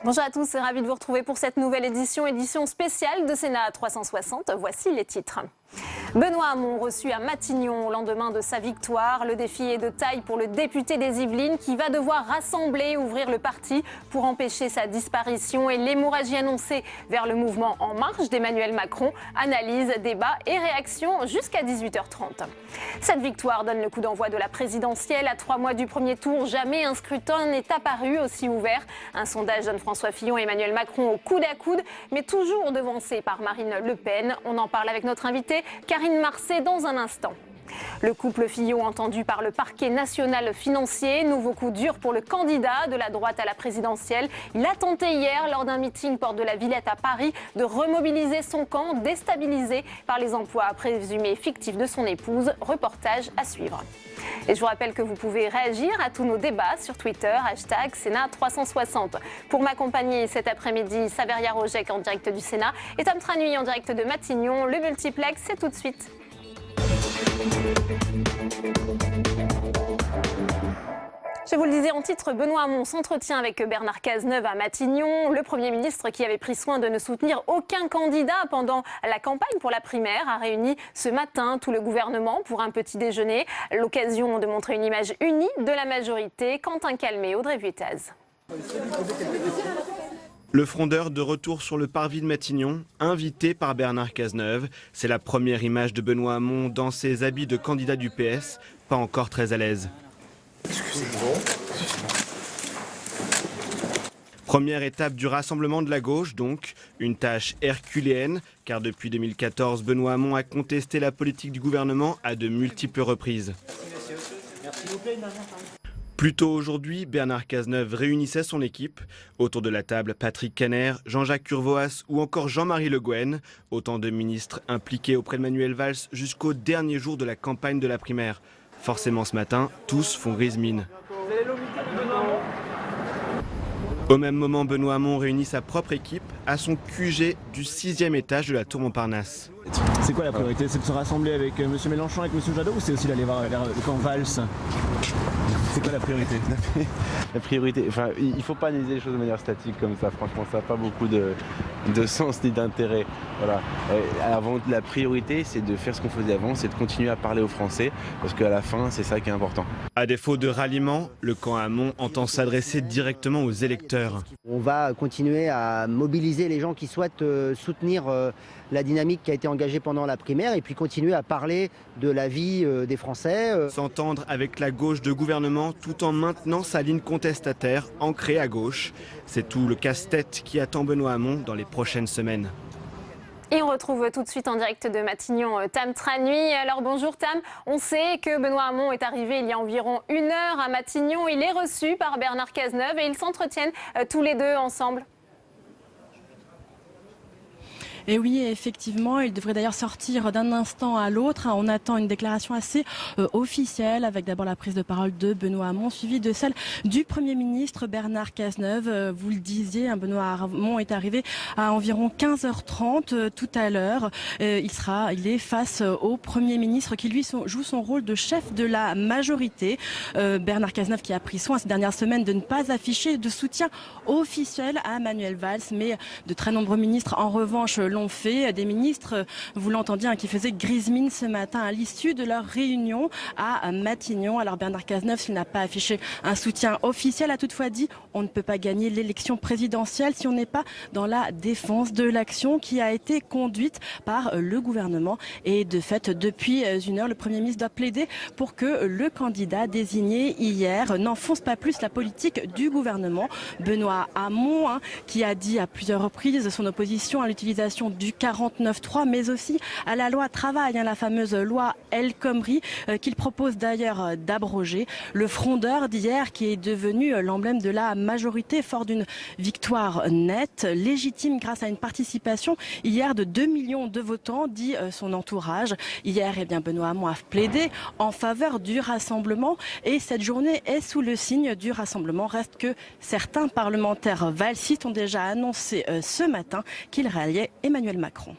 Bonjour à tous, ravi de vous retrouver pour cette nouvelle édition spéciale de Sénat 360. Voici les titres. Benoît Hamon reçu à Matignon au lendemain de sa victoire. Le défi est de taille pour le député des Yvelines qui va devoir rassembler et ouvrir le parti pour empêcher sa disparition et l'hémorragie annoncée vers le mouvement En Marche d'Emmanuel Macron. Analyse, débat et réaction jusqu'à 18h30. Cette victoire donne le coup d'envoi de la présidentielle. À 3 mois du premier tour, jamais un scrutin n'est apparu aussi ouvert. Un sondage donne François Fillon et Emmanuel Macron au coude à coude, mais toujours devancé par Marine Le Pen. On en parle avec notre invité Karine Marcet dans un instant. Le couple Fillon entendu par le parquet national financier. Nouveau coup dur pour le candidat de la droite à la présidentielle. Il a tenté hier, lors d'un meeting porte de la Villette à Paris, de remobiliser son camp, déstabilisé par les emplois présumés fictifs de son épouse. Reportage à suivre. Et je vous rappelle que vous pouvez réagir à tous nos débats sur Twitter, #Sénat360. Pour m'accompagner cet après-midi, Saveria Rojek en direct du Sénat et Tom Tranui en direct de Matignon. Le multiplex, c'est tout de suite. Je vous le disais en titre, Benoît Hamon s'entretient avec Bernard Cazeneuve à Matignon. Le Premier ministre, qui avait pris soin de ne soutenir aucun candidat pendant la campagne pour la primaire, a réuni ce matin tout le gouvernement pour un petit déjeuner. L'occasion de montrer une image unie de la majorité. Quentin Calmet, Audrey Vuettaz. Le frondeur de retour sur le parvis de Matignon, invité par Bernard Cazeneuve. C'est la première image de Benoît Hamon dans ses habits de candidat du PS, pas encore très à l'aise. Excusez-moi. Première étape du rassemblement de la gauche, donc, une tâche herculéenne, car depuis 2014, Benoît Hamon a contesté la politique du gouvernement à de multiples reprises. Plus tôt aujourd'hui, Bernard Cazeneuve réunissait son équipe. Autour de la table, Patrick Kanner, Jean-Jacques Urvoas ou encore Jean-Marie Le Guen. Autant de ministres impliqués auprès de Manuel Valls jusqu'au dernier jour de la campagne de la primaire. Forcément ce matin, tous font grise mine. Au même moment, Benoît Hamon réunit sa propre équipe à son QG du 6e étage de la Tour Montparnasse. C'est quoi la priorité? C'est de se rassembler avec M. Mélenchon, avec M. Jadot, ou c'est aussi d'aller voir le camp Valls? C'est quoi la priorité? La priorité, enfin, il ne faut pas analyser les choses de manière statique comme ça, franchement, ça n'a pas beaucoup de sens ni d'intérêt. Voilà. Avant, la priorité, c'est de faire ce qu'on faisait avant, c'est de continuer à parler aux Français, parce qu'à la fin, c'est ça qui est important. À défaut de ralliement, le camp Hamon entend s'adresser directement aux électeurs. On va continuer à mobiliser les gens qui souhaitent soutenir la dynamique qui a été engagée pendant la primaire et puis continuer à parler de la vie des Français. S'entendre avec la gauche de gouvernement tout en maintenant sa ligne contestataire ancrée à gauche. C'est tout le casse-tête qui attend Benoît Hamon dans les prochaines semaines. Et on retrouve tout de suite en direct de Matignon Tam Tranui. Alors bonjour Tam, on sait que Benoît Hamon est arrivé il y a environ 1 heure à Matignon. Il est reçu par Bernard Cazeneuve et ils s'entretiennent tous les deux ensemble. Et oui, effectivement, il devrait d'ailleurs sortir d'un instant à l'autre. On attend une déclaration assez officielle, avec d'abord la prise de parole de Benoît Hamon, suivie de celle du Premier ministre Bernard Cazeneuve. Vous le disiez, Benoît Hamon est arrivé à environ 15h30 tout à l'heure. Il est face au Premier ministre qui lui joue son rôle de chef de la majorité. Bernard Cazeneuve qui a pris soin ces dernières semaines de ne pas afficher de soutien officiel à Manuel Valls, mais de très nombreux ministres en revanche l'ont fait. Des ministres, vous l'entendiez, qui faisaient grise mine ce matin à l'issue de leur réunion à Matignon. Alors Bernard Cazeneuve, s'il n'a pas affiché un soutien officiel, a toutefois dit on ne peut pas gagner l'élection présidentielle si on n'est pas dans la défense de l'action qui a été conduite par le gouvernement. Et de fait, depuis 1 heure, le Premier ministre doit plaider pour que le candidat désigné hier n'enfonce pas plus la politique du gouvernement. Benoît Hamon, qui a dit à plusieurs reprises son opposition à l'utilisation du 49.3, mais aussi à la loi travail, la fameuse loi El Khomri, qu'il propose d'ailleurs d'abroger. Le frondeur d'hier qui est devenu l'emblème de la majorité, fort d'une victoire nette, légitime grâce à une participation hier de 2 millions de votants, dit son entourage. Hier, Benoît Hamon a plaidé en faveur du rassemblement et cette journée est sous le signe du rassemblement. Reste que certains parlementaires valsistes ont déjà annoncé ce matin qu'ils ralliaient Emmanuel Macron.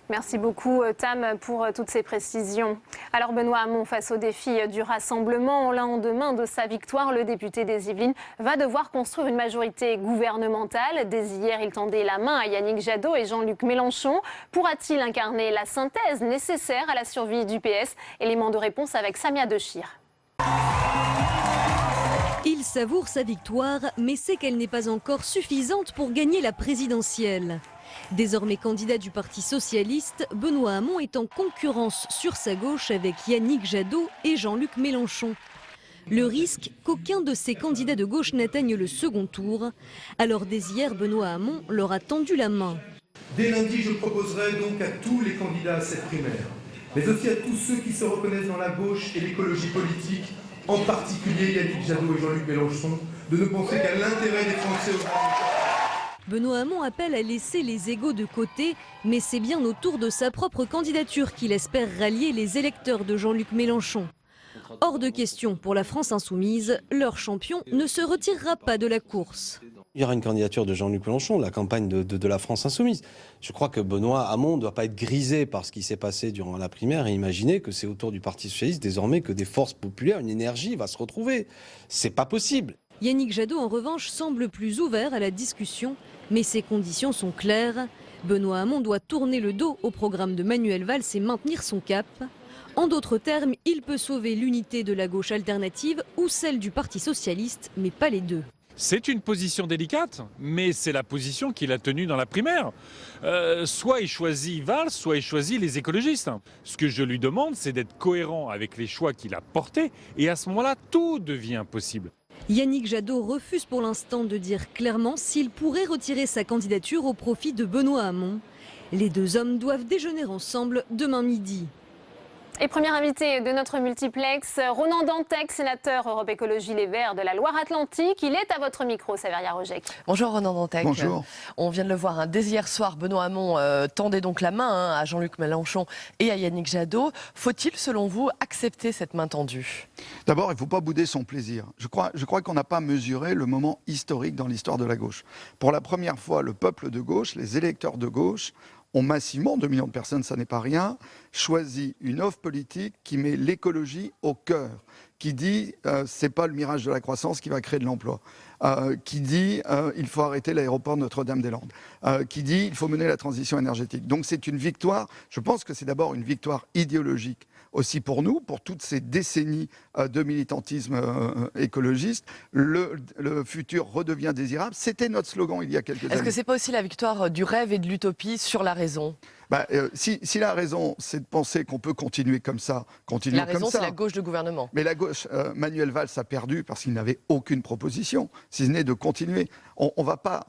Merci beaucoup Tam pour toutes ces précisions. Alors Benoît Hamon, face au défi du rassemblement, au lendemain de sa victoire, le député des Yvelines va devoir construire une majorité gouvernementale. Dès hier, il tendait la main à Yannick Jadot et Jean-Luc Mélenchon. Pourra-t-il incarner la synthèse nécessaire à la survie du PS? Élément de réponse avec Samia Dechir. Il savoure sa victoire, mais sait qu'elle n'est pas encore suffisante pour gagner la présidentielle. Désormais candidat du Parti socialiste, Benoît Hamon est en concurrence sur sa gauche avec Yannick Jadot et Jean-Luc Mélenchon. Le risque qu'aucun de ces candidats de gauche n'atteigne le second tour. Alors dès hier, Benoît Hamon leur a tendu la main. Dès lundi, je proposerai donc à tous les candidats à cette primaire, mais aussi à tous ceux qui se reconnaissent dans la gauche et l'écologie politique, en particulier Yannick Jadot et Jean-Luc Mélenchon, de ne penser qu'à l'intérêt des Français aujourd'hui. Benoît Hamon appelle à laisser les égos de côté, mais c'est bien autour de sa propre candidature qu'il espère rallier les électeurs de Jean-Luc Mélenchon. Hors de question pour la France insoumise, leur champion ne se retirera pas de la course. Il y aura une candidature de Jean-Luc Mélenchon, la campagne de la France insoumise. Je crois que Benoît Hamon ne doit pas être grisé par ce qui s'est passé durant la primaire et imaginer que c'est autour du Parti socialiste désormais que des forces populaires, une énergie va se retrouver. C'est pas possible. Yannick Jadot, en revanche, semble plus ouvert à la discussion, mais ses conditions sont claires. Benoît Hamon doit tourner le dos au programme de Manuel Valls et maintenir son cap. En d'autres termes, il peut sauver l'unité de la gauche alternative ou celle du Parti socialiste, mais pas les deux. C'est une position délicate, mais c'est la position qu'il a tenue dans la primaire. Soit il choisit Valls, soit il choisit les écologistes. Ce que je lui demande, c'est d'être cohérent avec les choix qu'il a portés, et à ce moment-là, tout devient possible. Yannick Jadot refuse pour l'instant de dire clairement s'il pourrait retirer sa candidature au profit de Benoît Hamon. Les deux hommes doivent déjeuner ensemble demain midi. Et premier invité de notre multiplex, Ronan Dantec, sénateur Europe Écologie Les Verts de la Loire-Atlantique. Il est à votre micro, Saveria Rojek. Bonjour Ronan Dantec. Bonjour. On vient de le voir, dès hier soir, Benoît Hamon tendait donc la main à Jean-Luc Mélenchon et à Yannick Jadot. Faut-il, selon vous, accepter cette main tendue? D'abord, il ne faut pas bouder son plaisir. Je crois qu'on n'a pas mesuré le moment historique dans l'histoire de la gauche. Pour la première fois, le peuple de gauche, les électeurs de gauche, ont massivement, 2 millions de personnes, ça n'est pas rien, choisi une offre politique qui met l'écologie au cœur, qui dit c'est pas le mirage de la croissance qui va créer de l'emploi, qui dit il faut arrêter l'aéroport Notre-Dame-des-Landes, qui dit il faut mener la transition énergétique. Donc c'est une victoire, je pense que c'est d'abord une victoire idéologique aussi pour nous, pour toutes ces décennies de militantisme écologiste. Le futur redevient désirable. C'était notre slogan il y a quelques années. Est-ce que c'est pas aussi la victoire du rêve et de l'utopie sur la raison? Si la raison, c'est de penser qu'on peut continuer comme ça, continuer comme ça. La raison, c'est la gauche de gouvernement. Mais la gauche, Manuel Valls a perdu parce qu'il n'avait aucune proposition, si ce n'est de continuer. On ne va pas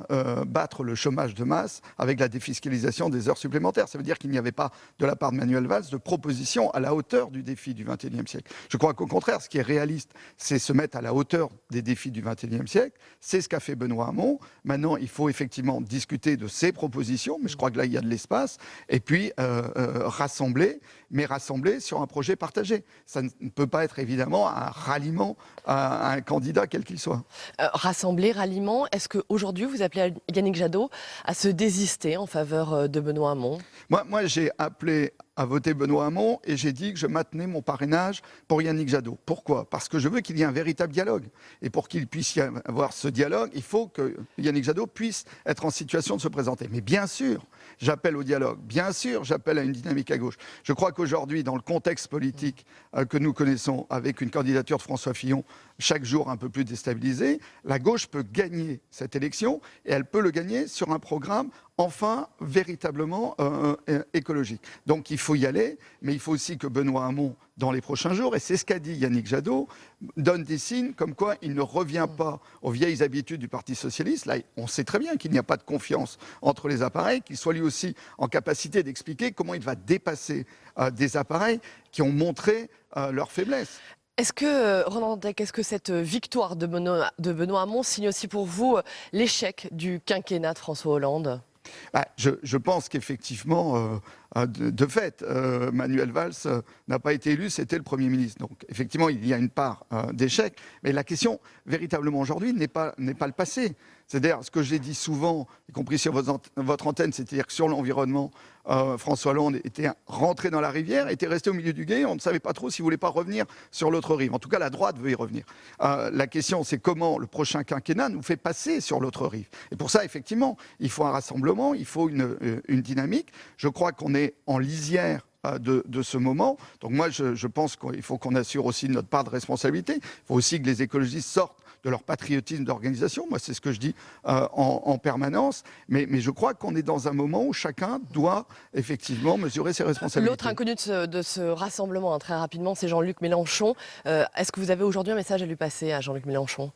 battre le chômage de masse avec la défiscalisation des heures supplémentaires. Ça veut dire qu'il n'y avait pas, de la part de Manuel Valls, de proposition à la hauteur du défi du XXIe siècle. Je crois qu'au contraire, ce qui est réaliste, c'est se mettre à la hauteur des défis du XXIe siècle. C'est ce qu'a fait Benoît Hamon. Maintenant, il faut effectivement discuter de ses propositions, mais je crois que là, il y a de l'espace. Et puis rassembler, mais rassembler sur un projet partagé. Ça ne peut pas être évidemment un ralliement à un candidat quel qu'il soit. Rassembler, ralliement, est-ce qu'aujourd'hui vous appelez Yannick Jadot à se désister en faveur de Benoît Hamon? Moi j'ai appelé à voter Benoît Hamon et j'ai dit que je maintenais mon parrainage pour Yannick Jadot. Pourquoi? Parce que je veux qu'il y ait un véritable dialogue. Et pour qu'il puisse y avoir ce dialogue, il faut que Yannick Jadot puisse être en situation de se présenter. Mais bien sûr, j'appelle au dialogue. Bien sûr, j'appelle à une dynamique à gauche. Je crois qu'aujourd'hui, dans le contexte politique que nous connaissons, avec une candidature de François Fillon chaque jour un peu plus déstabilisée, la gauche peut gagner cette élection et elle peut le gagner sur un programme enfin véritablement écologique. Donc il faut y aller, mais il faut aussi que Benoît Hamon, dans les prochains jours, et c'est ce qu'a dit Yannick Jadot, donne des signes comme quoi il ne revient pas aux vieilles habitudes du Parti socialiste. Là, on sait très bien qu'il n'y a pas de confiance entre les appareils, qu'il soit lui aussi en capacité d'expliquer comment il va dépasser des appareils qui ont montré leur faiblesse. Est-ce que, Ronan Dantec, est-ce que cette victoire de Benoît Hamon signe aussi pour vous l'échec du quinquennat de François Hollande? Je pense qu'effectivement, de fait, Manuel Valls n'a pas été élu, c'était le Premier ministre. Donc effectivement, il y a une part d'échec. Mais la question, véritablement aujourd'hui, n'est pas le passé. C'est-à-dire, ce que j'ai dit souvent, y compris sur votre antenne, c'est-à-dire que sur l'environnement, François Hollande était rentré dans la rivière, était resté au milieu du gué, on ne savait pas trop s'il ne voulait pas revenir sur l'autre rive. En tout cas, la droite veut y revenir. La question, c'est comment le prochain quinquennat nous fait passer sur l'autre rive. Et pour ça, effectivement, il faut un rassemblement, il faut une dynamique. Je crois qu'on est en lisière de ce moment. Donc moi, je pense qu'il faut qu'on assure aussi notre part de responsabilité. Il faut aussi que les écologistes sortent de leur patriotisme d'organisation. Moi, c'est ce que je dis en permanence. Mais je crois qu'on est dans un moment où chacun doit effectivement mesurer ses responsabilités. L'autre inconnu de ce rassemblement, très rapidement, c'est Jean-Luc Mélenchon. Est-ce que vous avez aujourd'hui un message à lui passer à Jean-Luc Mélenchon?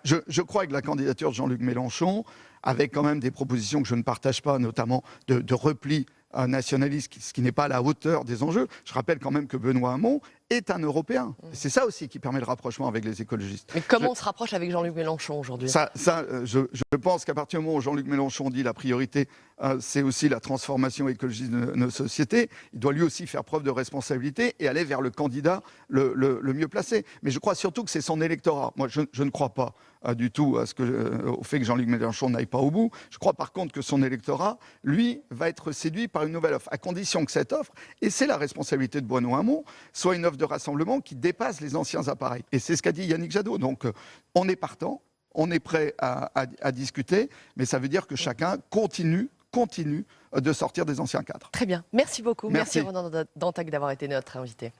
Je crois que la candidature de Jean-Luc Mélenchon, avec quand même des propositions que je ne partage pas, notamment de repli nationaliste, ce qui n'est pas à la hauteur des enjeux. Je rappelle quand même que Benoît Hamon est un Européen. C'est ça aussi qui permet le rapprochement avec les écologistes. Mais comment on se rapproche avec Jean-Luc Mélenchon aujourd'hui? Je pense qu'à partir du moment où Jean-Luc Mélenchon dit la priorité, c'est aussi la transformation écologique de nos sociétés, il doit lui aussi faire preuve de responsabilité et aller vers le candidat le mieux placé. Mais je crois surtout que c'est son électorat. Moi, je ne crois pas du tout au fait que Jean-Luc Mélenchon n'aille pas au bout. Je crois par contre que son électorat, lui, va être séduit par une nouvelle offre, à condition que cette offre, et c'est la responsabilité de Benoît Hamon, soit une offre de rassemblement qui dépasse les anciens appareils. Et c'est ce qu'a dit Yannick Jadot. Donc on est partant, on est prêt à discuter, mais ça veut dire que chacun continue de sortir des anciens cadres. Très bien, merci beaucoup. Merci Ronan Dantac d'avoir été notre invité.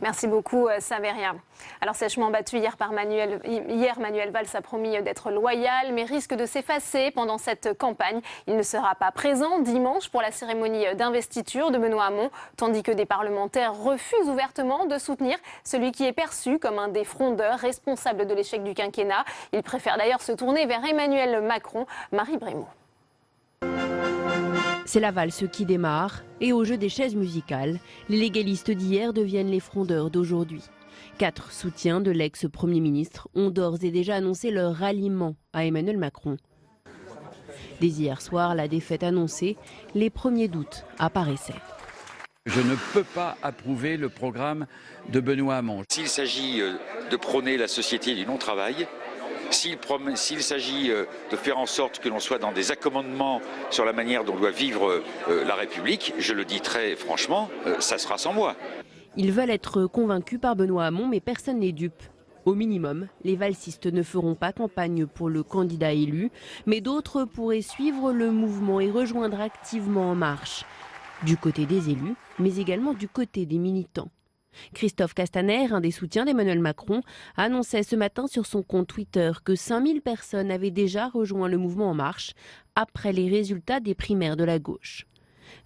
Merci beaucoup, Saveria. Alors, sèchement battu hier Manuel Valls a promis d'être loyal, mais risque de s'effacer pendant cette campagne. Il ne sera pas présent dimanche pour la cérémonie d'investiture de Benoît Hamon, tandis que des parlementaires refusent ouvertement de soutenir celui qui est perçu comme un des frondeurs responsables de l'échec du quinquennat. Il préfère d'ailleurs se tourner vers Emmanuel Macron. Marie Brémaud. C'est la valse qui démarre et au jeu des chaises musicales, les légalistes d'hier deviennent les frondeurs d'aujourd'hui. 4 soutiens de l'ex-premier ministre ont d'ores et déjà annoncé leur ralliement à Emmanuel Macron. Dès hier soir, la défaite annoncée, les premiers doutes apparaissaient. Je ne peux pas approuver le programme de Benoît Hamon. S'il s'agit de prôner la société du non-travail, s'il s'agit de faire en sorte que l'on soit dans des accommodements sur la manière dont doit vivre la République, je le dis très franchement, ça sera sans moi. Ils veulent être convaincus par Benoît Hamon, mais personne n'est dupe. Au minimum, les valsistes ne feront pas campagne pour le candidat élu, mais d'autres pourraient suivre le mouvement et rejoindre activement En Marche. Du côté des élus, mais également du côté des militants. Christophe Castaner, un des soutiens d'Emmanuel Macron, annonçait ce matin sur son compte Twitter que 5000 personnes avaient déjà rejoint le mouvement En Marche après les résultats des primaires de la gauche.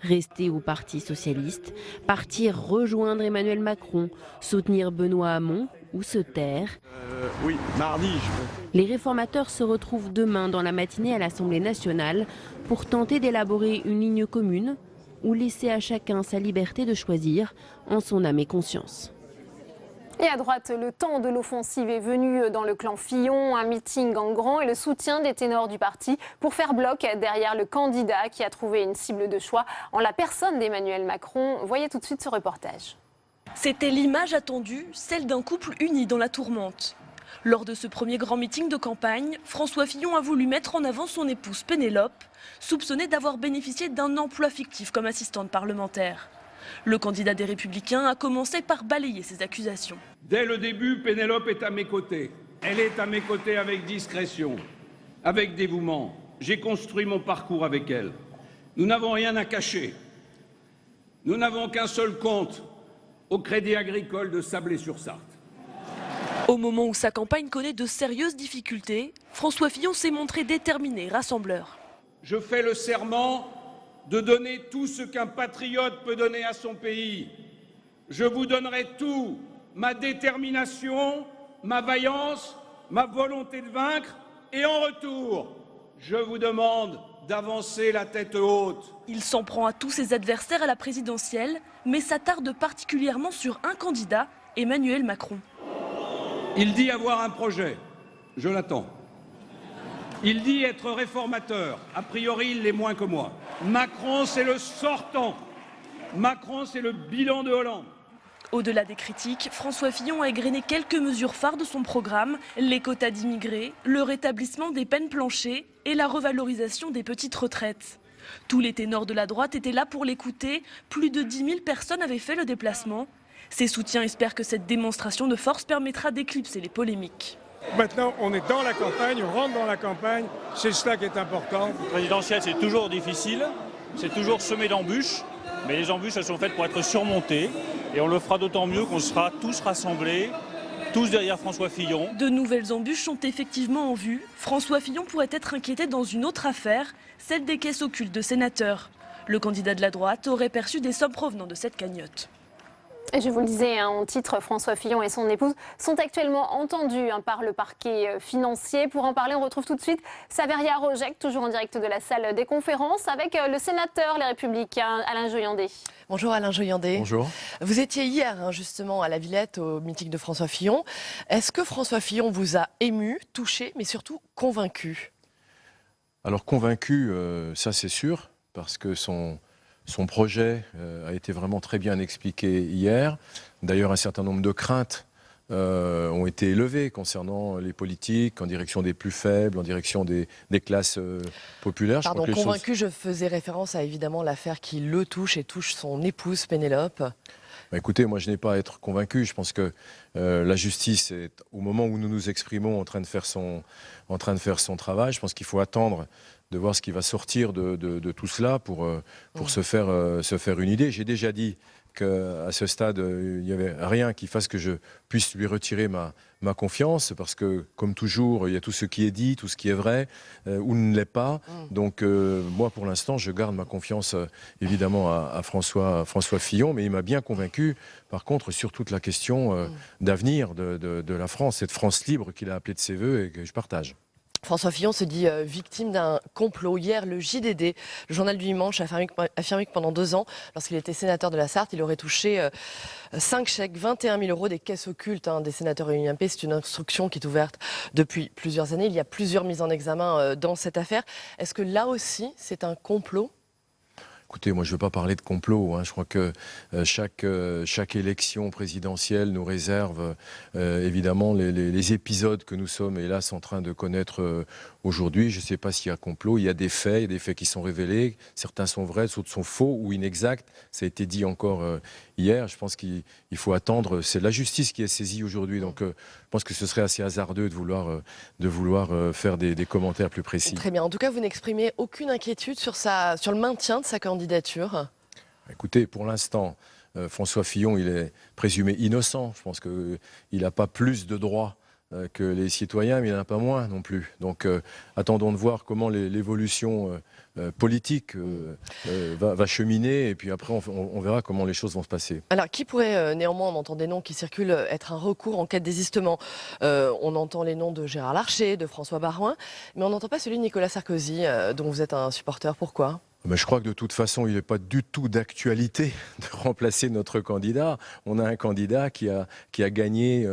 Rester au Parti socialiste, partir rejoindre Emmanuel Macron, soutenir Benoît Hamon ou se taire. Oui, mardi. Les réformateurs se retrouvent demain dans la matinée à l'Assemblée nationale pour tenter d'élaborer une ligne commune ou laisser à chacun sa liberté de choisir en son âme et conscience. Et à droite, le temps de l'offensive est venu dans le clan Fillon, un meeting en grand et le soutien des ténors du parti pour faire bloc derrière le candidat qui a trouvé une cible de choix en la personne d'Emmanuel Macron. Voyez tout de suite ce reportage. C'était l'image attendue, celle d'un couple uni dans la tourmente. Lors de ce premier grand meeting de campagne, François Fillon a voulu mettre en avant son épouse Pénélope, soupçonnée d'avoir bénéficié d'un emploi fictif comme assistante parlementaire. Le candidat des Républicains a commencé par balayer ces accusations. Dès le début, Pénélope est à mes côtés. Elle est à mes côtés avec discrétion, avec dévouement. J'ai construit mon parcours avec elle. Nous n'avons rien à cacher. Nous n'avons qu'un seul compte au Crédit Agricole de Sablé-sur-Sarthe. Au moment où sa campagne connaît de sérieuses difficultés, François Fillon s'est montré déterminé, rassembleur. Je fais le serment de donner tout ce qu'un patriote peut donner à son pays. Je vous donnerai tout, ma détermination, ma vaillance, ma volonté de vaincre, et en retour, je vous demande d'avancer la tête haute. Il s'en prend à tous ses adversaires à la présidentielle, mais s'attarde particulièrement sur un candidat, Emmanuel Macron. Il dit avoir un projet, je l'attends. Il dit être réformateur, a priori il l'est moins que moi. Macron c'est le sortant, Macron c'est le bilan de Hollande. Au-delà des critiques, François Fillon a égrené quelques mesures phares de son programme, les quotas d'immigrés, le rétablissement des peines planchées et la revalorisation des petites retraites. Tous les ténors de la droite étaient là pour l'écouter, plus de 10 000 personnes avaient fait le déplacement. Ses soutiens espèrent que cette démonstration de force permettra d'éclipser les polémiques. Maintenant, on est dans la campagne, on rentre dans la campagne, c'est cela qui est important. Le présidentiel, c'est toujours difficile, c'est toujours semé d'embûches. Mais les embûches, elles sont faites pour être surmontées. Et on le fera d'autant mieux qu'on sera tous rassemblés, tous derrière François Fillon. De nouvelles embûches sont effectivement en vue. François Fillon pourrait être inquiété dans une autre affaire, celle des caisses occultes de sénateurs. Le candidat de la droite aurait perçu des sommes provenant de cette cagnotte. Et je vous le disais en titre, François Fillon et son épouse sont actuellement entendus par le parquet financier. Pour en parler, on retrouve tout de suite Saveria Rojek, toujours en direct de la salle des conférences, avec le sénateur Les Républicains, Alain Joyandet. Bonjour Alain Joyandet. Bonjour. Vous étiez hier justement à la Villette au meeting de François Fillon. Est-ce que François Fillon vous a ému, touché, mais surtout convaincu? Alors convaincu, ça c'est sûr, parce que son projet a été vraiment très bien expliqué hier. D'ailleurs, un certain nombre de craintes ont été élevées concernant les politiques, en direction des plus faibles, en direction des classes populaires. Pardon, convaincu, je faisais référence à évidemment l'affaire qui le touche et touche son épouse Pénélope. Bah, écoutez, moi je n'ai pas à être convaincu. Je pense que la justice est, au moment où nous nous exprimons, en train de faire son travail. Je pense qu'il faut attendre de voir ce qui va sortir de tout cela pour se faire une idée. J'ai déjà dit qu'à ce stade, il n'y avait rien qui fasse que je puisse lui retirer ma confiance, parce que, comme toujours, il y a tout ce qui est dit, tout ce qui est vrai, ou ne l'est pas. Donc, moi, pour l'instant, je garde ma confiance, évidemment, à François Fillon, mais il m'a bien convaincu, par contre, sur toute la question d'avenir de la France, cette France libre qu'il a appelée de ses voeux et que je partage. François Fillon se dit victime d'un complot. Hier, le JDD, le journal du dimanche, a affirmé que pendant 2 ans, lorsqu'il était sénateur de la Sarthe, il aurait touché 5 chèques, 21 000 euros des caisses occultes des sénateurs réunis UMP. C'est une instruction qui est ouverte depuis plusieurs années. Il y a plusieurs mises en examen dans cette affaire. Est-ce que là aussi, c'est un complot ? Écoutez, moi je ne veux pas parler de complot. Je crois que chaque élection présidentielle nous réserve évidemment les épisodes que nous sommes hélas en train de connaître aujourd'hui. Je ne sais pas s'il y a complot. Il y a des faits qui sont révélés. Certains sont vrais, d'autres sont faux ou inexacts. Ça a été dit encore hier. Je pense qu'il faut attendre. C'est la justice qui est saisie aujourd'hui. Donc je pense que ce serait assez hasardeux de vouloir faire des commentaires plus précis. Très bien. En tout cas, vous n'exprimez aucune inquiétude sur le maintien de sa candidature. Écoutez, pour l'instant, François Fillon, il est présumé innocent. Je pense qu'il n'a pas plus de droits que les citoyens, mais il n'en a pas moins non plus. Donc attendons de voir comment l'évolution politique va cheminer, et puis après on verra comment les choses vont se passer. Alors qui pourrait néanmoins, on entend des noms qui circulent, être un recours en cas de désistement. On entend les noms de Gérard Larcher, de François Baroin, mais on n'entend pas celui de Nicolas Sarkozy, dont vous êtes un supporter. Pourquoi ? Mais je crois que de toute façon, il n'est pas du tout d'actualité de remplacer notre candidat. On a un candidat qui a gagné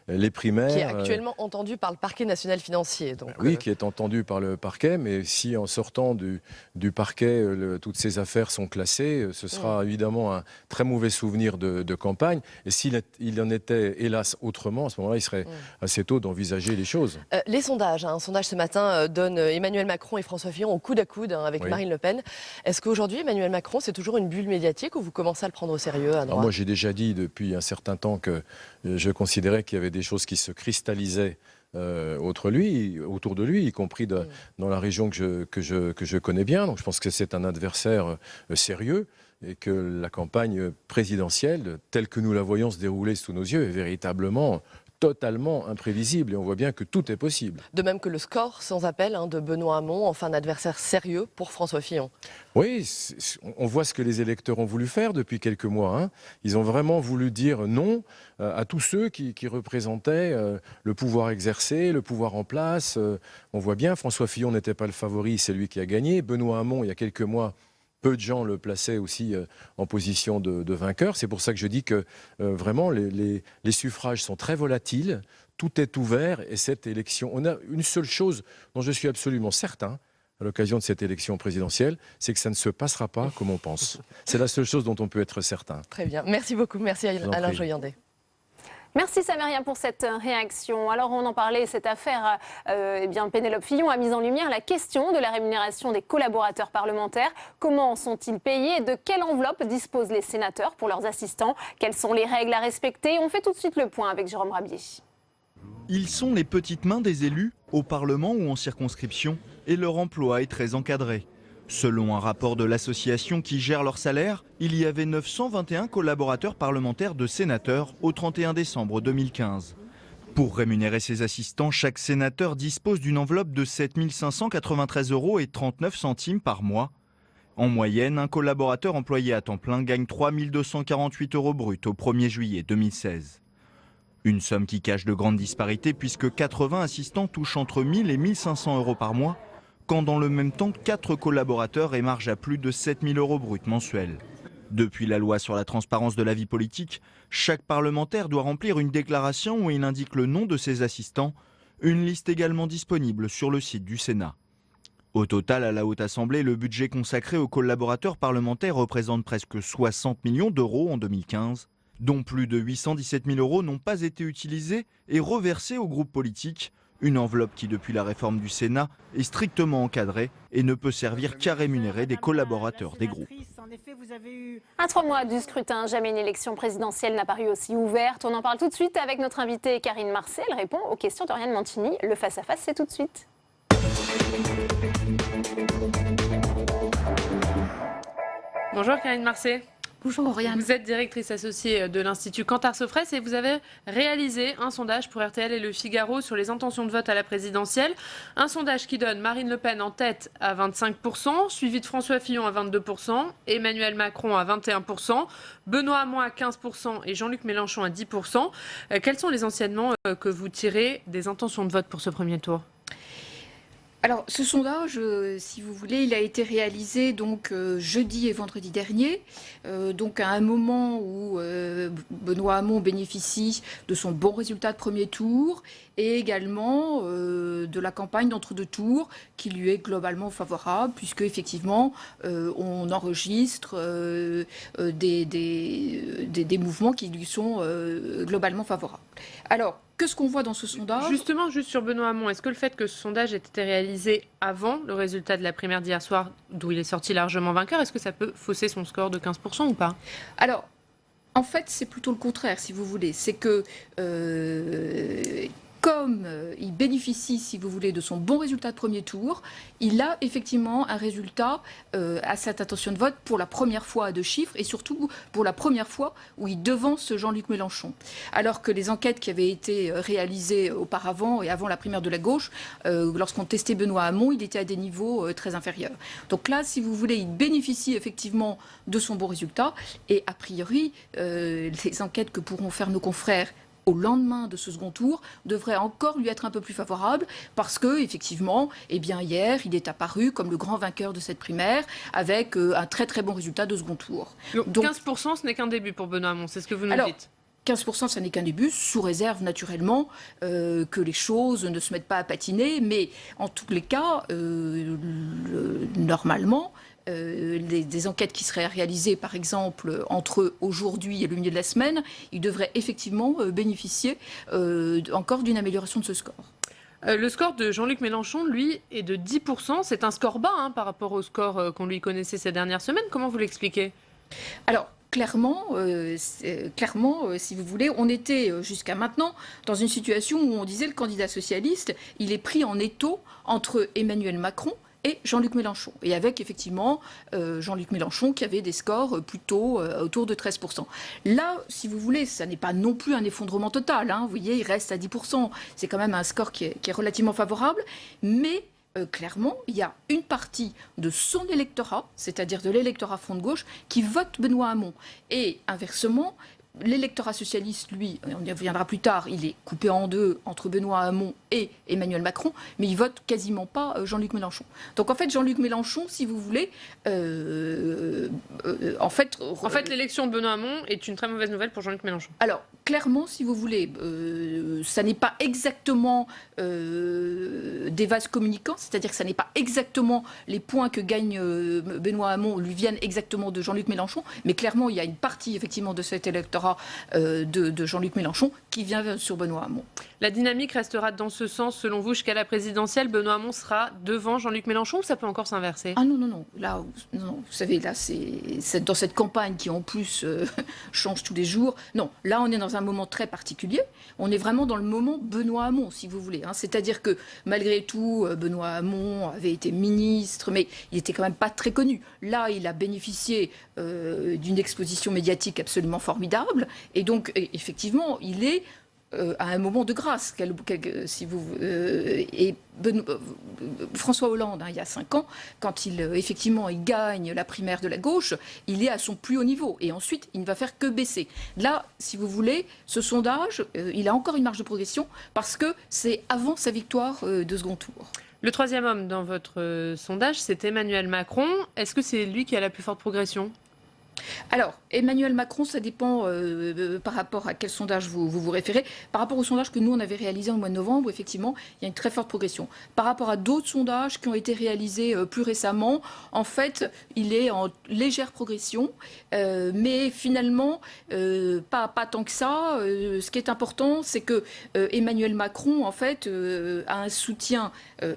les primaires. Qui est actuellement entendu par le parquet national financier. Donc, oui, qui est entendu par le parquet, mais si en sortant du parquet, toutes ces affaires sont classées, ce sera évidemment un très mauvais souvenir de campagne. Et s'il en était, hélas, autrement, à ce moment-là, il serait assez tôt d'envisager les choses. Les sondages, un sondage ce matin donne Emmanuel Macron et François Fillon au coude à coude avec Marine Le Pen. Est-ce qu'aujourd'hui, Emmanuel Macron, c'est toujours une bulle médiatique ou vous commencez à le prendre au sérieux à droite ? Moi, j'ai déjà dit depuis un certain temps que je considérais qu'il y avait des choses qui se cristallisaient autour de lui, y compris dans la région que je connais bien. Donc je pense que c'est un adversaire sérieux et que la campagne présidentielle, telle que nous la voyons se dérouler sous nos yeux, est véritablement totalement imprévisible, et on voit bien que tout est possible. De même que le score sans appel de Benoît Hamon, enfin un adversaire sérieux pour François Fillon. Oui, on voit ce que les électeurs ont voulu faire depuis quelques mois. Ils ont vraiment voulu dire non à tous ceux qui représentaient le pouvoir exercé, le pouvoir en place. On voit bien, François Fillon n'était pas le favori, c'est lui qui a gagné. Benoît Hamon, il y a quelques mois, peu de gens le plaçaient aussi en position de vainqueur. C'est pour ça que je dis que vraiment les suffrages sont très volatiles, tout est ouvert, et cette élection, on a une seule chose dont je suis absolument certain, à l'occasion de cette élection présidentielle, c'est que ça ne se passera pas comme on pense. C'est la seule chose dont on peut être certain. Très bien, merci beaucoup, merci Alain Joyandet. Merci Samaria pour cette réaction. Alors on en parlait, cette affaire, Pénélope Fillon a mis en lumière la question de la rémunération des collaborateurs parlementaires. Comment sont-ils payés? De quelle enveloppe disposent les sénateurs pour leurs assistants? Quelles sont les règles à respecter? On fait tout de suite le point avec Jérôme Rabier. Ils sont les petites mains des élus, au Parlement ou en circonscription, et leur emploi est très encadré. Selon un rapport de l'association qui gère leur salaire, il y avait 921 collaborateurs parlementaires de sénateurs au 31 décembre 2015. Pour rémunérer ses assistants, chaque sénateur dispose d'une enveloppe de 7 593 € et 39 centimes par mois. En moyenne, un collaborateur employé à temps plein gagne 3 248 € bruts au 1er juillet 2016. Une somme qui cache de grandes disparités puisque 80 assistants touchent entre 1 000 et 1 500 € par mois, quand dans le même temps, 4 collaborateurs émargent à plus de 7 000 € bruts mensuels. Depuis la loi sur la transparence de la vie politique, chaque parlementaire doit remplir une déclaration où il indique le nom de ses assistants, une liste également disponible sur le site du Sénat. Au total, à la Haute Assemblée, le budget consacré aux collaborateurs parlementaires représente presque 60 millions d'euros en 2015, dont plus de 817 000 € n'ont pas été utilisés et reversés aux groupes politiques. Une enveloppe qui, depuis la réforme du Sénat, est strictement encadrée et ne peut servir qu'à rémunérer des collaborateurs des groupes. À 3 mois du scrutin, jamais une élection présidentielle n'a paru aussi ouverte. On en parle tout de suite avec notre invitée Karine Marcel. Elle répond aux questions d'Oriane Mancini. Le face-à-face, c'est tout de suite. Bonjour Karine Marcel. Bonjour Oriane. Vous êtes directrice associée de l'Institut Cantar Sofresse et vous avez réalisé un sondage pour RTL et Le Figaro sur les intentions de vote à la présidentielle. Un sondage qui donne Marine Le Pen en tête à 25%, suivi de François Fillon à 22%, Emmanuel Macron à 21%, Benoît Hamon à 15% et Jean-Luc Mélenchon à 10%. Quels sont les enseignements que vous tirez des intentions de vote pour ce premier tour ? Alors, ce sondage, si vous voulez, il a été réalisé donc jeudi et vendredi dernier, donc à un moment où Benoît Hamon bénéficie de son bon résultat de premier tour et également de la campagne d'entre-deux tours qui lui est globalement favorable, puisque effectivement on enregistre des mouvements qui lui sont globalement favorables. Alors, qu'est-ce qu'on voit dans ce sondage ? Justement, juste sur Benoît Hamon, est-ce que le fait que ce sondage ait été réalisé avant le résultat de la primaire d'hier soir, d'où il est sorti largement vainqueur, est-ce que ça peut fausser son score de 15% ou pas ? Alors, en fait, c'est plutôt le contraire, si vous voulez. C'est que comme il bénéficie, si vous voulez, de son bon résultat de premier tour, il a effectivement un résultat à cette intention de vote pour la première fois à 2 chiffres et surtout pour la première fois où il devance Jean-Luc Mélenchon. Alors que les enquêtes qui avaient été réalisées auparavant et avant la primaire de la gauche, lorsqu'on testait Benoît Hamon, il était à des niveaux très inférieurs. Donc là, si vous voulez, il bénéficie effectivement de son bon résultat et a priori, les enquêtes que pourront faire nos confrères au lendemain de ce second tour, devrait encore lui être un peu plus favorable parce que, effectivement, eh bien, hier, il est apparu comme le grand vainqueur de cette primaire avec un très très bon résultat de second tour. Donc 15%, ce n'est qu'un début pour Benoît Hamon, c'est ce que vous nous dites. 15%, ça n'est qu'un début, sous réserve naturellement que les choses ne se mettent pas à patiner, mais en tous les cas, normalement, des enquêtes qui seraient réalisées, par exemple, entre aujourd'hui et le milieu de la semaine, ils devraient effectivement bénéficier encore d'une amélioration de ce score. Le score de Jean-Luc Mélenchon, lui, est de 10%. C'est un score bas par rapport au score qu'on lui connaissait ces dernières semaines. Comment vous l'expliquez ? Alors, clairement, si vous voulez, on était jusqu'à maintenant dans une situation où on disait le candidat socialiste, il est pris en étau entre Emmanuel Macron et Jean-Luc Mélenchon. Et avec effectivement Jean-Luc Mélenchon qui avait des scores plutôt autour de 13%. Là, si vous voulez, ça n'est pas non plus un effondrement total. Vous voyez, il reste à 10%. C'est quand même un score qui est relativement favorable. Mais clairement, il y a une partie de son électorat, c'est-à-dire de l'électorat front de gauche, qui vote Benoît Hamon. Et inversement, l'électorat socialiste, lui, on y reviendra plus tard, il est coupé en deux entre Benoît Hamon et Emmanuel Macron, mais il vote quasiment pas Jean-Luc Mélenchon. Donc en fait, Jean-Luc Mélenchon, si vous voulez, en fait, l'élection de Benoît Hamon est une très mauvaise nouvelle pour Jean-Luc Mélenchon. Alors, clairement, si vous voulez, ça n'est pas exactement des vases communicants, c'est-à-dire que ça n'est pas exactement les points que gagne Benoît Hamon lui viennent exactement de Jean-Luc Mélenchon, mais clairement, il y a une partie, effectivement, de cet électorat de Jean-Luc Mélenchon qui vient sur Benoît Hamon. La dynamique restera dans ce sens, selon vous, jusqu'à la présidentielle. Benoît Hamon sera devant Jean-Luc Mélenchon ou ça peut encore s'inverser? Ah non. Là, non, vous savez, là, c'est dans cette campagne qui, en plus, change tous les jours. Non, là, on est dans un moment très particulier. On est vraiment dans le moment Benoît Hamon, si vous voulez. C'est-à-dire que, malgré tout, Benoît Hamon avait été ministre, mais il n'était quand même pas très connu. Là, il a bénéficié d'une exposition médiatique absolument formidable. Et donc, effectivement, il est à un moment de grâce. François Hollande, il y a 5 ans, quand effectivement il gagne la primaire de la gauche, il est à son plus haut niveau. Et ensuite, il ne va faire que baisser. Là, si vous voulez, ce sondage, il a encore une marge de progression parce que c'est avant sa victoire de second tour. Le troisième homme dans votre sondage, c'est Emmanuel Macron. Est-ce que c'est lui qui a la plus forte progression ? Alors, Emmanuel Macron, ça dépend par rapport à quel sondage vous référez. Par rapport au sondage que nous, on avait réalisé au mois de novembre, effectivement, il y a une très forte progression. Par rapport à d'autres sondages qui ont été réalisés plus récemment, en fait, il est en légère progression, mais finalement, pas tant que ça. Ce qui est important, c'est que Emmanuel Macron, en fait, a un soutien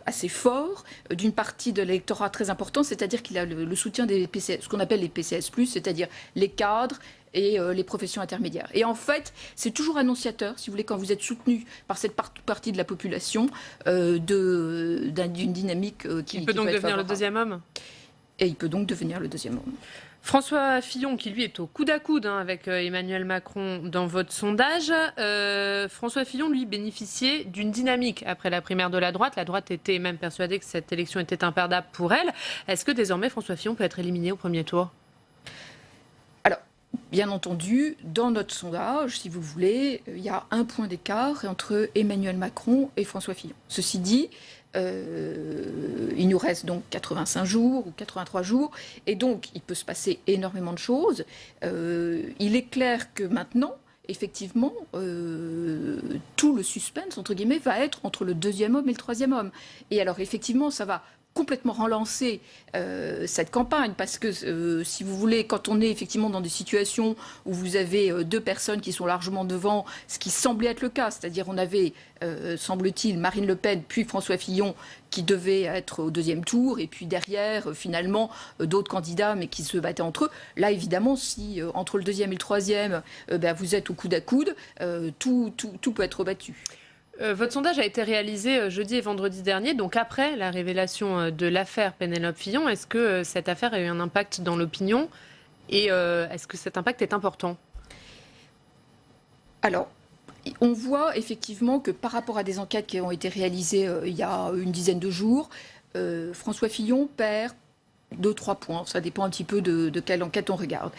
assez fort d'une partie de l'électorat très important, c'est-à-dire qu'il a le soutien des PCS, ce qu'on appelle les PCS+, c'est-à-dire les cadres et les professions intermédiaires. Et en fait, c'est toujours annonciateur, si vous voulez, quand vous êtes soutenu par cette partie de la population, d'une dynamique qui Il peut donc devenir le deuxième homme ? Et il peut donc devenir le deuxième homme. François Fillon, qui lui est au coude à coude avec Emmanuel Macron dans votre sondage. François Fillon, lui, bénéficiait d'une dynamique après la primaire de la droite. La droite était même persuadée que cette élection était imperdable pour elle. Est-ce que désormais François Fillon peut être éliminé au premier tour ? Alors, bien entendu, dans notre sondage, si vous voulez, il y a 1 point d'écart entre Emmanuel Macron et François Fillon. Ceci dit, il nous reste donc 85 jours ou 83 jours, et donc il peut se passer énormément de choses. Il est clair que maintenant, effectivement, tout le suspense, entre guillemets, va être entre le deuxième homme et le troisième homme. Et alors, effectivement, ça va complètement relancer cette campagne, parce que si vous voulez, quand on est effectivement dans des situations où vous avez 2 personnes qui sont largement devant, ce qui semblait être le cas, c'est-à-dire on avait, semble-t-il, Marine Le Pen puis François Fillon qui devaient être au deuxième tour, et puis derrière, finalement, d'autres candidats, mais qui se battaient entre eux. Là, évidemment, si entre le deuxième et le troisième, vous êtes au coude à coude, tout peut être rebattu. Votre sondage a été réalisé jeudi et vendredi dernier, donc après la révélation de l'affaire Pénélope Fillon. Est-ce que cette affaire a eu un impact dans l'opinion et est-ce que cet impact est important ? Alors, on voit effectivement que par rapport à des enquêtes qui ont été réalisées il y a une dizaine de jours, François Fillon perd 2-3 points. Ça dépend un petit peu de quelle enquête on regarde.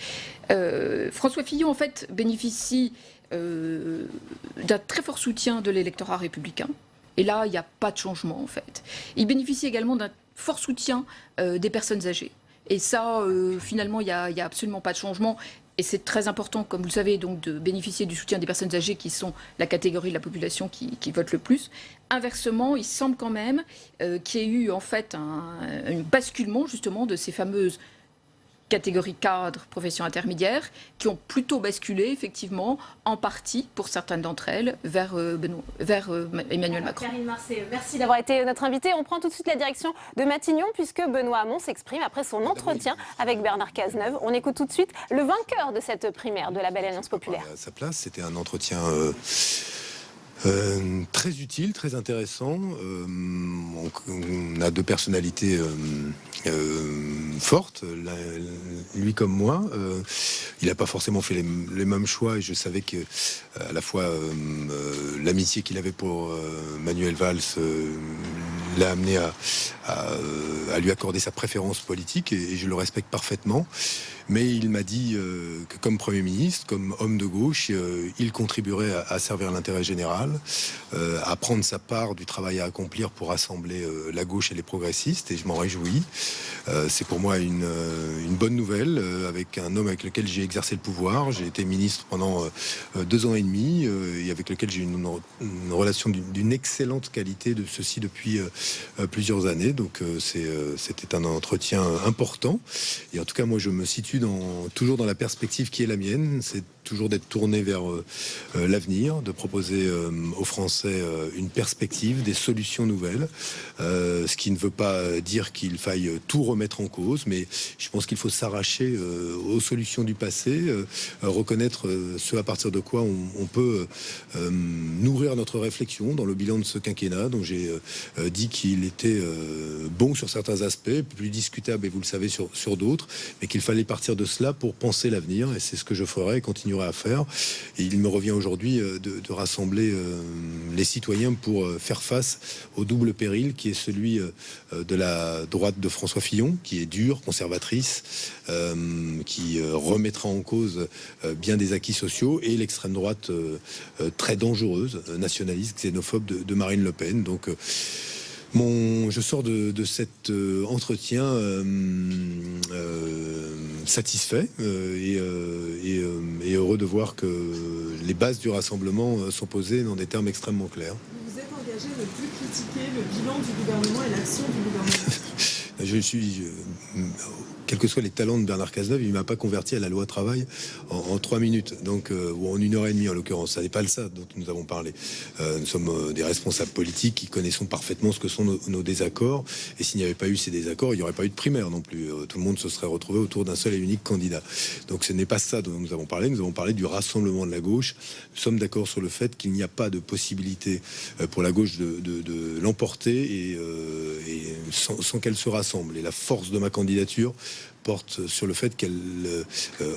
François Fillon, en fait, bénéficie d'un très fort soutien de l'électorat républicain. Et là, il n'y a pas de changement, en fait. Il bénéficie également d'un fort soutien des personnes âgées. Et ça, finalement, il n'y a absolument pas de changement. Et c'est très important, comme vous le savez, donc, de bénéficier du soutien des personnes âgées qui sont la catégorie de la population qui vote le plus. Inversement, il semble quand même qu'il y ait eu, en fait, un basculement, justement, de ces fameuses catégories cadres, professions intermédiaires, qui ont plutôt basculé, effectivement, en partie, pour certaines d'entre elles, vers Emmanuel Macron. Karine Marcé, merci d'avoir été notre invitée. On prend tout de suite la direction de Matignon, puisque Benoît Hamon s'exprime après son entretien avec Bernard Cazeneuve. On écoute tout de suite le vainqueur de cette primaire de la Belle Alliance Populaire. À sa place, c'était un entretien Très utile, très intéressant. On a deux personnalités fortes, lui comme moi. Il n'a pas forcément fait les mêmes choix et je savais que à la fois l'amitié qu'il avait pour Manuel Valls l'a amené à lui accorder sa préférence politique et je le respecte parfaitement. Mais il m'a dit que comme Premier ministre, comme homme de gauche, il contribuerait à servir l'intérêt général, à prendre sa part du travail à accomplir pour rassembler la gauche et les progressistes, et je m'en réjouis. C'est pour moi une bonne nouvelle, avec un homme avec lequel j'ai exercé le pouvoir. J'ai été ministre pendant 2 ans et demi, et avec lequel j'ai une relation d'une excellente qualité, de ceci depuis plusieurs années. Donc c'était un entretien important. Et en tout cas, moi, je me situe toujours dans la perspective qui est la mienne, c'est toujours d'être tourné vers l'avenir, de proposer aux Français une perspective, des solutions nouvelles, ce qui ne veut pas dire qu'il faille tout remettre en cause, mais je pense qu'il faut s'arracher aux solutions du passé, reconnaître ce à partir de quoi on peut nourrir notre réflexion dans le bilan de ce quinquennat, dont j'ai dit qu'il était bon sur certains aspects, plus discutable, et vous le savez, sur d'autres, mais qu'il fallait partir de cela pour penser l'avenir, et c'est ce que je ferai et continuerai à faire. Et il me revient aujourd'hui de rassembler les citoyens pour faire face au double péril qui est celui de la droite de François Fillon, qui est dure, conservatrice, qui remettra en cause bien des acquis sociaux, et l'extrême droite très dangereuse, nationaliste, xénophobe de Marine Le Pen. Donc je sors de cet entretien satisfait et heureux de voir que les bases du rassemblement sont posées dans des termes extrêmement clairs. Vous êtes engagé à ne plus critiquer le bilan du gouvernement et l'action du gouvernement. Je suis... quels que soient les talents de Bernard Cazeneuve, il ne m'a pas converti à la loi travail en 3 minutes, donc, ou en 1h30 en l'occurrence. Ça n'est pas ça dont nous avons parlé. Nous sommes des responsables politiques qui connaissons parfaitement ce que sont nos désaccords. Et s'il n'y avait pas eu ces désaccords, il n'y aurait pas eu de primaire non plus. Tout le monde se serait retrouvé autour d'un seul et unique candidat. Donc ce n'est pas ça dont nous avons parlé. Nous avons parlé du rassemblement de la gauche. Nous sommes d'accord sur le fait qu'il n'y a pas de possibilité pour la gauche de l'emporter et sans qu'elle se rassemble. Et la force de ma candidature porte sur le fait qu'elle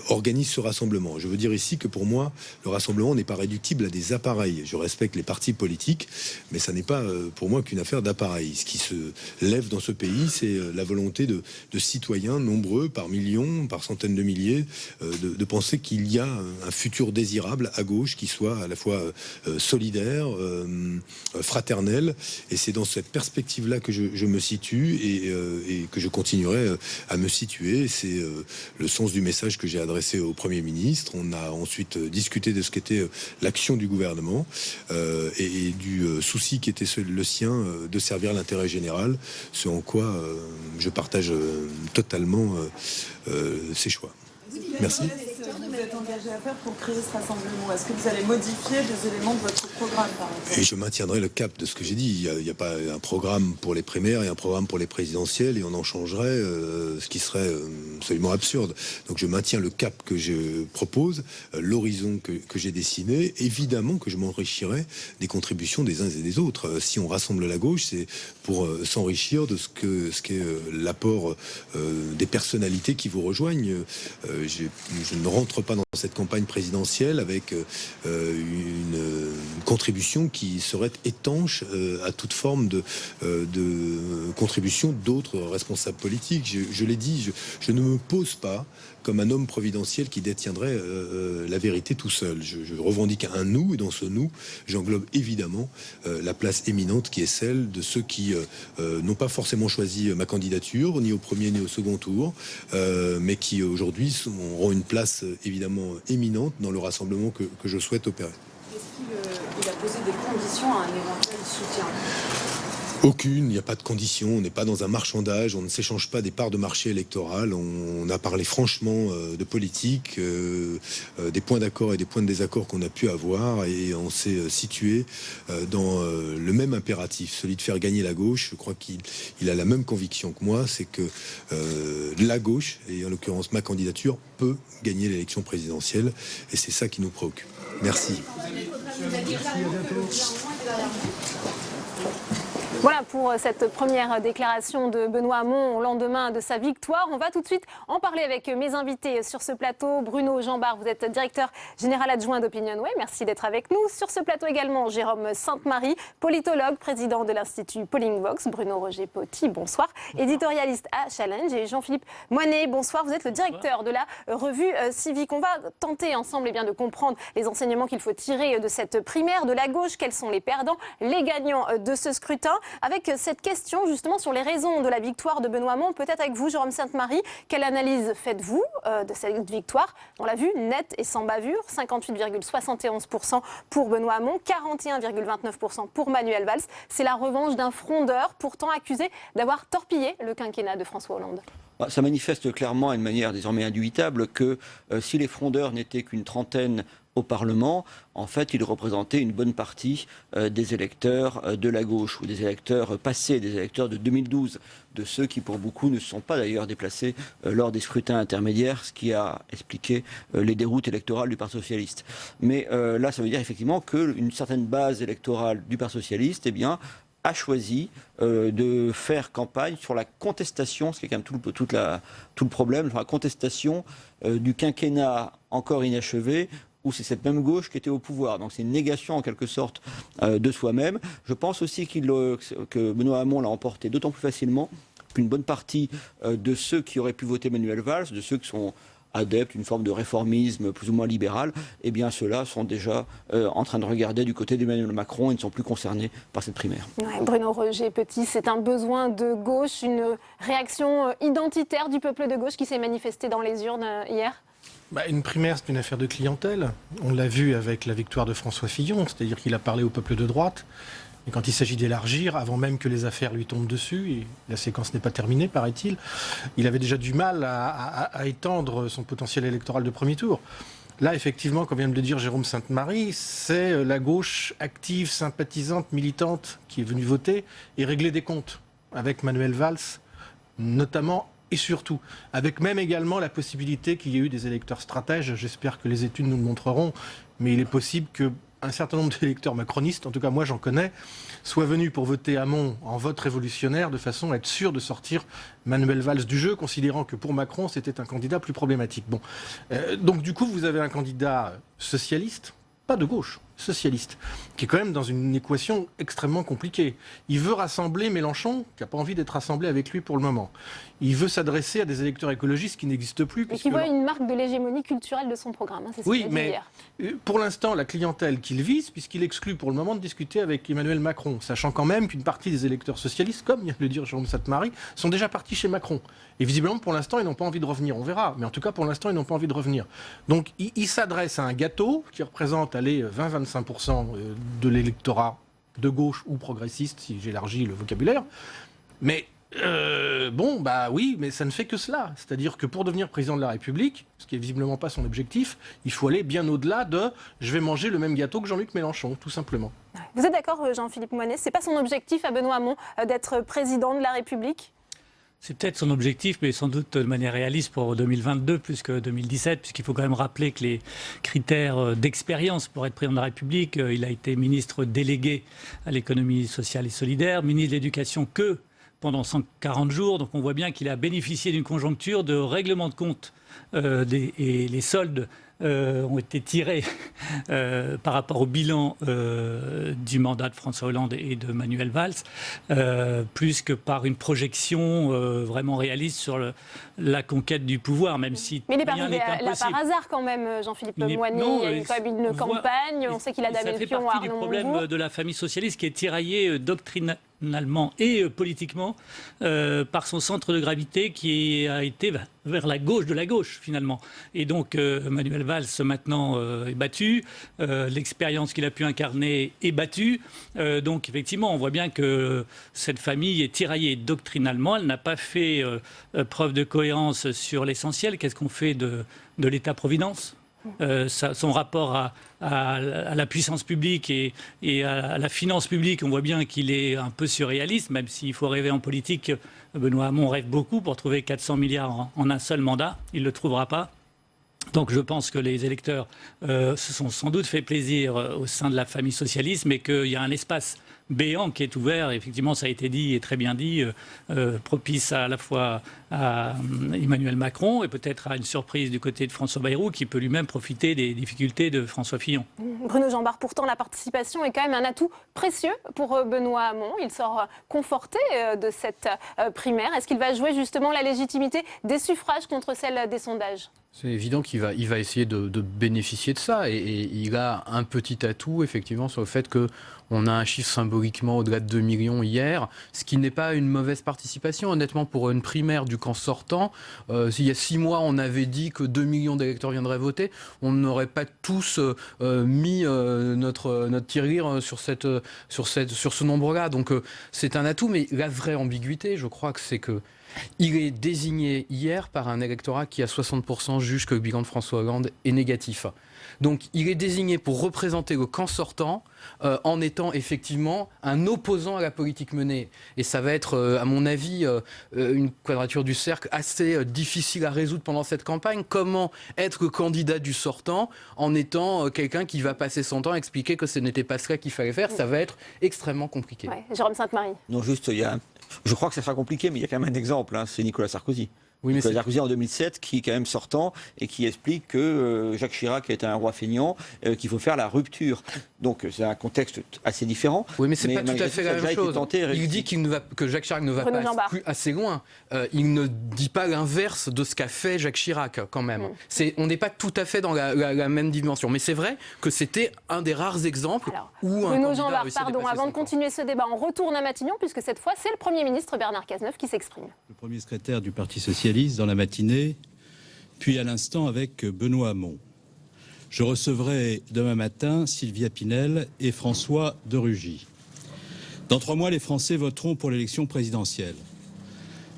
organise ce rassemblement. Je veux dire ici que pour moi, le rassemblement n'est pas réductible à des appareils. Je respecte les partis politiques, mais ça n'est pas pour moi qu'une affaire d'appareils. Ce qui se lève dans ce pays, c'est la volonté de citoyens nombreux, par millions, par centaines de milliers, de penser qu'il y a un futur désirable à gauche qui soit à la fois solidaire, fraternel. Et c'est dans cette perspective-là que je me situe et que je continuerai à me situer. C'est le sens du message que j'ai adressé au Premier ministre. On a ensuite discuté de ce qu'était l'action du gouvernement et du souci qui était le sien de servir l'intérêt général, ce en quoi je partage totalement ces choix. Merci. Vous êtes engagé à faire pour créer ce rassemblement? Est-ce que vous allez modifier des éléments de votre programme, par exemple? Et je maintiendrai le cap de ce que j'ai dit. Il n'y a pas un programme pour les primaires et un programme pour les présidentielles, et on en changerait, ce qui serait absolument absurde. Donc je maintiens le cap que je propose, l'horizon que j'ai dessiné. Évidemment que je m'enrichirai des contributions des uns et des autres. Si on rassemble la gauche, c'est pour s'enrichir de ce qu'est l'apport des personnalités qui vous rejoignent. Je ne rentre pas dans cette campagne présidentielle avec une contribution qui serait étanche à toute forme de contribution d'autres responsables politiques. Je l'ai dit, je ne me pose pas comme un homme providentiel qui détiendrait la vérité tout seul. Je revendique un nous, et dans ce nous, j'englobe évidemment la place éminente qui est celle de ceux qui n'ont pas forcément choisi ma candidature, ni au premier ni au second tour, mais qui aujourd'hui auront une place évidemment éminente dans le rassemblement que je souhaite opérer. Est-ce qu'il a posé des conditions à un éventuel soutien? Aucune, il n'y a pas de condition, on n'est pas dans un marchandage, on ne s'échange pas des parts de marché électoral, on a parlé franchement de politique, des points d'accord et des points de désaccord qu'on a pu avoir, et on s'est situé dans le même impératif, celui de faire gagner la gauche. Je crois qu'il a la même conviction que moi, c'est que la gauche, et en l'occurrence ma candidature, peut gagner l'élection présidentielle, et c'est ça qui nous préoccupe. Merci. Voilà pour cette première déclaration de Benoît Hamon au lendemain de sa victoire. On va tout de suite en parler avec mes invités sur ce plateau. Bruno Jambard, vous êtes directeur général adjoint d'Opinionway. Merci d'être avec nous. Sur ce plateau également, Jérôme Sainte-Marie, politologue, président de l'Institut Pollingvox. Bruno Roger-Poty, bonsoir. Éditorialiste à Challenge. Et Jean-Philippe Moinet, bonsoir. Vous êtes le directeur de la revue Civique. On va tenter ensemble de comprendre les enseignements qu'il faut tirer de cette primaire de la gauche. Quels sont les perdants, les gagnants de ce scrutin? Avec cette question justement sur les raisons de la victoire de Benoît Hamon, peut-être avec vous, Jérôme Sainte-Marie, quelle analyse faites-vous de cette victoire? On l'a vu, nette et sans bavure, 58,71% pour Benoît Hamon, 41,29% pour Manuel Valls. C'est la revanche d'un frondeur pourtant accusé d'avoir torpillé le quinquennat de François Hollande. Ça manifeste clairement, d'une manière désormais indubitable, que si les frondeurs n'étaient qu'une trentaine au Parlement, en fait, ils représentaient une bonne partie des électeurs de la gauche, ou des électeurs passés, des électeurs de 2012, de ceux qui, pour beaucoup, ne se sont pas d'ailleurs déplacés lors des scrutins intermédiaires, ce qui a expliqué les déroutes électorales du Parti socialiste. Mais là, ça veut dire effectivement qu'une certaine base électorale du Parti socialiste, a choisi de faire campagne sur la contestation, ce qui est quand même tout le problème, sur la contestation du quinquennat encore inachevé, où c'est cette même gauche qui était au pouvoir. Donc c'est une négation en quelque sorte de soi-même. Je pense aussi que Benoît Hamon l'a emporté d'autant plus facilement qu'une bonne partie de ceux qui auraient pu voter Manuel Valls, de ceux qui sont adeptes d'une forme de réformisme plus ou moins libéral, eh bien ceux-là sont déjà en train de regarder du côté d'Emmanuel Macron et ne sont plus concernés par cette primaire. Ouais, Bruno Roger-Poty, c'est un besoin de gauche, une réaction identitaire du peuple de gauche qui s'est manifestée dans les urnes hier? Une primaire, c'est une affaire de clientèle. On l'a vu avec la victoire de François Fillon, c'est-à-dire qu'il a parlé au peuple de droite. Et quand il s'agit d'élargir, avant même que les affaires lui tombent dessus, et la séquence n'est pas terminée, paraît-il, il avait déjà du mal à étendre son potentiel électoral de premier tour. Là, effectivement, comme vient de le dire Jérôme Sainte-Marie, c'est la gauche active, sympathisante, militante qui est venue voter et régler des comptes avec Manuel Valls, notamment et surtout, avec même également la possibilité qu'il y ait eu des électeurs stratèges. J'espère que les études nous le montreront, mais il est possible qu'un certain nombre d'électeurs macronistes, en tout cas moi j'en connais, soient venus pour voter Hamon en vote révolutionnaire de façon à être sûr de sortir Manuel Valls du jeu, considérant que pour Macron c'était un candidat plus problématique. Donc du coup vous avez un candidat socialiste, pas de gauche, socialiste, qui est quand même dans une équation extrêmement compliquée. Il veut rassembler Mélenchon, qui n'a pas envie d'être rassemblé avec lui pour le moment. Il veut s'adresser à des électeurs écologistes qui n'existent plus. Et qui voient une marque de l'hégémonie culturelle de son programme. C'est ce qu'il a dit hier. Pour l'instant, la clientèle qu'il vise, puisqu'il exclut pour le moment de discuter avec Emmanuel Macron, sachant quand même qu'une partie des électeurs socialistes, comme vient de le dire Jérôme Sainte-Marie, sont déjà partis chez Macron. Et visiblement, pour l'instant, ils n'ont pas envie de revenir. On verra. Mais en tout cas, pour l'instant, ils n'ont pas envie de revenir. Donc, il s'adresse à un gâteau qui représente 20-25% de l'électorat de gauche ou progressiste, si j'élargis le vocabulaire. Mais oui, mais ça ne fait que cela. C'est-à-dire que pour devenir président de la République, ce qui est visiblement pas son objectif, il faut aller bien au-delà de « je vais manger le même gâteau que Jean-Luc Mélenchon », tout simplement. Vous êtes d'accord, Jean-Philippe Moinet? C'est pas son objectif à Benoît Hamon d'être président de la République? C'est peut-être son objectif, mais sans doute de manière réaliste pour 2022 plus que 2017, puisqu'il faut quand même rappeler que les critères d'expérience pour être président de la République, il a été ministre délégué à l'économie sociale et solidaire, ministre de l'Éducation que pendant 140 jours. Donc on voit bien qu'il a bénéficié d'une conjoncture de règlement de compte et les soldes ont été tirés par rapport au bilan du mandat de François Hollande et de Manuel Valls, plus que par une projection vraiment réaliste sur la conquête du pouvoir, même si mais il n'est pas rien arrivé n'est impossible. là par hasard quand même, Jean-Philippe Moinet. Il y a eu quand même une campagne, on sait qu'il a donné le pion à Arnaud Montebourg. Ça fait partie du problème de la famille socialiste qui est tiraillée personnellement et politiquement par son centre de gravité qui a été vers la gauche de la gauche finalement. Et donc Manuel Valls maintenant est battu, l'expérience qu'il a pu incarner est battue. Donc effectivement on voit bien que cette famille est tiraillée doctrinalement, elle n'a pas fait preuve de cohérence sur l'essentiel. Qu'est-ce qu'on fait de l'État-providence ? Son rapport à la puissance publique et à la finance publique, on voit bien qu'il est un peu surréaliste, même s'il faut rêver en politique. Benoît Hamon rêve beaucoup pour trouver 400 milliards en un seul mandat. Il ne le trouvera pas. Donc je pense que les électeurs se sont sans doute fait plaisir au sein de la famille socialiste, mais qu'il y a un espace béant qui est ouvert, effectivement ça a été dit et très bien dit, propice à la fois à Emmanuel Macron et peut-être à une surprise du côté de François Bayrou qui peut lui-même profiter des difficultés de François Fillon. Bruno Jean-Bart, pourtant la participation est quand même un atout précieux pour Benoît Hamon. Il sort conforté de cette primaire. Est-ce qu'il va jouer justement la légitimité des suffrages contre celle des sondages ? C'est évident qu'il va essayer de bénéficier de ça et il a un petit atout effectivement sur le fait qu'on a un chiffre symboliquement au-delà de 2 millions hier, ce qui n'est pas une mauvaise participation. Honnêtement, pour une primaire du camp sortant, il y a 6 mois on avait dit que 2 millions d'électeurs viendraient voter, on n'aurait pas tous mis notre tirelire sur ce nombre-là. Donc c'est un atout, mais la vraie ambiguïté, je crois que c'est que il est désigné hier par un électorat qui à 60% juge que le bilan de François Hollande est négatif. Donc il est désigné pour représenter le camp sortant en étant effectivement un opposant à la politique menée. Et ça va être, à mon avis, une quadrature du cercle assez difficile à résoudre pendant cette campagne. Comment être le candidat du sortant en étant quelqu'un qui va passer son temps à expliquer que ce n'était pas cela qu'il fallait faire. Ça va être extrêmement compliqué. Ouais. Jérôme Sainte-Marie. Non, juste, je crois que ça sera compliqué, mais il y a quand même un exemple, c'est Nicolas Sarkozy. Oui, Nicolas Sarkozy en 2007, qui est quand même sortant et qui explique que Jacques Chirac était un roi feignant, qu'il faut faire la rupture. Donc c'est un contexte assez différent. Oui, mais c'est pas tout à fait la même chose. Il dit que Jacques Chirac ne va pas plus assez loin. Il ne dit pas l'inverse de ce qu'a fait Jacques Chirac, quand même. On n'est pas tout à fait dans la même dimension. Mais c'est vrai que c'était un des rares exemples où un Bruno Jean-Bart, pardon, avant de continuer ce débat, on retourne à Matignon, puisque cette fois, c'est le Premier ministre Bernard Cazeneuve qui s'exprime. Le Premier secrétaire du Parti socialiste dans la matinée, puis à l'instant avec Benoît Hamon. Je recevrai demain matin Sylvia Pinel et François de Rugy. Dans 3 mois, les Français voteront pour l'élection présidentielle.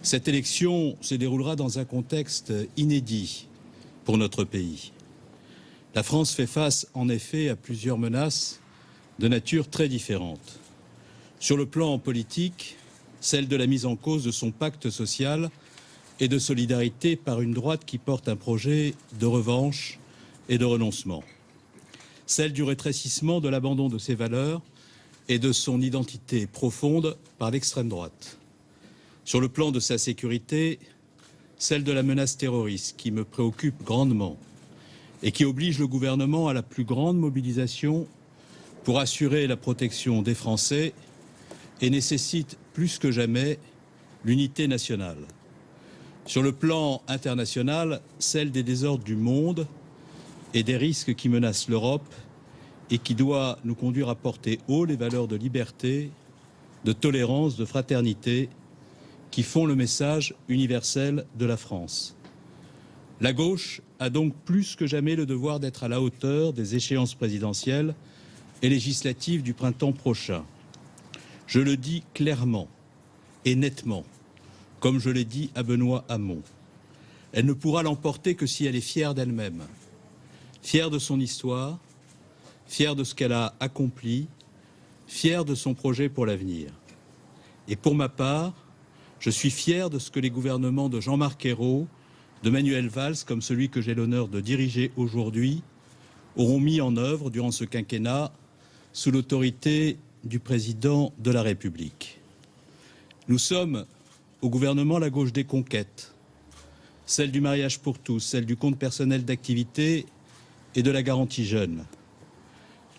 Cette élection se déroulera dans un contexte inédit pour notre pays. La France fait face, en effet, à plusieurs menaces de nature très différente. Sur le plan politique, celle de la mise en cause de son pacte social et de solidarité par une droite qui porte un projet de revanche et de renoncement. Celle du rétrécissement de l'abandon de ses valeurs et de son identité profonde par l'extrême droite. Sur le plan de sa sécurité, celle de la menace terroriste qui me préoccupe grandement et qui oblige le gouvernement à la plus grande mobilisation pour assurer la protection des Français et nécessite plus que jamais l'unité nationale. Sur le plan international, celle des désordres du monde et des risques qui menacent l'Europe et qui doit nous conduire à porter haut les valeurs de liberté, de tolérance, de fraternité qui font le message universel de la France. La gauche a donc plus que jamais le devoir d'être à la hauteur des échéances présidentielles et législatives du printemps prochain. Je le dis clairement et nettement, comme je l'ai dit à Benoît Hamon. Elle ne pourra l'emporter que si elle est fière d'elle-même, fière de son histoire, fière de ce qu'elle a accompli, fière de son projet pour l'avenir. Et pour ma part, je suis fier de ce que les gouvernements de Jean-Marc Ayrault, de Manuel Valls, comme celui que j'ai l'honneur de diriger aujourd'hui, auront mis en œuvre durant ce quinquennat sous l'autorité du président de la République. Nous sommes au gouvernement la gauche des conquêtes, celle du mariage pour tous, celle du compte personnel d'activité et de la garantie jeune.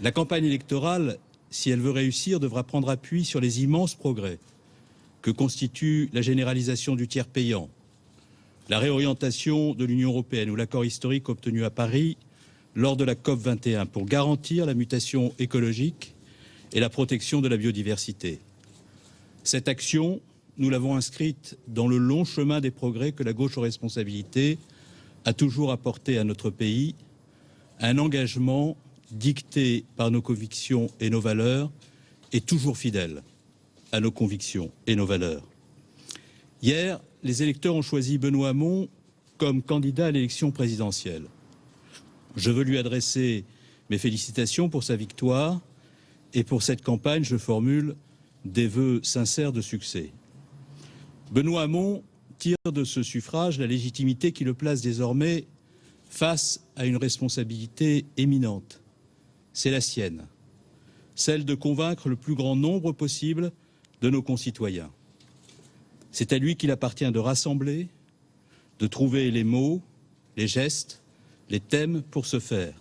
La campagne électorale, si elle veut réussir, devra prendre appui sur les immenses progrès que constitue la généralisation du tiers payant, la réorientation de l'Union européenne ou l'accord historique obtenu à Paris lors de la COP21 pour garantir la mutation écologique et la protection de la biodiversité. Cette action, nous l'avons inscrite dans le long chemin des progrès que la gauche aux responsabilités a toujours apporté à notre pays, un engagement dicté par nos convictions et nos valeurs et toujours fidèle à nos convictions et nos valeurs. Hier, les électeurs ont choisi Benoît Hamon comme candidat à l'élection présidentielle. Je veux lui adresser mes félicitations pour sa victoire et pour cette campagne, je formule des vœux sincères de succès. Benoît Hamon tire de ce suffrage la légitimité qui le place désormais face à une responsabilité éminente. C'est la sienne, celle de convaincre le plus grand nombre possible de nos concitoyens. C'est à lui qu'il appartient de rassembler, de trouver les mots, les gestes, les thèmes pour ce faire.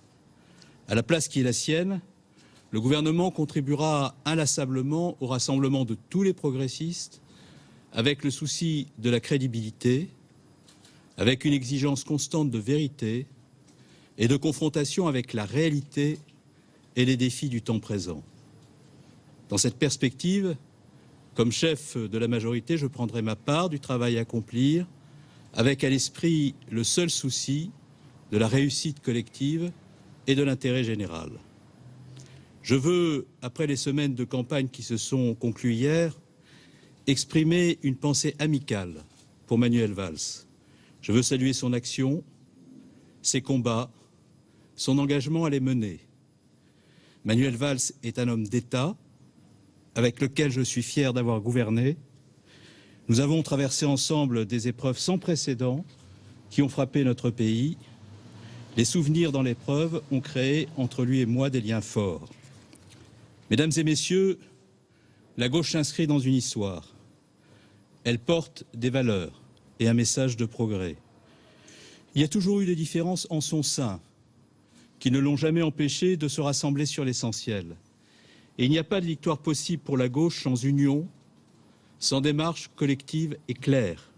À la place qui est la sienne, le gouvernement contribuera inlassablement au rassemblement de tous les progressistes, avec le souci de la crédibilité, avec une exigence constante de vérité et de confrontation avec la réalité et les défis du temps présent. Dans cette perspective, comme chef de la majorité, je prendrai ma part du travail à accomplir, avec à l'esprit le seul souci de la réussite collective et de l'intérêt général. Je veux, après les semaines de campagne qui se sont conclues hier, exprimer une pensée amicale pour Manuel Valls. Je veux saluer son action, ses combats, son engagement à les mener. Manuel Valls est un homme d'État avec lequel je suis fier d'avoir gouverné. Nous avons traversé ensemble des épreuves sans précédent qui ont frappé notre pays. Les souvenirs dans l'épreuve ont créé entre lui et moi des liens forts. Mesdames et messieurs, la gauche s'inscrit dans une histoire. Elle porte des valeurs et un message de progrès. Il y a toujours eu des différences en son sein qui ne l'ont jamais empêché de se rassembler sur l'essentiel. Et il n'y a pas de victoire possible pour la gauche sans union, sans démarche collective et claire.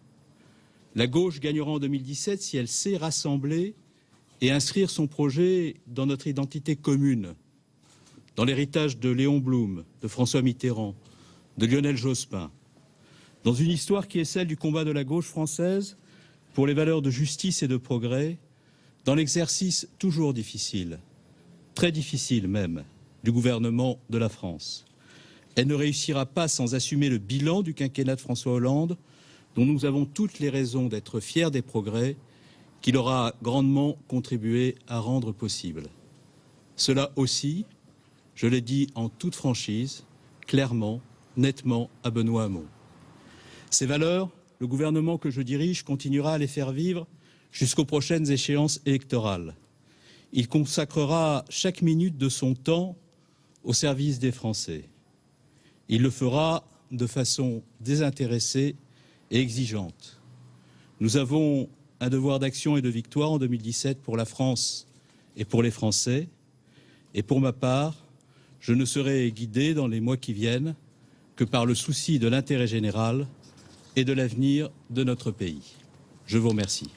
La gauche gagnera en 2017 si elle sait rassembler et inscrire son projet dans notre identité commune, dans l'héritage de Léon Blum, de François Mitterrand, de Lionel Jospin, dans une histoire qui est celle du combat de la gauche française pour les valeurs de justice et de progrès, dans l'exercice toujours difficile, très difficile même, du gouvernement de la France. Elle ne réussira pas sans assumer le bilan du quinquennat de François Hollande, dont nous avons toutes les raisons d'être fiers des progrès qu'il aura grandement contribué à rendre possible. Cela aussi, je l'ai dit en toute franchise, clairement, nettement à Benoît Hamon. Ces valeurs, le gouvernement que je dirige continuera à les faire vivre jusqu'aux prochaines échéances électorales. Il consacrera chaque minute de son temps au service des Français. Il le fera de façon désintéressée et exigeante. Nous avons un devoir d'action et de victoire en 2017 pour la France et pour les Français. Et pour ma part, je ne serai guidé dans les mois qui viennent que par le souci de l'intérêt général et de l'avenir de notre pays. Je vous remercie.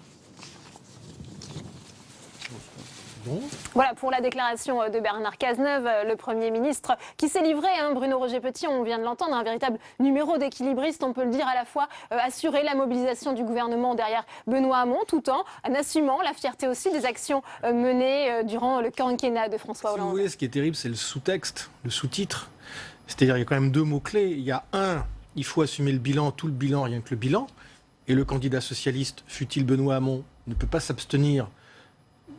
Voilà pour la déclaration de Bernard Cazeneuve, le Premier ministre, qui s'est livré, Bruno Roger-Petit, on vient de l'entendre, un véritable numéro d'équilibriste, on peut le dire, à la fois assurer la mobilisation du gouvernement derrière Benoît Hamon, tout en assumant la fierté aussi des actions menées durant le quinquennat de François Hollande. Si vous voulez, ce qui est terrible, c'est le sous-texte, le sous-titre. C'est-à-dire qu'il y a quand même deux mots-clés. Il y a un, il faut assumer le bilan, tout le bilan, rien que le bilan. Et le candidat socialiste, fût-il Benoît Hamon, ne peut pas s'abstenir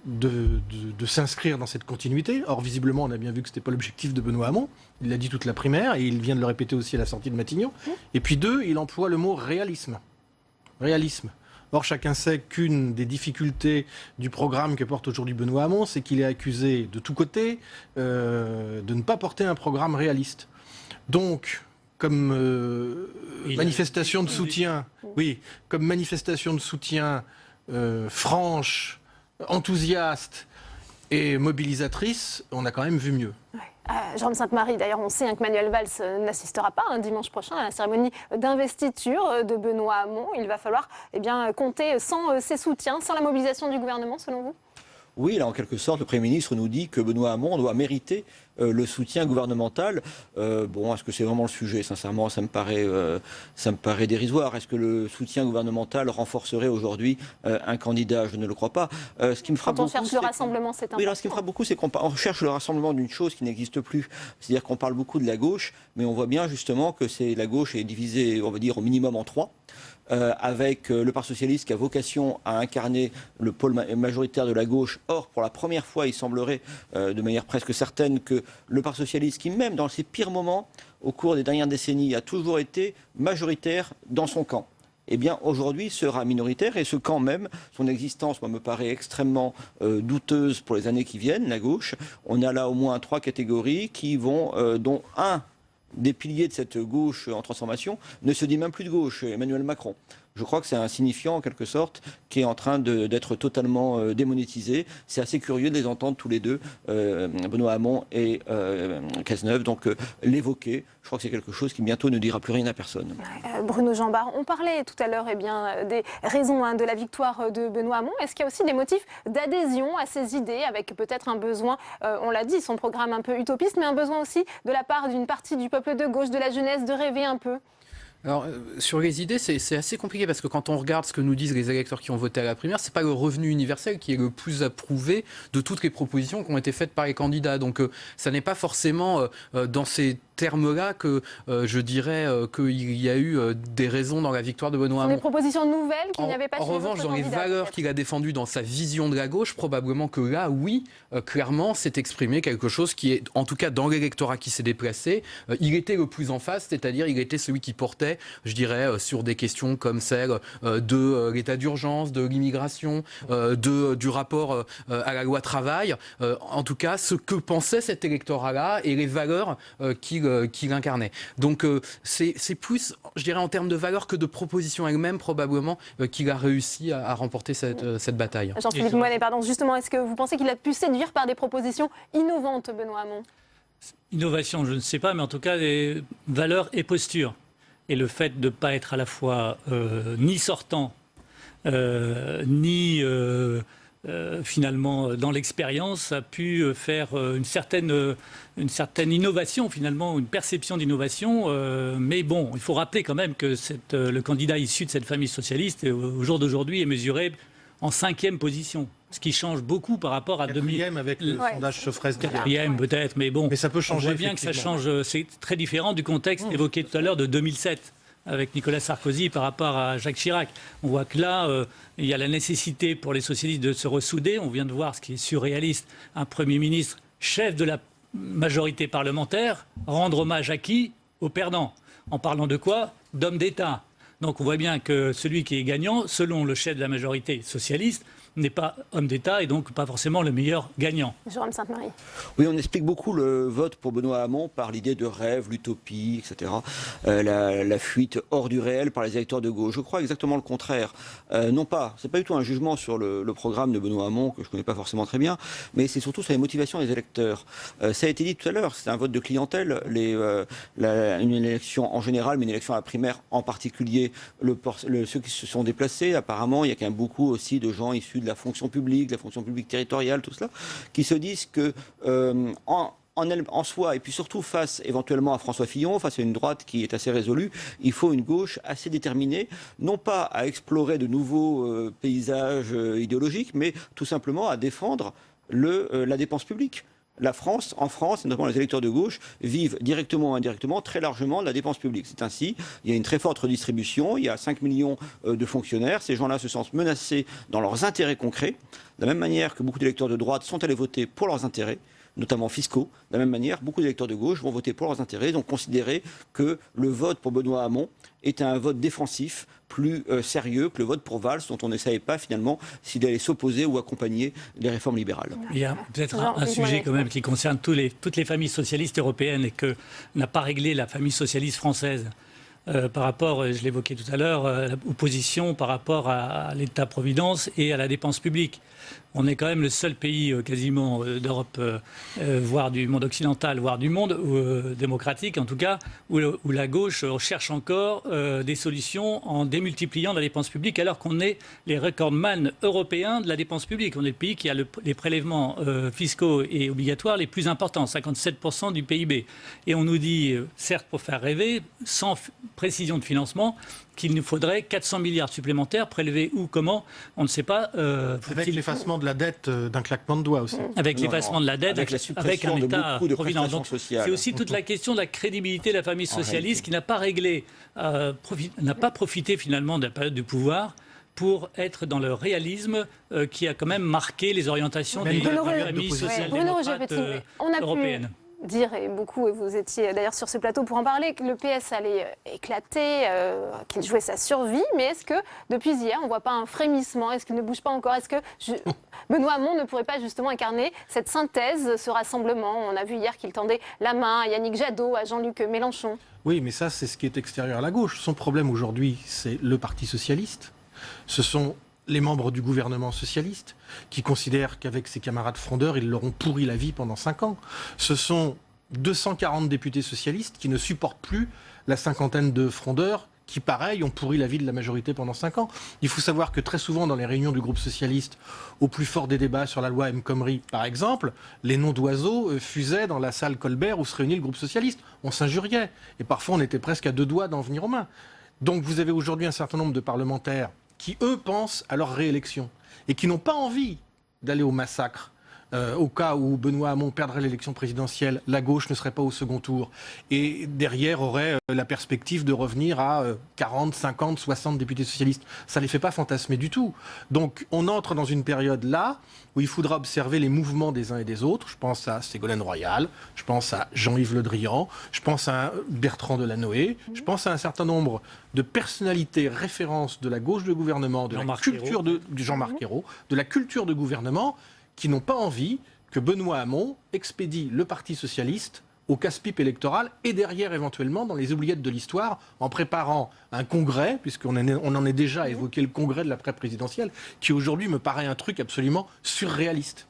de s'inscrire dans cette continuité. Or, visiblement, on a bien vu que ce n'était pas l'objectif de Benoît Hamon. Il l'a dit toute la primaire et il vient de le répéter aussi à la sortie de Matignon. Et puis deux, il emploie le mot réalisme. Réalisme. Or, chacun sait qu'une des difficultés du programme que porte aujourd'hui Benoît Hamon, c'est qu'il est accusé de tous côtés de ne pas porter un programme réaliste. Donc, comme manifestation de soutien, comme manifestation de soutien franche, enthousiaste et mobilisatrice, on a quand même vu mieux. Jean de Sainte-Marie, d'ailleurs, on sait que Manuel Valls n'assistera pas dimanche prochain à la cérémonie d'investiture de Benoît Hamon. Il va falloir compter sans ses soutiens, sans la mobilisation du gouvernement, selon vous ? Oui, là, en quelque sorte, le Premier ministre nous dit que Benoît Hamon doit mériter le soutien gouvernemental. Est-ce que c'est vraiment le sujet? Sincèrement, ça me paraît dérisoire. Est-ce que le soutien gouvernemental renforcerait aujourd'hui un candidat? Je ne le crois pas. Ce qui me frappe Quand on beaucoup, cherche le rassemblement, c'est important. Oui, alors ce qui me frappe beaucoup, c'est qu'on cherche le rassemblement d'une chose qui n'existe plus. C'est-à-dire qu'on parle beaucoup de la gauche, mais on voit bien justement que la gauche est divisée, on va dire, au minimum en trois. Avec le Parti socialiste qui a vocation à incarner le pôle majoritaire de la gauche. Or, pour la première fois, il semblerait de manière presque certaine que le Parti socialiste, qui même dans ses pires moments, au cours des dernières décennies, a toujours été majoritaire dans son camp, eh bien aujourd'hui sera minoritaire, et ce camp même, son existence, me paraît extrêmement douteuse pour les années qui viennent, la gauche. On a là au moins 3 catégories qui vont, dont un des piliers de cette gauche en transformation ne se dit même plus de gauche, Emmanuel Macron. Je crois que c'est un signifiant, en quelque sorte, qui est en train d'être totalement démonétisé. C'est assez curieux de les entendre tous les deux, Benoît Hamon et Cazeneuve, donc l'évoquer. Je crois que c'est quelque chose qui bientôt ne dira plus rien à personne. Bruno Jambard, on parlait tout à l'heure des raisons de la victoire de Benoît Hamon. Est-ce qu'il y a aussi des motifs d'adhésion à ces idées, avec peut-être un besoin, on l'a dit, son programme un peu utopiste, mais un besoin aussi de la part d'une partie du peuple de gauche, de la jeunesse, de rêver un peu? Alors, sur les idées, c'est assez compliqué parce que quand on regarde ce que nous disent les électeurs qui ont voté à la primaire, c'est pas le revenu universel qui est le plus approuvé de toutes les propositions qui ont été faites par les candidats. Donc, ça n'est pas forcément dans ces termes-là que je dirais qu'il y a eu des raisons dans la victoire de Benoît Hamon. Des propositions nouvelles qu'il n'y avait pas chez En revanche, dans les valeurs qu'il a défendues dans sa vision de la gauche, probablement que là, oui, clairement, s'est exprimé quelque chose qui est, en tout cas dans l'électorat qui s'est déplacé, il était le plus en face, c'est-à-dire il était celui qui portait, je dirais, sur des questions comme celle de l'état d'urgence, de l'immigration, du rapport à la loi travail, en tout cas ce que pensait cet électorat-là et les valeurs qu'il incarnait. Donc c'est plus, je dirais, en termes de valeurs que de propositions elles-mêmes, probablement, qu'il a réussi à remporter cette bataille. Jean-Philippe Moinet, pardon, justement, est-ce que vous pensez qu'il a pu séduire par des propositions innovantes, Benoît Hamon? Innovation, je ne sais pas, mais en tout cas, les valeurs et postures. Et le fait de ne pas être à la fois ni sortant, ni finalement dans l'expérience, a pu faire une certaine innovation, finalement, une perception d'innovation. Mais bon, il faut rappeler quand même que le candidat issu de cette famille socialiste, au jour d'aujourd'hui, est mesuré en 5e position. Ce qui change beaucoup par rapport à 4e avec le sondage Sofres. 4e peut-être, mais bon, ça peut changer. On voit bien que ça change. C'est très différent du contexte évoqué tout à l'heure de 2007 avec Nicolas Sarkozy par rapport à Jacques Chirac. On voit que là, il y a la nécessité pour les socialistes de se ressouder. On vient de voir ce qui est surréaliste. Un Premier ministre, chef de la majorité parlementaire, rendre hommage à qui? Aux perdants. En parlant de quoi? D'homme d'État. Donc on voit bien que celui qui est gagnant, selon le chef de la majorité socialiste, n'est pas homme d'État et donc pas forcément le meilleur gagnant. Jérôme Sainte-Marie. Oui, on explique beaucoup le vote pour Benoît Hamon par l'idée de rêve, l'utopie, etc. La fuite hors du réel par les électeurs de gauche. Je crois exactement le contraire. Non pas, c'est pas du tout un jugement sur le programme de Benoît Hamon, que je connais pas forcément très bien, mais c'est surtout sur les motivations des électeurs. Ça a été dit tout à l'heure, c'est un vote de clientèle. Une élection en général, mais une élection à la primaire en particulier, ceux qui se sont déplacés, apparemment, il y a quand même beaucoup aussi de gens issus de la fonction publique territoriale, tout cela, qui se disent que en soi, et puis surtout face éventuellement à François Fillon, face à une droite qui est assez résolue, il faut une gauche assez déterminée, non pas à explorer de nouveaux paysages idéologiques, mais tout simplement à défendre la dépense publique. En France, et notamment les électeurs de gauche, vivent directement ou indirectement très largement de la dépense publique. C'est ainsi, il y a une très forte redistribution, il y a 5 millions de fonctionnaires, ces gens-là se sentent menacés dans leurs intérêts concrets, de la même manière que beaucoup d'électeurs de droite sont allés voter pour leurs intérêts, notamment fiscaux. De la même manière, beaucoup d'électeurs de gauche vont voter pour leurs intérêts, donc considérer que le vote pour Benoît Hamon est un vote défensif, plus sérieux que le vote pour Valls, dont on ne savait pas finalement s'il allait s'opposer ou accompagner les réformes libérales. Il y a peut-être un sujet quand même qui concerne toutes les familles socialistes européennes et que n'a pas réglé la famille socialiste française. Par rapport, je l'évoquais tout à l'heure, à l'opposition par rapport à l'État-providence et à la dépense publique. on est quand même le seul pays quasiment d'Europe, voire du monde occidental, voire du monde démocratique en tout cas, où la gauche cherche encore des solutions en démultipliant la dépense publique, alors qu'on est les recordman européens de la dépense publique. On est le pays qui a les prélèvements fiscaux et obligatoires les plus importants, 57% du PIB. Et on nous dit, certes pour faire rêver, sans précision de financement, qu'il nous faudrait 400 milliards supplémentaires, prélevés où, comment, on ne sait pas. Avec l'effacement de la dette d'un claquement de doigts aussi. Avec l'effacement de la dette, avec un État provident. Donc, sociales. c'est aussi toute la question de la crédibilité de la famille socialiste qui n'a pas réglé, n'a pas profité finalement de la période du pouvoir pour être dans le réalisme qui a quand même marqué les orientations des familles social-démocrates européennes. Dire, et beaucoup, et vous étiez d'ailleurs sur ce plateau pour en parler, que le PS allait éclater, qu'il jouait sa survie, mais est-ce que depuis hier, on ne voit pas un frémissement? Est-ce qu'il ne bouge pas encore? Est-ce que Benoît Hamon ne pourrait pas justement incarner cette synthèse, ce rassemblement? On a vu hier qu'il tendait la main à Yannick Jadot, à Jean-Luc Mélenchon. Oui, mais ça, c'est ce qui est extérieur à la gauche. Son problème aujourd'hui, c'est le Parti socialiste. Ce sont les membres du gouvernement socialiste qui considèrent qu'avec ses camarades frondeurs, ils leur ont pourri la vie pendant 5 ans. Ce sont 240 députés socialistes qui ne supportent plus la cinquantaine de frondeurs qui, pareil, ont pourri la vie de la majorité pendant 5 ans. Il faut savoir que très souvent, dans les réunions du groupe socialiste, au plus fort des débats sur la loi El Khomri, par exemple, les noms d'oiseaux fusaient dans la salle Colbert où se réunit le groupe socialiste. On s'injuriait. Et parfois, on était presque à 2 doigts d'en venir aux mains. Donc vous avez aujourd'hui un certain nombre de parlementaires qui, eux, pensent à leur réélection et qui n'ont pas envie d'aller au massacre. Au cas où Benoît Hamon perdrait l'élection présidentielle, la gauche ne serait pas au second tour. Et derrière aurait la perspective de revenir à 40, 50, 60 députés socialistes. Ça ne les fait pas fantasmer du tout. Donc on entre dans une période là où il faudra observer les mouvements des uns et des autres. Je pense à Ségolène Royal, je pense à Jean-Yves Le Drian, je pense à Bertrand Delanoë, je pense à un certain nombre de personnalités références de la gauche de gouvernement, de la culture de Jean-Marc Ayrault, de la culture de gouvernement, qui n'ont pas envie que Benoît Hamon expédie le Parti socialiste au casse-pipe électoral et derrière éventuellement dans les oubliettes de l'histoire en préparant un congrès, puisqu'on en est déjà évoqué le congrès de l'après-présidentielle, qui aujourd'hui me paraît un truc absolument surréaliste.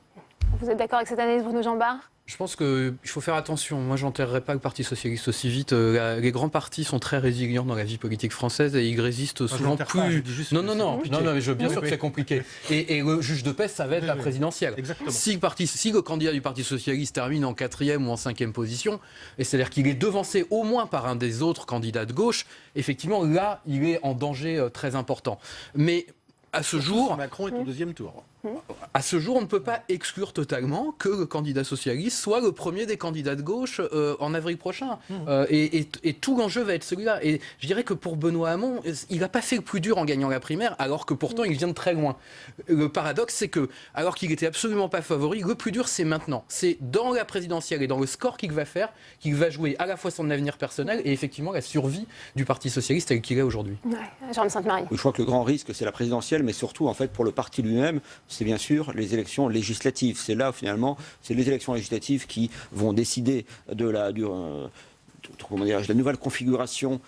Vous êtes d'accord avec cette analyse, Bruno Jambard ? Je pense qu'il faut faire attention. Moi, je n'enterrerai pas le Parti socialiste aussi vite. Les grands partis sont très résilients dans la vie politique française et ils résistent souvent plus. Non, mais bien sûr que c'est compliqué. Et le juge de paix, ça va être la présidentielle. Exactement. Si le candidat du Parti socialiste termine en 4e ou en 5e position, et c'est-à-dire qu'il est devancé au moins par un des autres candidats de gauche, effectivement, là, il est en danger très important. Mais à ce jour, Macron est au 2e tour. À ce jour, on ne peut pas exclure totalement que le candidat socialiste soit le premier des candidats de gauche en avril prochain. Et tout l'enjeu va être celui-là. Et je dirais que pour Benoît Hamon, il n'a pas fait le plus dur en gagnant la primaire, alors que pourtant il vient de très loin. Le paradoxe, c'est que, alors qu'il n'était absolument pas favori, le plus dur, c'est maintenant. C'est dans la présidentielle et dans le score qu'il va faire, qu'il va jouer à la fois son avenir personnel et effectivement la survie du Parti socialiste tel qu'il est aujourd'hui. Ouais, Jean de Sainte-Marie. Je crois que le grand risque, c'est la présidentielle, mais surtout, en fait, pour le parti lui-même, c'est bien sûr les élections législatives. C'est là, finalement, c'est les élections législatives qui vont décider de la nouvelle configuration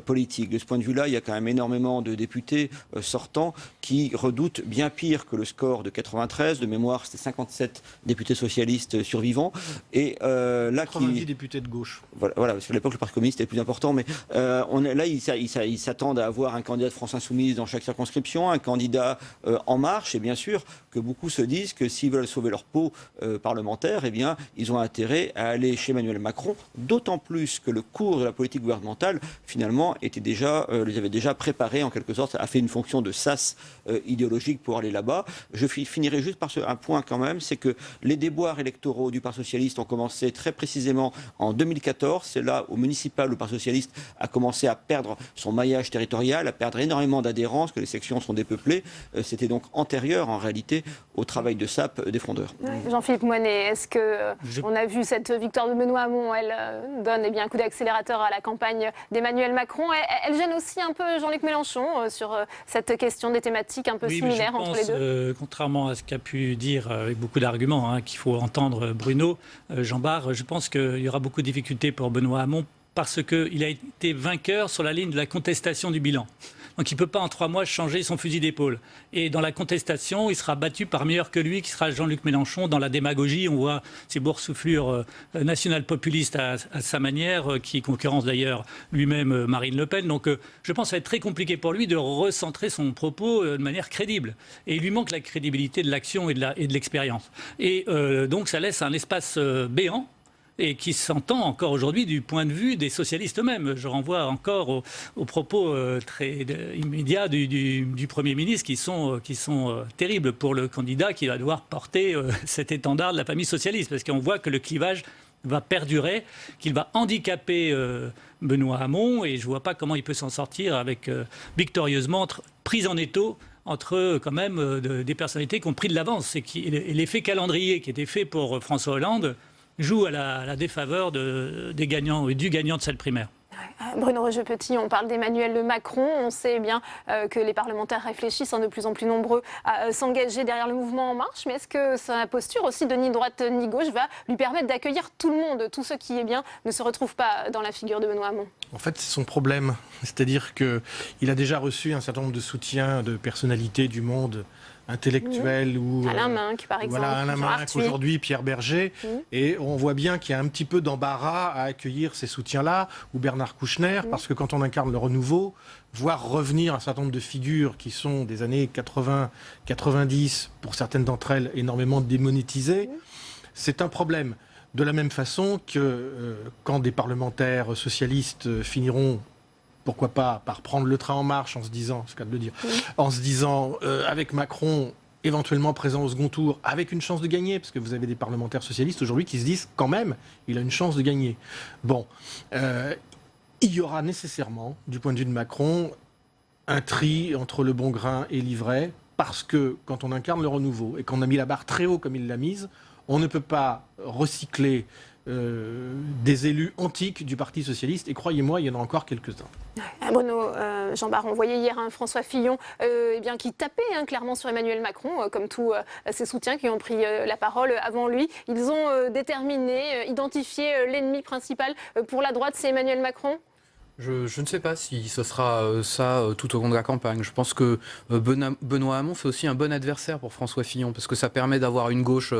politique. De ce point de vue-là, il y a quand même énormément de députés sortants qui redoutent bien pire que le score de 93. De mémoire, c'était 57 députés socialistes survivants. Et là, 90 députés de gauche. Voilà, parce qu'à l'époque, le Parti communiste était plus important. Mais là, ils s'attendent à avoir un candidat de France Insoumise dans chaque circonscription, un candidat En Marche. Et bien sûr, que beaucoup se disent que s'ils veulent sauver leur peau parlementaire, eh bien, ils ont intérêt à aller chez Emmanuel Macron. D'autant plus que le cours de la politique gouvernementale, finalement, les avait déjà préparés, en quelque sorte, a fait une fonction de sas idéologique pour aller là-bas. Je finirai juste par un point quand même, c'est que les déboires électoraux du Parti socialiste ont commencé très précisément en 2014. C'est là, au municipal, le Parti socialiste a commencé à perdre son maillage territorial, à perdre énormément d'adhérence, que les sections sont dépeuplées. C'était donc antérieur, en réalité, au travail de sape des frondeurs. Jean-Philippe Moinet, est-ce que on a vu cette victoire de Benoît Hamon, elle donne un coup d'accélérateur à la campagne d'Emmanuel Macron. Elle gêne aussi un peu Jean-Luc Mélenchon sur cette question des thématiques un peu similaires entre les deux. Contrairement à ce qu'a pu dire avec beaucoup d'arguments qu'il faut entendre Bruno Jambard, je pense qu'il y aura beaucoup de difficultés pour Benoît Hamon parce qu'il a été vainqueur sur la ligne de la contestation du bilan. Donc il ne peut pas en 3 mois changer son fusil d'épaule. Et dans la contestation, il sera battu par meilleur que lui, qui sera Jean-Luc Mélenchon. Dans la démagogie, on voit ces boursouflures national-populistes à sa manière, qui concurrence d'ailleurs lui-même Marine Le Pen. Donc je pense que ça va être très compliqué pour lui de recentrer son propos de manière crédible. Et il lui manque la crédibilité de l'action et de l'expérience. Et donc ça laisse un espace béant, et qui s'entend encore aujourd'hui du point de vue des socialistes eux-mêmes. Je renvoie encore aux propos très immédiats du Premier ministre qui sont terribles pour le candidat qui va devoir porter cet étendard de la famille socialiste, parce qu'on voit que le clivage va perdurer, qu'il va handicaper Benoît Hamon, et je ne vois pas comment il peut s'en sortir avec victorieusement prise en étau entre quand même des personnalités qui ont pris de l'avance. Et l'effet calendrier qui était fait pour François Hollande joue à la défaveur des gagnants et du gagnant de cette primaire. Bruno Roger-Petit, on parle d'Emmanuel Macron. On sait bien que les parlementaires réfléchissent de plus en plus nombreux à s'engager derrière le mouvement En Marche. Mais est-ce que sa posture aussi de ni droite ni gauche va lui permettre d'accueillir tout le monde? Tout ce qui est bien ne se retrouve pas dans la figure de Benoît Hamon. En fait, c'est son problème. C'est-à-dire qu'il a déjà reçu un certain nombre de soutiens de personnalités du monde intellectuel ou Alain Minc, par exemple. Voilà, Alain Minc, aujourd'hui Pierre Berger. Et on voit bien qu'il y a un petit peu d'embarras à accueillir ces soutiens-là, ou Bernard Kouchner, parce que quand on incarne le renouveau, voir revenir un certain nombre de figures qui sont des années 80, 90, pour certaines d'entre elles énormément démonétisées, c'est un problème. De la même façon que quand des parlementaires socialistes finiront, pourquoi pas, par prendre le train en marche en se disant, c'est le cas de le dire, en se disant avec Macron éventuellement présent au second tour, avec une chance de gagner, parce que vous avez des parlementaires socialistes aujourd'hui qui se disent quand même, il a une chance de gagner. Bon, il y aura nécessairement, du point de vue de Macron, un tri entre le bon grain et l'ivraie, parce que quand on incarne le renouveau et qu'on a mis la barre très haut comme il l'a mise, on ne peut pas recycler des élus antiques du Parti socialiste, et croyez-moi, il y en a encore quelques-uns. Bruno, Jean Baron, on voyait hier François Fillon qui tapait clairement sur Emmanuel Macron, comme tous ses soutiens qui ont pris la parole avant lui. Ils ont déterminé, identifié l'ennemi principal pour la droite, c'est Emmanuel Macron. Je ne sais pas si ce sera ça tout au long de la campagne. Je pense que Benoît Hamon, c'est aussi un bon adversaire pour François Fillon, parce que ça permet d'avoir une gauche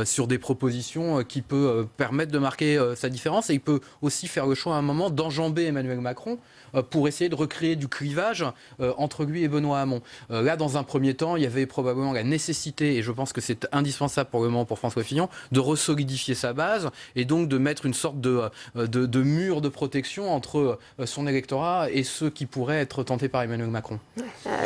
sur des propositions qui peut permettre de marquer sa différence, et il peut aussi faire le choix à un moment d'enjamber Emmanuel Macron pour essayer de recréer du clivage entre lui et Benoît Hamon. Là, dans un premier temps, il y avait probablement la nécessité, et je pense que c'est indispensable pour le moment pour François Fillon, de resolidifier sa base, et donc de mettre une sorte de mur de protection entre son électorat et ceux qui pourraient être tentés par Emmanuel Macron.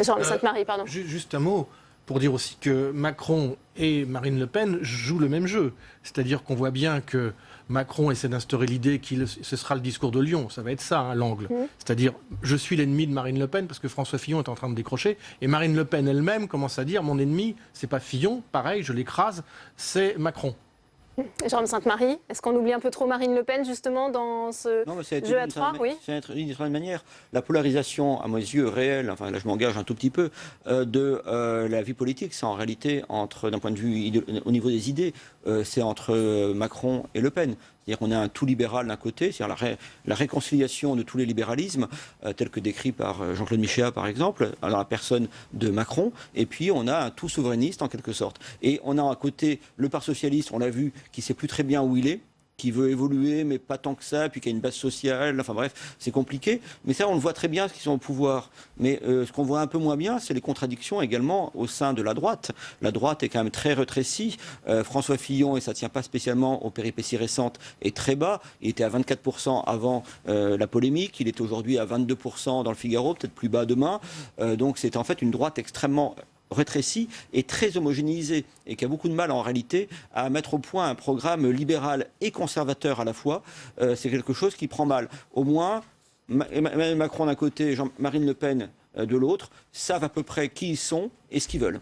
Jean de Sainte-Marie, pardon. Juste un mot pour dire aussi que Macron et Marine Le Pen jouent le même jeu. C'est-à-dire qu'on voit bien que Macron essaie d'instaurer l'idée que ce sera le discours de Lyon. Ça va être ça, l'angle. C'est-à-dire, je suis l'ennemi de Marine Le Pen parce que François Fillon est en train de décrocher. Et Marine Le Pen elle-même commence à dire, mon ennemi, c'est pas Fillon, pareil, je l'écrase, c'est Macron. Jean de Sainte-Marie, est-ce qu'on oublie un peu trop Marine Le Pen, justement, dans ce jeu à trois? C'est d'une certaine manière. La polarisation, à mes yeux, réelle, enfin là je m'engage un tout petit peu, de la vie politique, c'est en réalité, d'un point de vue au niveau des idées, c'est entre Macron et Le Pen. C'est-à-dire qu'on a un tout libéral d'un côté, c'est-à-dire la réconciliation de tous les libéralismes, tel que décrit par Jean-Claude Michéa, par exemple, dans la personne de Macron, et puis on a un tout souverainiste, en quelque sorte. Et on a à côté le Parti socialiste, on l'a vu, qui ne sait plus très bien où il est, qui veut évoluer, mais pas tant que ça, puis qui a une base sociale, enfin bref, c'est compliqué. Mais ça, on le voit très bien, ce qu'ils sont au pouvoir. Mais ce qu'on voit un peu moins bien, c'est les contradictions également au sein de la droite. La droite est quand même très rétrécie. François Fillon, et ça ne tient pas spécialement aux péripéties récentes, est très bas. Il était à 24% avant la polémique. Il est aujourd'hui à 22% dans le Figaro, peut-être plus bas demain. Donc c'est en fait une droite extrêmement rétrécie et très homogénéisée, et qui a beaucoup de mal en réalité à mettre au point un programme libéral et conservateur à la fois. C'est quelque chose qui prend mal. Au moins, Emmanuel Macron d'un côté, Marine Le Pen de l'autre, savent à peu près qui ils sont et ce qu'ils veulent.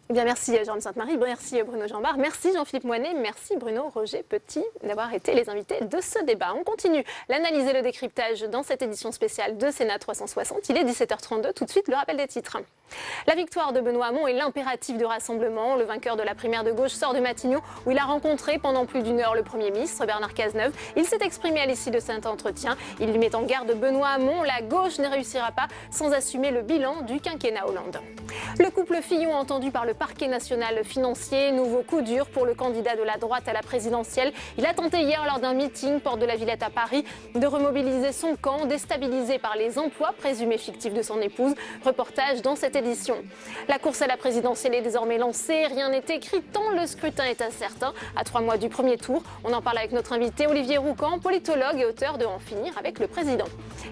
Eh bien, merci Jean de Sainte-Marie, merci Bruno Jambard, merci Jean-Philippe Moinet, merci Bruno Roger Petit d'avoir été les invités de ce débat. On continue l'analyse et le décryptage dans cette édition spéciale de Sénat 360. Il est 17h32, tout de suite le rappel des titres. La victoire de Benoît Hamon est l'impératif du rassemblement. Le vainqueur de la primaire de gauche sort de Matignon où il a rencontré pendant plus d'une heure le Premier ministre Bernard Cazeneuve. Il s'est exprimé à l'issue de cet entretien. Il lui met en garde Benoît Hamon. La gauche ne réussira pas sans assumer le bilan du quinquennat Hollande. Le couple Fillon entendu par le parquet national financier. Nouveau coup dur pour le candidat de la droite à la présidentielle. Il a tenté hier lors d'un meeting porte de la Villette à Paris de remobiliser son camp, déstabilisé par les emplois présumés fictifs de son épouse. Reportage dans cette édition. La course à la présidentielle est désormais lancée. Rien n'est écrit tant le scrutin est incertain. À 3 mois du premier tour, on en parle avec notre invité Olivier Roucan, politologue et auteur de En finir avec le président.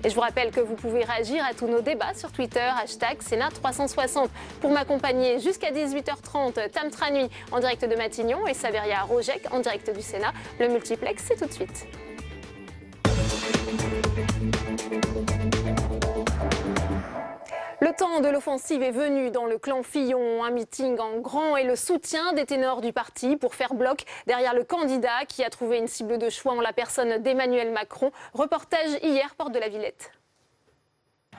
Et je vous rappelle que vous pouvez réagir à tous nos débats sur Twitter, #Sénat360. Pour m'accompagner jusqu'à 18h30, Tam Tranui en direct de Matignon et Saveria Rojek en direct du Sénat. Le multiplex, c'est tout de suite. Le temps de l'offensive est venu dans le clan Fillon. Un meeting en grand et le soutien des ténors du parti pour faire bloc derrière le candidat qui a trouvé une cible de choix en la personne d'Emmanuel Macron. Reportage hier, porte de la Villette.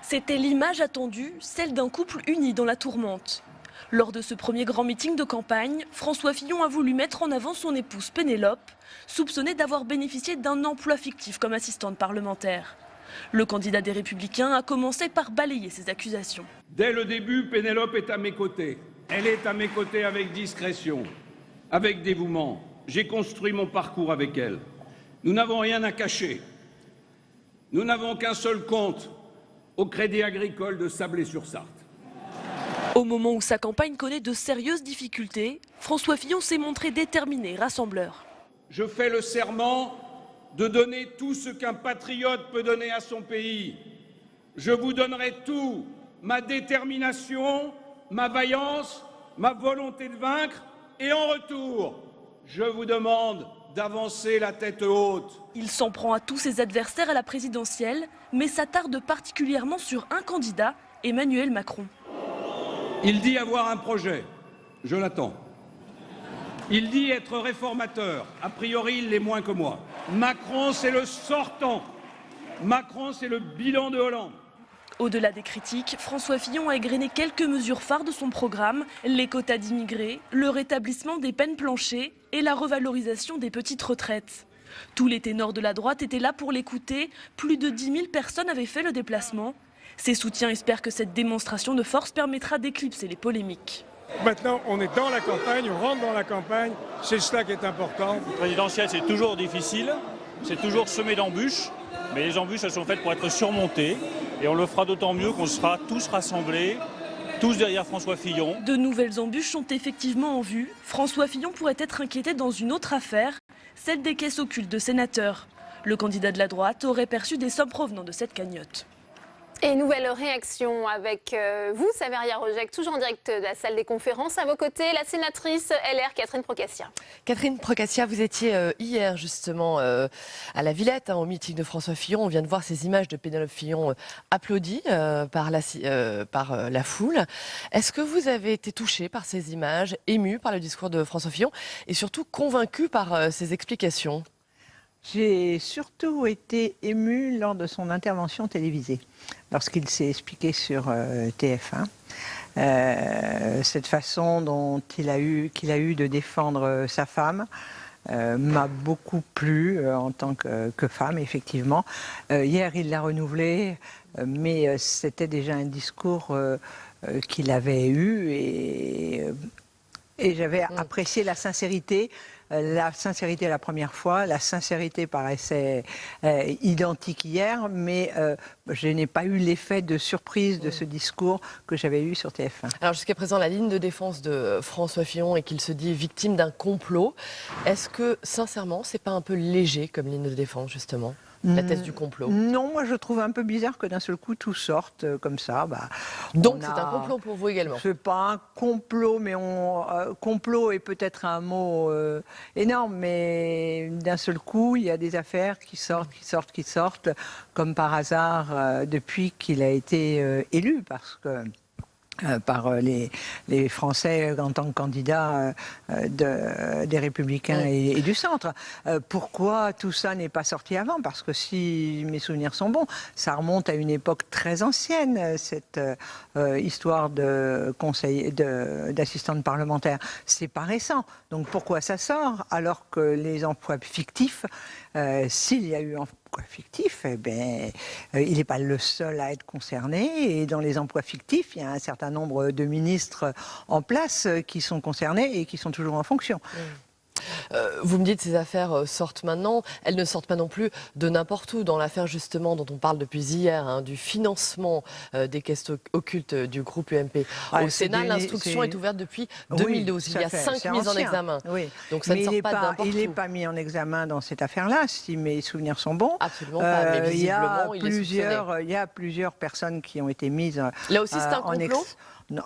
C'était l'image attendue, celle d'un couple uni dans la tourmente. Lors de ce premier grand meeting de campagne, François Fillon a voulu mettre en avant son épouse Pénélope, soupçonnée d'avoir bénéficié d'un emploi fictif comme assistante parlementaire. Le candidat des Républicains a commencé par balayer ces accusations. Dès le début, Pénélope est à mes côtés. Elle est à mes côtés avec discrétion, avec dévouement. J'ai construit mon parcours avec elle. Nous n'avons rien à cacher. Nous n'avons qu'un seul compte au Crédit Agricole de Sablé-sur-Sarthe. Au moment où sa campagne connaît de sérieuses difficultés, François Fillon s'est montré déterminé, rassembleur. Je fais le serment de donner tout ce qu'un patriote peut donner à son pays. Je vous donnerai tout, ma détermination, ma vaillance, ma volonté de vaincre, et en retour, je vous demande d'avancer la tête haute. Il s'en prend à tous ses adversaires à la présidentielle, mais s'attarde particulièrement sur un candidat, Emmanuel Macron. Il dit avoir un projet, je l'attends. Il dit être réformateur, a priori il l'est moins que moi. Macron c'est le sortant, Macron c'est le bilan de Hollande. Au-delà des critiques, François Fillon a égrené quelques mesures phares de son programme, les quotas d'immigrés, le rétablissement des peines planchées et la revalorisation des petites retraites. Tous les ténors de la droite étaient là pour l'écouter, plus de 10 000 personnes avaient fait le déplacement. Ses soutiens espèrent que cette démonstration de force permettra d'éclipser les polémiques. Maintenant, on est dans la campagne, on rentre dans la campagne, c'est cela qui est important. Le présidentiel, c'est toujours difficile, c'est toujours semé d'embûches, mais les embûches, elles sont faites pour être surmontées, et on le fera d'autant mieux qu'on sera tous rassemblés, tous derrière François Fillon. De nouvelles embûches sont effectivement en vue. François Fillon pourrait être inquiété dans une autre affaire, celle des caisses occultes de sénateurs. Le candidat de la droite aurait perçu des sommes provenant de cette cagnotte. Et nouvelle réaction avec vous, Saveria Rojek, toujours en direct de la salle des conférences. À vos côtés, la sénatrice LR, Catherine Procaccia. Catherine Procaccia, vous étiez hier justement à la Villette, au meeting de François Fillon. On vient de voir ces images de Pénélope Fillon applaudies par la foule. Est-ce que vous avez été touchée par ces images, émue par le discours de François Fillon et surtout convaincue par ses explications ? J'ai surtout été émue lors de son intervention télévisée, lorsqu'il s'est expliqué sur TF1. Cette façon dont qu'il a eu de défendre sa femme m'a beaucoup plu en tant que femme, effectivement. Hier, il l'a renouvelé, mais c'était déjà un discours qu'il avait eu et j'avais apprécié la sincérité. La sincérité la première fois, la sincérité paraissait identique hier, mais je n'ai pas eu l'effet de surprise de ce discours que j'avais eu sur TF1. Alors jusqu'à présent, la ligne de défense de François Fillon est qu'il se dit victime d'un complot. Est-ce que, sincèrement, c'est pas un peu léger comme ligne de défense, justement ? La thèse du complot. Non, moi je trouve un peu bizarre que d'un seul coup tout sorte comme ça. Donc c'est un complot pour vous également. C'est pas un complot, mais complot est peut-être un mot énorme, mais d'un seul coup il y a des affaires qui sortent, comme par hasard depuis qu'il a été élu, parce que par les Français en tant que candidats des Républicains et du Centre. Pourquoi tout ça n'est pas sorti avant? Parce que si mes souvenirs sont bons, ça remonte à une époque très ancienne, cette histoire d'assistante parlementaire. C'est pas récent. Donc pourquoi ça sort alors que les emplois fictifs, s'il y a eu emploi fictif, eh bien, il n'est pas le seul à être concerné. Et dans les emplois fictifs, il y a un certain nombre de ministres en place qui sont concernés et qui sont toujours en fonction. Vous me dites que ces affaires sortent maintenant, elles ne sortent pas non plus de n'importe où. Dans l'affaire justement dont on parle depuis hier, du financement des caisses occultes du groupe UMP au Sénat, l'instruction est ouverte depuis 2012. Il y a 5 mises en examen. Oui. Donc ça ne sort pas de n'importe où. Il n'est pas mis en examen dans cette affaire-là, si mes souvenirs sont bons. Absolument pas, mais visiblement, il y a plusieurs personnes qui ont été mises là aussi, c'est un complot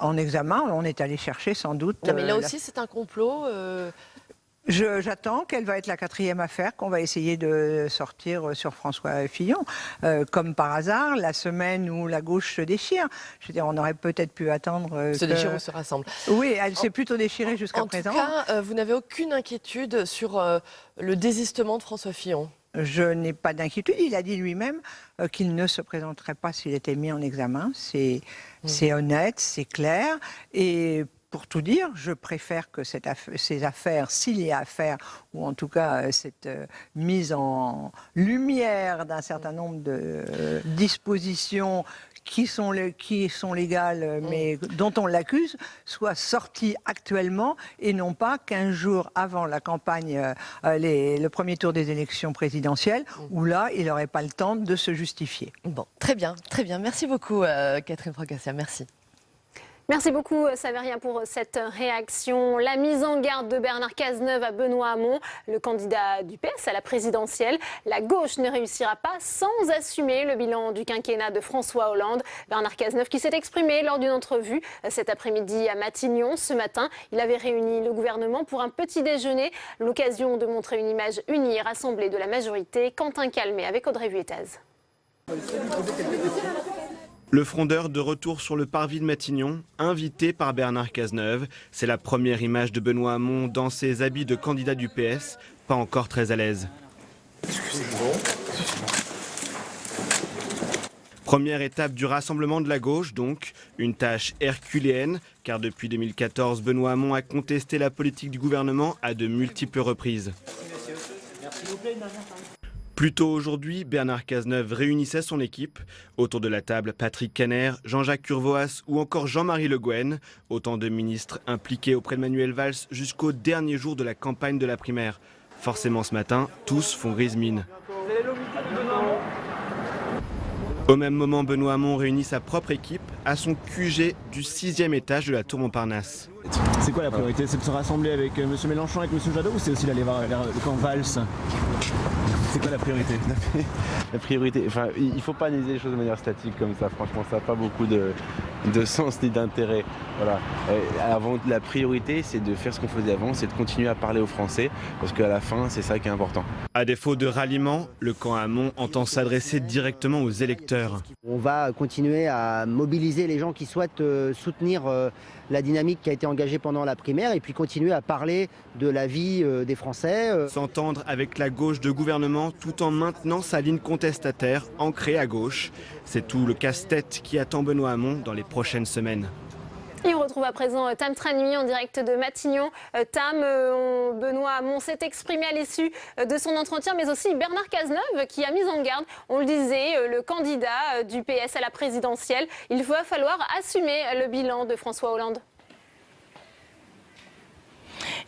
en examen. On est allé chercher sans doute... Non, mais là aussi, c'est un complot J'attends quelle va être la 4e affaire qu'on va essayer de sortir sur François Fillon. Comme par hasard, la semaine où la gauche se déchire. Je veux dire, on aurait peut-être pu attendre... se déchire ou se rassemble. Oui, elle s'est plutôt déchirée jusqu'à présent. En tout cas, vous n'avez aucune inquiétude sur le désistement de François Fillon? Je n'ai pas d'inquiétude. Il a dit lui-même qu'il ne se présenterait pas s'il était mis en examen. C'est honnête, c'est clair. Et pour tout dire, je préfère que ces affaires, s'il y a affaire, ou en tout cas cette mise en lumière d'un certain nombre de dispositions qui sont légales, mais dont on l'accuse, soit sorties actuellement et non pas 15 jours avant la campagne, le premier tour des élections présidentielles, où là, il n'aurait pas le temps de se justifier. Bon, très bien, très bien. Merci beaucoup, Catherine Procaccia. Merci. Merci beaucoup, Saveria, pour cette réaction. La mise en garde de Bernard Cazeneuve à Benoît Hamon, le candidat du PS à la présidentielle. La gauche ne réussira pas sans assumer le bilan du quinquennat de François Hollande. Bernard Cazeneuve qui s'est exprimé lors d'une entrevue cet après-midi à Matignon. Ce matin, il avait réuni le gouvernement pour un petit déjeuner. L'occasion de montrer une image unie et rassemblée de la majorité. Quentin Calmet avec Audrey Vuettaz. Le frondeur de retour sur le parvis de Matignon, invité par Bernard Cazeneuve. C'est la première image de Benoît Hamon dans ses habits de candidat du PS, pas encore très à l'aise. Première étape du rassemblement de la gauche, donc, une tâche herculéenne, car depuis 2014, Benoît Hamon a contesté la politique du gouvernement à de multiples reprises. Plus tôt aujourd'hui, Bernard Cazeneuve réunissait son équipe. Autour de la table, Patrick Kanner, Jean-Jacques Curvoas ou encore Jean-Marie Le Guen. Autant de ministres impliqués auprès de Manuel Valls jusqu'au dernier jour de la campagne de la primaire. Forcément ce matin, tous font grise mine. Au même moment, Benoît Hamon réunit sa propre équipe à son QG du 6e étage de la Tour Montparnasse. C'est quoi la priorité? C'est de se rassembler avec M. Mélenchon, avec M. Jadot, ou c'est aussi d'aller voir le camp Valls? C'est quoi la priorité? La priorité, enfin, il ne faut pas analyser les choses de manière statique comme ça, franchement, ça n'a pas beaucoup de sens ni d'intérêt. Voilà. Avant, la priorité, c'est de faire ce qu'on faisait avant, c'est de continuer à parler aux Français, parce qu'à la fin, c'est ça qui est important. À défaut de ralliement, le camp Hamon entend s'adresser directement aux électeurs. On va continuer à mobiliser les gens qui souhaitent soutenir la dynamique qui a été engagée pendant la primaire et puis continuer à parler de la vie des Français. S'entendre avec la gauche de gouvernement tout en maintenant sa ligne contestataire ancrée à gauche. C'est tout le casse-tête qui attend Benoît Hamon dans les prochaines semaines. Et on retrouve à présent Tam Tranui en direct de Matignon. Tam, Benoît Hamon s'est exprimé à l'issue de son entretien, mais aussi Bernard Cazeneuve qui a mis en garde, on le disait, le candidat du PS à la présidentielle. Il va falloir assumer le bilan de François Hollande.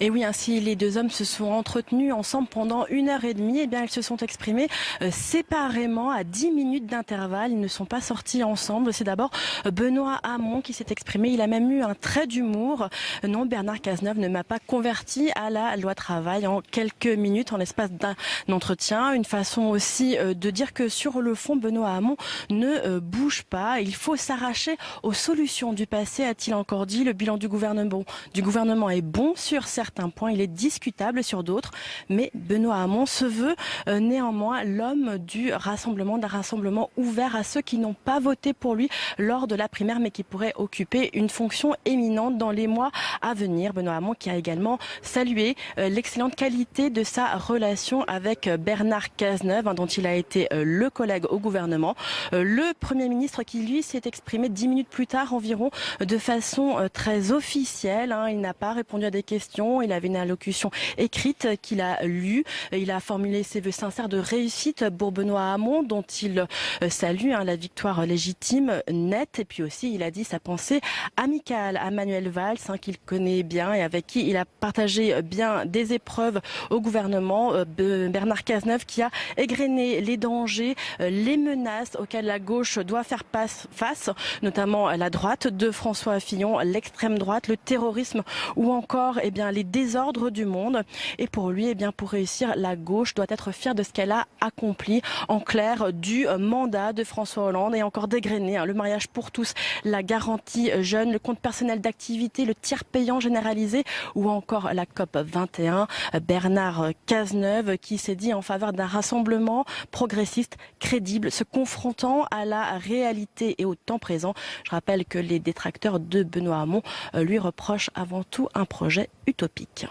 Et oui, ainsi les deux hommes se sont entretenus ensemble pendant 1h30. Et bien, ils se sont exprimés séparément à 10 minutes d'intervalle. Ils ne sont pas sortis ensemble. C'est d'abord Benoît Hamon qui s'est exprimé. Il a même eu un trait d'humour. Non, Bernard Cazeneuve ne m'a pas converti à la loi travail en quelques minutes, en l'espace d'un entretien. Une façon aussi de dire que sur le fond, Benoît Hamon ne bouge pas. Il faut s'arracher aux solutions du passé, a-t-il encore dit. Le bilan du gouvernement est bon sur certains certains points, il est discutable sur d'autres, mais Benoît Hamon se veut néanmoins l'homme du rassemblement, d'un rassemblement ouvert à ceux qui n'ont pas voté pour lui lors de la primaire, mais qui pourraient occuper une fonction éminente dans les mois à venir. Benoît Hamon qui a également salué l'excellente qualité de sa relation avec Bernard Cazeneuve, dont il a été le collègue au gouvernement. Le Premier ministre qui, lui, s'est exprimé 10 minutes plus tard environ de façon très officielle. Il n'a pas répondu à des questions. Il avait une allocution écrite qu'il a lue. Il a formulé ses vœux sincères de réussite pour Benoît Hamon, dont il salue la victoire légitime, nette. Et puis aussi, il a dit sa pensée amicale à Manuel Valls, qu'il connaît bien et avec qui il a partagé bien des épreuves au gouvernement. Bernard Cazeneuve qui a égrené les dangers, les menaces auxquelles la gauche doit faire face, notamment la droite de François Fillon, l'extrême droite, le terrorisme ou encore les désordres du monde. Et pour lui, pour réussir, la gauche doit être fière de ce qu'elle a accompli. En clair, du mandat de François Hollande et encore dégrainé le mariage pour tous, la garantie jeune, le compte personnel d'activité, le tiers payant généralisé ou encore la COP 21. Bernard Cazeneuve qui s'est dit en faveur d'un rassemblement progressiste, crédible, se confrontant à la réalité et au temps présent. Je rappelle que les détracteurs de Benoît Hamon lui reprochent avant tout un projet utopique.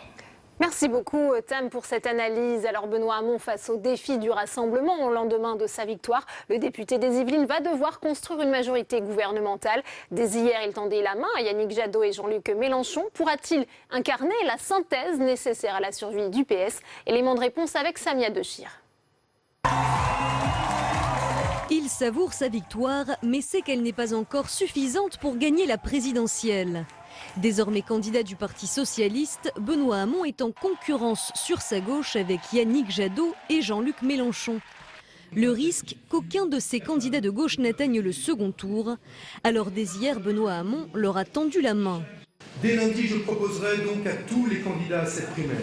Merci beaucoup Tam pour cette analyse. Alors Benoît Hamon face au défi du rassemblement au lendemain de sa victoire, le député des Yvelines va devoir construire une majorité gouvernementale. Dès hier, il tendait la main à Yannick Jadot et Jean-Luc Mélenchon. Pourra-t-il incarner la synthèse nécessaire à la survie du PS? Élément de réponse avec Samia Dechir. Il savoure sa victoire, mais sait qu'elle n'est pas encore suffisante pour gagner la présidentielle. Désormais candidat du Parti socialiste, Benoît Hamon est en concurrence sur sa gauche avec Yannick Jadot et Jean-Luc Mélenchon. Le risque qu'aucun de ces candidats de gauche n'atteigne le second tour. Alors dès hier, Benoît Hamon leur a tendu la main. Dès lundi, je proposerai donc à tous les candidats à cette primaire,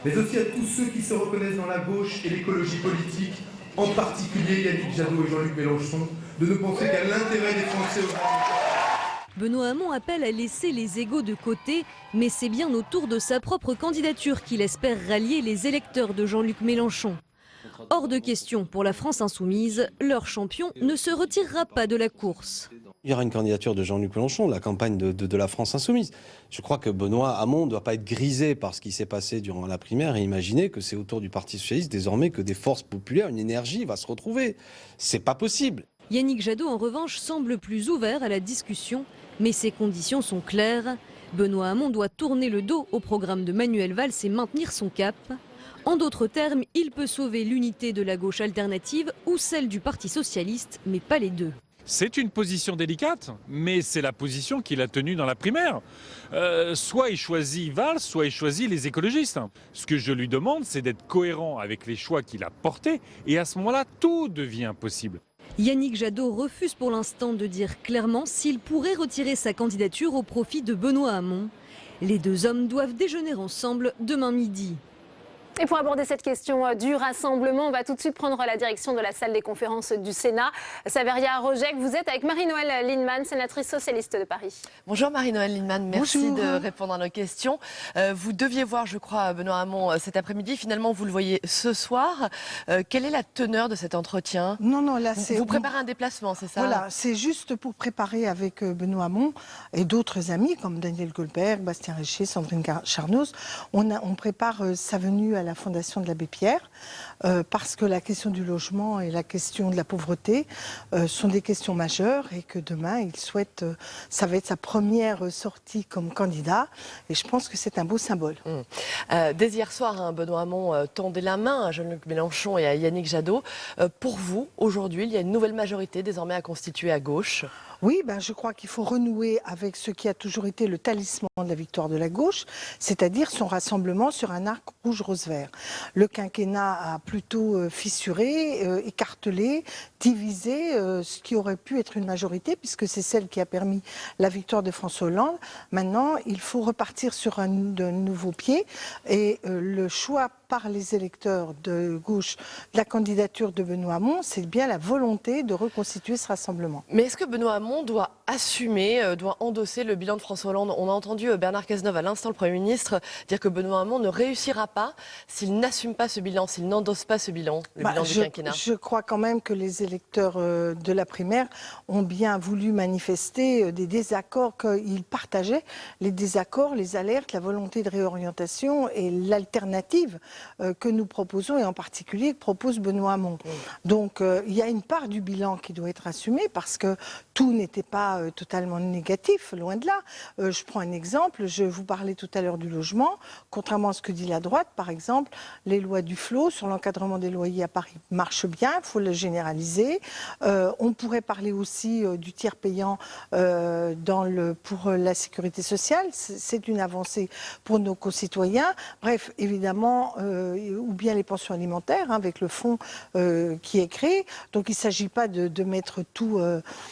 mais aussi à tous ceux qui se reconnaissent dans la gauche et l'écologie politique, en particulier Yannick Jadot et Jean-Luc Mélenchon, de ne penser qu'à l'intérêt des Français aujourd'hui. Benoît Hamon appelle à laisser les égos de côté, mais c'est bien autour de sa propre candidature qu'il espère rallier les électeurs de Jean-Luc Mélenchon. Hors de question pour la France insoumise, leur champion ne se retirera pas de la course. Il y aura une candidature de Jean-Luc Mélenchon, la campagne de la France insoumise. Je crois que Benoît Hamon ne doit pas être grisé par ce qui s'est passé durant la primaire et imaginer que c'est autour du Parti socialiste désormais que des forces populaires, une énergie va se retrouver. C'est pas possible. Yannick Jadot, en revanche, semble plus ouvert à la discussion, mais ses conditions sont claires. Benoît Hamon doit tourner le dos au programme de Manuel Valls et maintenir son cap. En d'autres termes, il peut sauver l'unité de la gauche alternative ou celle du Parti socialiste, mais pas les deux. C'est une position délicate, mais c'est la position qu'il a tenue dans la primaire. Soit il choisit Valls, soit il choisit les écologistes. Ce que je lui demande, c'est d'être cohérent avec les choix qu'il a portés, et à ce moment-là, tout devient possible. Yannick Jadot refuse pour l'instant de dire clairement s'il pourrait retirer sa candidature au profit de Benoît Hamon. Les deux hommes doivent déjeuner ensemble demain midi. Et pour aborder cette question du rassemblement, on va tout de suite prendre la direction de la salle des conférences du Sénat. Saveria Rojek, vous êtes avec Marie-Noëlle Lienemann, sénatrice socialiste de Paris. Bonjour Marie-Noëlle Lienemann, merci Bonjour. de répondre à nos questions. Vous deviez voir, je crois, Benoît Hamon cet après-midi. Finalement, vous le voyez ce soir. Quelle est la teneur de cet entretien? Non, là c'est... Vous préparez un déplacement, c'est ça? Voilà, c'est juste pour préparer avec Benoît Hamon et d'autres amis comme Daniel Goldberg, Bastien Richer, Sandrine Charnoz. On prépare sa venue à la Fondation de l'Abbé Pierre parce que la question du logement et la question de la pauvreté sont des questions majeures et que demain, il souhaite, ça va être sa première sortie comme candidat et je pense que c'est un beau symbole. Dès hier soir, Benoît Hamon tendait la main à Jean-Luc Mélenchon et à Yannick Jadot. Pour vous, aujourd'hui, il y a une nouvelle majorité désormais à constituer à gauche. Oui, je crois qu'il faut renouer avec ce qui a toujours été le talisman de la victoire de la gauche, c'est-à-dire son rassemblement sur un arc rouge-rose-vert. Le quinquennat a plutôt fissuré, écartelé, diviser ce qui aurait pu être une majorité, puisque c'est celle qui a permis la victoire de François Hollande. Maintenant, il faut repartir sur de nouveaux pieds, et le choix par les électeurs de gauche de la candidature de Benoît Hamon, c'est bien la volonté de reconstituer ce rassemblement. Mais est-ce que Benoît Hamon doit assumer, doit endosser le bilan de François Hollande? On a entendu Bernard Cazeneuve, à l'instant le Premier ministre, dire que Benoît Hamon ne réussira pas s'il n'assume pas ce bilan, s'il n'endosse pas ce bilan, le bilan du quinquennat. Je crois quand même que les électeurs de la primaire ont bien voulu manifester des désaccords qu'ils partageaient, les désaccords, les alertes, la volonté de réorientation et l'alternative que nous proposons, et en particulier que propose Benoît Hamon. Donc il y a une part du bilan qui doit être assumée, parce que tout n'était pas totalement négatif, loin de là. Je prends un exemple, je vous parlais tout à l'heure du logement. Contrairement à ce que dit la droite, par exemple, les lois Duflot sur l'encadrement des loyers à Paris marchent bien, il faut le généraliser. On pourrait parler aussi du tiers payant pour la sécurité sociale, c'est une avancée pour nos concitoyens. Bref, évidemment, ou bien les pensions alimentaires, avec le fonds qui est créé. Donc il ne s'agit pas de mettre tout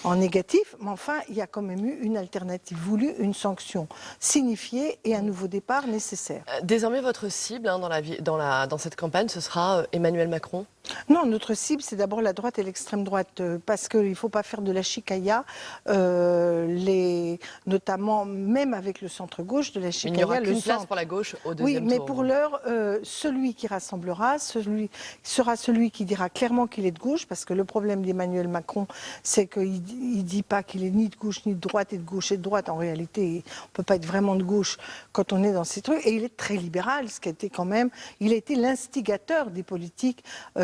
en négatif, mais enfin, il y a quand même eu une alternative voulue, une sanction signifiée et un nouveau départ nécessaire. Désormais, votre cible dans cette campagne, ce sera Emmanuel Macron? Non, notre cible, c'est d'abord la droite et l'extrême droite, parce qu'il ne faut pas faire de la chicaille, notamment même avec le centre-gauche, de la chicaille. Il n'y aura qu'une place pour la gauche au deuxième tour. Oui, mais pour l'heure, celui qui rassemblera, sera celui qui dira clairement qu'il est de gauche, parce que le problème d'Emmanuel Macron, c'est qu'il ne dit pas qu'il est ni de gauche ni de droite, et de gauche et de droite. En réalité, on ne peut pas être vraiment de gauche quand on est dans ces trucs. Et il est très libéral, ce qui a été quand même... Il a été l'instigateur des politiques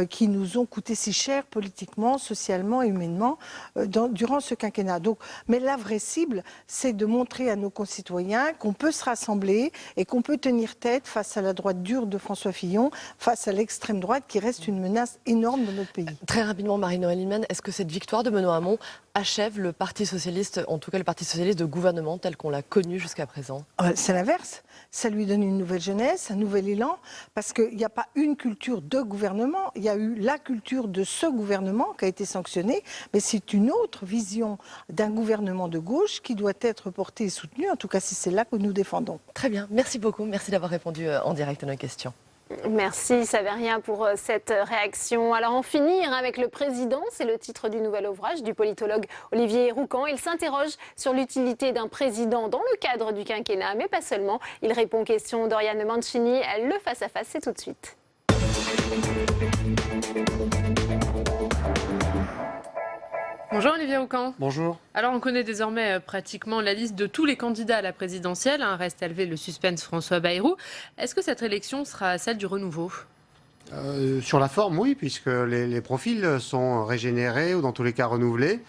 qui nous ont coûté si cher politiquement, socialement et humainement durant ce quinquennat. Donc, mais la vraie cible, c'est de montrer à nos concitoyens qu'on peut se rassembler et qu'on peut tenir tête face à la droite dure de François Fillon, face à l'extrême droite qui reste une menace énorme dans notre pays. Très rapidement, Marie-Noëlle Lienemann, est-ce que cette victoire de Benoît Hamon achève le Parti socialiste, en tout cas le Parti socialiste de gouvernement tel qu'on l'a connu jusqu'à présent? C'est l'inverse. Ça lui donne une nouvelle jeunesse, un nouvel élan, parce qu'il n'y a pas une culture de gouvernement, il y a eu la culture de ce gouvernement qui a été sanctionné, mais c'est une autre vision d'un gouvernement de gauche qui doit être portée et soutenue, en tout cas c'est celle-là que nous défendons. Très bien, merci beaucoup, merci d'avoir répondu en direct à nos questions. Merci Saveria pour cette réaction. Alors en finir avec le président, c'est le titre du nouvel ouvrage du politologue Olivier Roucan. Il s'interroge sur l'utilité d'un président dans le cadre du quinquennat, mais pas seulement. Il répond aux questions d'Oriane Mancini. Le face-à-face, c'est tout de suite. Bonjour Olivier Roucan. Bonjour. Alors on connaît désormais pratiquement la liste de tous les candidats à la présidentielle. Reste à lever le suspense François Bayrou. Est-ce que cette élection sera celle du renouveau ? Sur la forme, oui, puisque les profils sont régénérés ou dans tous les cas renouvelés.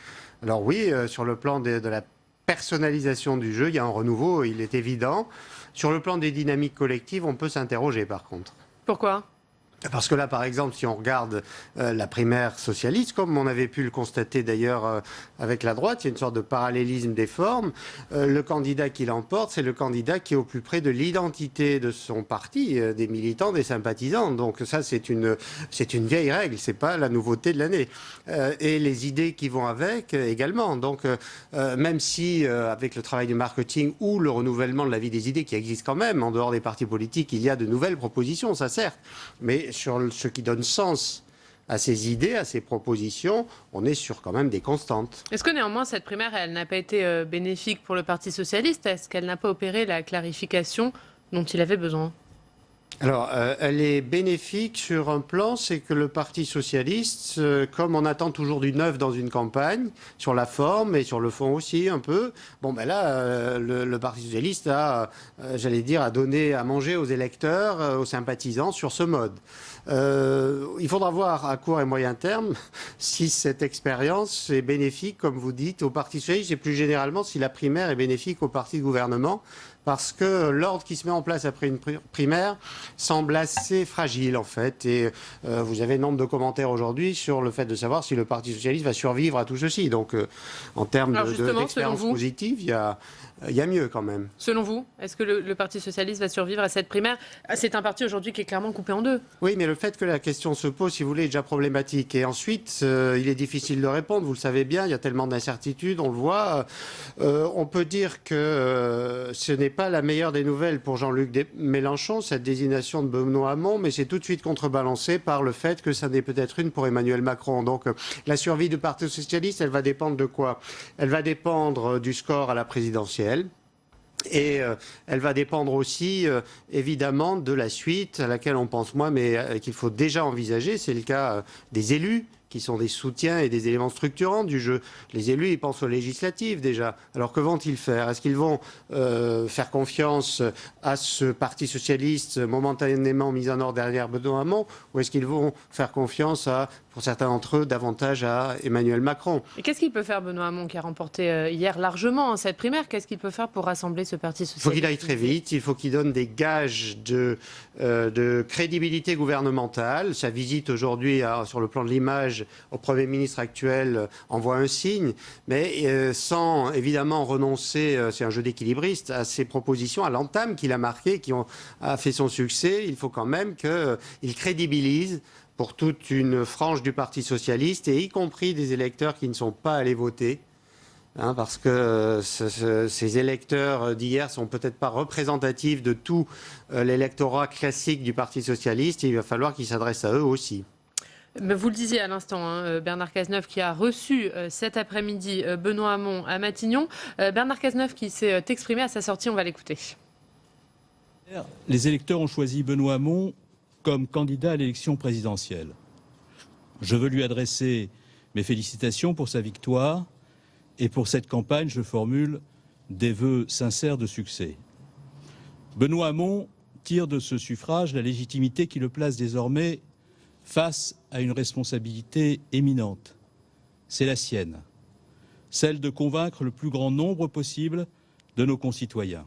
Alors oui, sur le plan de la personnalisation du jeu, il y a un renouveau, il est évident. Sur le plan des dynamiques collectives, on peut s'interroger par contre. Pourquoi ? Parce que là, par exemple, si on regarde la primaire socialiste, comme on avait pu le constater d'ailleurs avec la droite, il y a une sorte de parallélisme des formes. Le candidat qui l'emporte, c'est le candidat qui est au plus près de l'identité de son parti, des militants, des sympathisants. Donc ça, c'est une vieille règle, c'est pas la nouveauté de l'année. Et les idées qui vont avec également. Donc même si avec le travail du marketing ou le renouvellement de la vie des idées qui existe quand même, en dehors des partis politiques, il y a de nouvelles propositions, ça certes. Mais sur ce qui donne sens à ces idées, à ces propositions, on est sur quand même des constantes. Est-ce que néanmoins cette primaire, elle n'a pas été bénéfique pour le Parti socialiste ? Est-ce qu'elle n'a pas opéré la clarification dont il avait besoin ? Alors, elle est bénéfique sur un plan, c'est que le Parti socialiste, comme on attend toujours du neuf dans une campagne, sur la forme et sur le fond aussi un peu, bon ben là, le Parti socialiste a, j'allais dire, a donné à manger aux électeurs, aux sympathisants sur ce mode. Il faudra voir à court et moyen terme si cette expérience est bénéfique, comme vous dites, au Parti socialiste et plus généralement si la primaire est bénéfique au parti de gouvernement. Parce que l'ordre qui se met en place après une primaire semble assez fragile en fait. Et vous avez nombre de commentaires aujourd'hui sur le fait de savoir si le Parti socialiste va survivre à tout ceci. Donc en termes d'expérience positive, il y a il y a mieux quand même. Selon vous, est-ce que le Parti socialiste va survivre à cette primaire? C'est un parti aujourd'hui qui est clairement coupé en deux. Oui, mais le fait que la question se pose, si vous voulez, est déjà problématique. Et ensuite, il est difficile de répondre. Vous le savez bien, il y a tellement d'incertitudes, on le voit. On peut dire que ce n'est pas la meilleure des nouvelles pour Jean-Luc Mélenchon, cette désignation de Benoît Hamon, mais c'est tout de suite contrebalancé par le fait que ça n'est peut-être une pour Emmanuel Macron. Donc la survie du Parti socialiste, elle va dépendre de quoi? Elle va dépendre du score à la présidentielle. Et elle va dépendre aussi, évidemment, de la suite à laquelle on pense moins, mais qu'il faut déjà envisager. C'est le cas des élus, qui sont des soutiens et des éléments structurants du jeu. Les élus, ils pensent aux législatives déjà. Alors que vont-ils faire? Est-ce qu'ils vont faire confiance à ce Parti socialiste momentanément mis en ordre derrière Benoît Hamon, ou est-ce qu'ils vont faire confiance pour certains d'entre eux, davantage à Emmanuel Macron? Et qu'est-ce qu'il peut faire, Benoît Hamon, qui a remporté hier largement cette primaire? Qu'est-ce qu'il peut faire pour rassembler ce Parti socialiste? Il faut qu'il aille très vite, il faut qu'il donne des gages de crédibilité gouvernementale. Sa visite aujourd'hui, sur le plan de l'image, au Premier ministre actuel envoie un signe, mais sans évidemment renoncer, c'est un jeu d'équilibriste, à ses propositions, à l'entame qu'il a marqué, a fait son succès. Il faut quand même qu'il crédibilise pour toute une frange du Parti socialiste, et y compris des électeurs qui ne sont pas allés voter. Parce que ces électeurs d'hier sont peut-être pas représentatifs de tout l'électorat classique du Parti socialiste. Il va falloir qu'ils s'adressent à eux aussi. Vous le disiez à l'instant, Bernard Cazeneuve qui a reçu cet après-midi Benoît Hamon à Matignon. Bernard Cazeneuve qui s'est exprimé à sa sortie, on va l'écouter. Les électeurs ont choisi Benoît Hamon comme candidat à l'élection présidentielle. Je veux lui adresser mes félicitations pour sa victoire, et pour cette campagne, je formule des vœux sincères de succès. Benoît Hamon tire de ce suffrage la légitimité qui le place désormais face à une responsabilité éminente. C'est la sienne, celle de convaincre le plus grand nombre possible de nos concitoyens.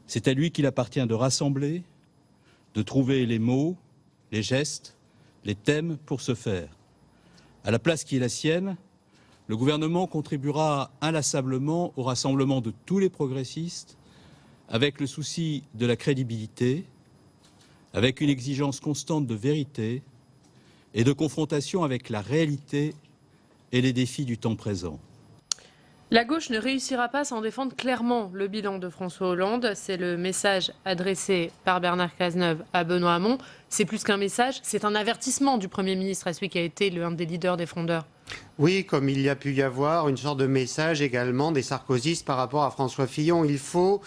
C'est à lui qu'il appartient de rassembler, de trouver les mots, les gestes, les thèmes pour ce faire. À la place qui est la sienne, le gouvernement contribuera inlassablement au rassemblement de tous les progressistes, avec le souci de la crédibilité, avec une exigence constante de vérité et de confrontation avec la réalité et les défis du temps présent. La gauche ne réussira pas sans défendre clairement le bilan de François Hollande. C'est le message adressé par Bernard Cazeneuve à Benoît Hamon. C'est plus qu'un message, c'est un avertissement du Premier ministre à celui qui a été l'un des leaders des frondeurs. Oui, comme il y a pu y avoir une sorte de message également des sarkozystes par rapport à François Fillon. Il faut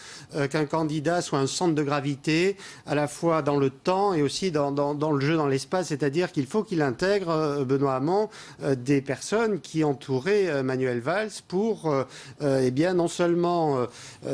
qu'un candidat soit un centre de gravité, à la fois dans le temps et aussi dans le jeu, dans l'espace. C'est-à-dire qu'il faut qu'il intègre, Benoît Hamon, des personnes qui entouraient Manuel Valls pour non seulement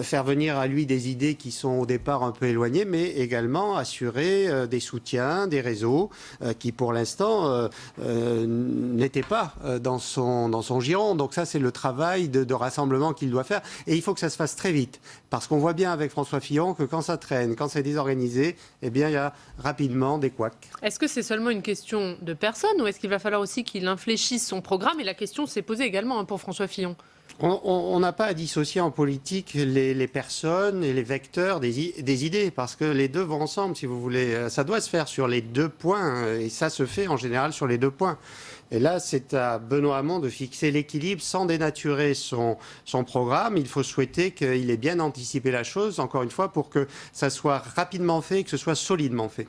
faire venir à lui des idées qui sont au départ un peu éloignées, mais également assurer des soutiens, des réseaux qui pour l'instant n'étaient pas dans son giron. Donc ça, c'est le travail de rassemblement qu'il doit faire. Et il faut que ça se fasse très vite. Parce qu'on voit bien avec François Fillon que quand ça traîne, quand c'est désorganisé, eh bien, il y a rapidement des couacs. Est-ce que c'est seulement une question de personne ou est-ce qu'il va falloir aussi qu'il infléchisse son programme? Et la question s'est posée également pour François Fillon. On n'a pas à dissocier en politique les personnes et les vecteurs des idées, parce que les deux vont ensemble, si vous voulez. Ça doit se faire sur les deux points, et ça se fait en général sur les deux points. Et là, c'est à Benoît Hamon de fixer l'équilibre sans dénaturer son programme. Il faut souhaiter qu'il ait bien anticipé la chose, encore une fois, pour que ça soit rapidement fait et que ce soit solidement fait.